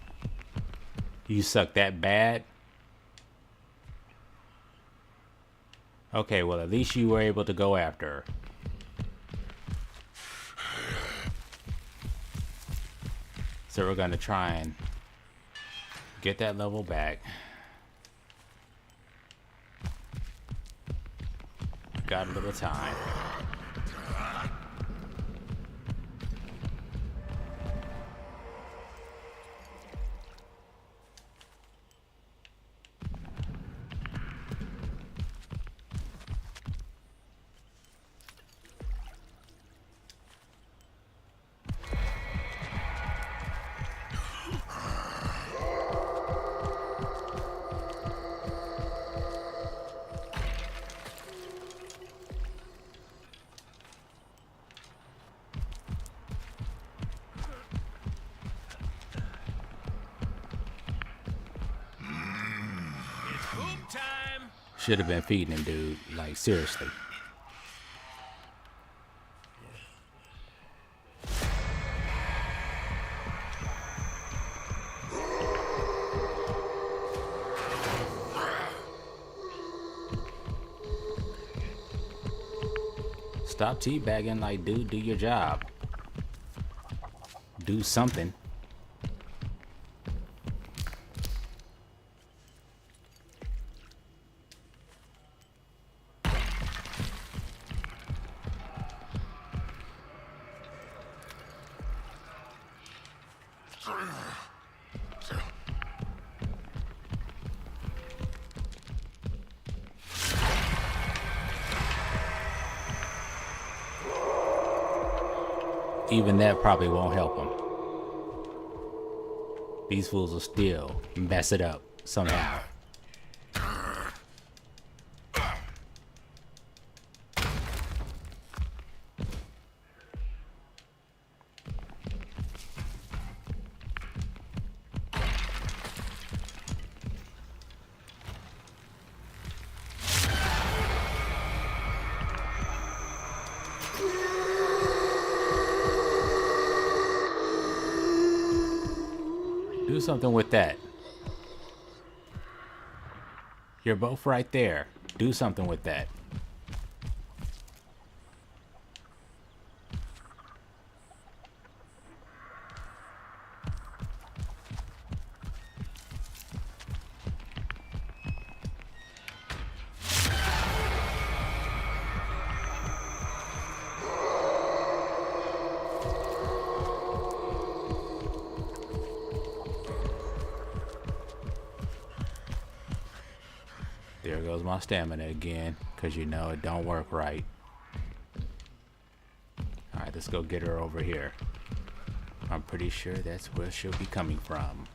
You suck that bad? Okay, well, at least you were able to go after her. So we're gonna try and get that level back. Got a little time. Should have been feeding him, dude. Like, seriously. Stop teabagging, like, dude, do your job. Do something. Even that probably won't help them. These fools will still mess it up somehow. Do something with that. You're both right there. Do something with that. There goes my stamina again, because you know it don't work right. Alright, let's go get her over here. I'm pretty sure that's where she'll be coming from.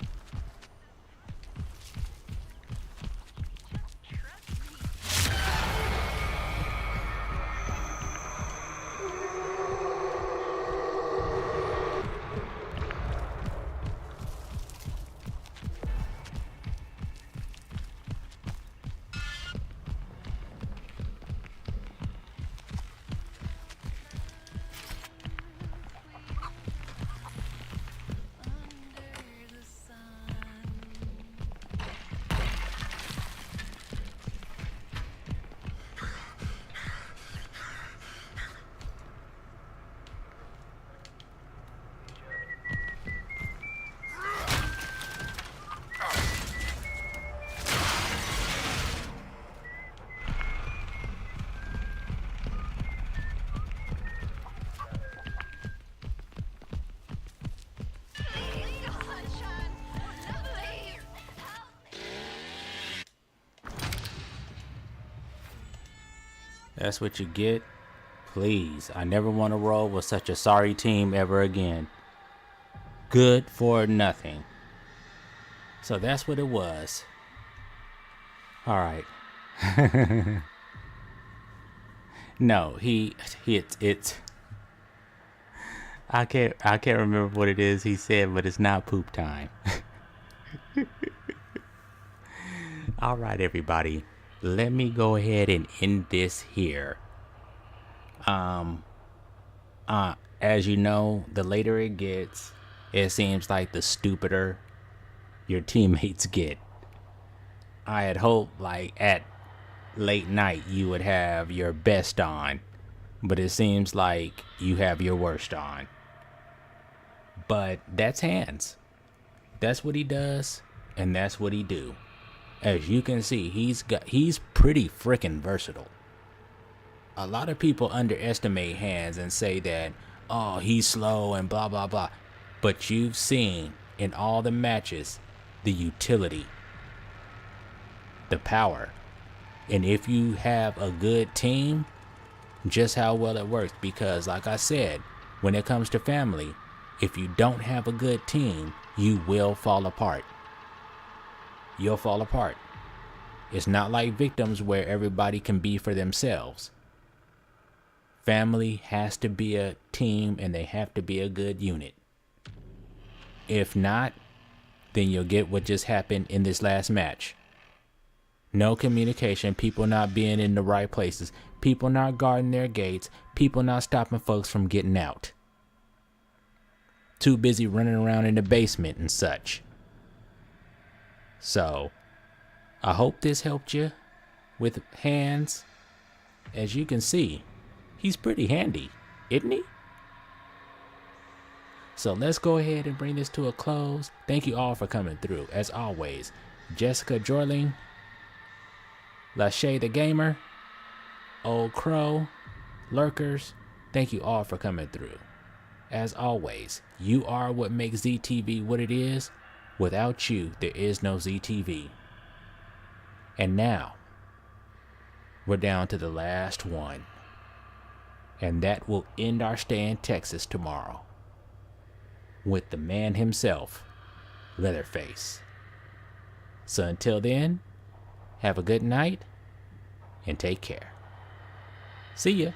That's what you get. Please, I never want to roll with such a sorry team ever again. Good for nothing. So that's what it was. All right. No, it's I can't remember what it is he said, but it's not poop time. All right, everybody. Let me go ahead and end this here. As you know, the later it gets, it seems like the stupider your teammates get. I had hoped like at late night you would have your best on, but it seems like you have your worst on. But that's Hands. That's what he does, and that's what he do. As you can see, he's pretty freaking versatile. A lot of people underestimate Hands and say that, oh, he's slow and blah blah blah. But you've seen in all the matches the utility, the power, and if you have a good team, just how well it works. Because like I said, when it comes to family, if you don't have a good team, you will fall apart. You'll fall apart. It's not like Victims where everybody can be for themselves. Family has to be a team, and they have to be a good unit. If not, then you'll get what just happened in this last match. No communication, people not being in the right places, people not guarding their gates, people not stopping folks from getting out. Too busy running around in the basement and such. So, I hope this helped you with Hands. As you can see, he's pretty handy, isn't he? So let's go ahead and bring this to a close. Thank you all for coming through. As always, Jessica Jorling, Lachey the Gamer, Old Crow, Lurkers, thank you all for coming through. As always, you are what makes ZTV what it is. Without you, there is no ZTV. And now, we're down to the last one. And that will end our stay in Texas tomorrow. With the man himself, Leatherface. So until then, have a good night and take care. See ya.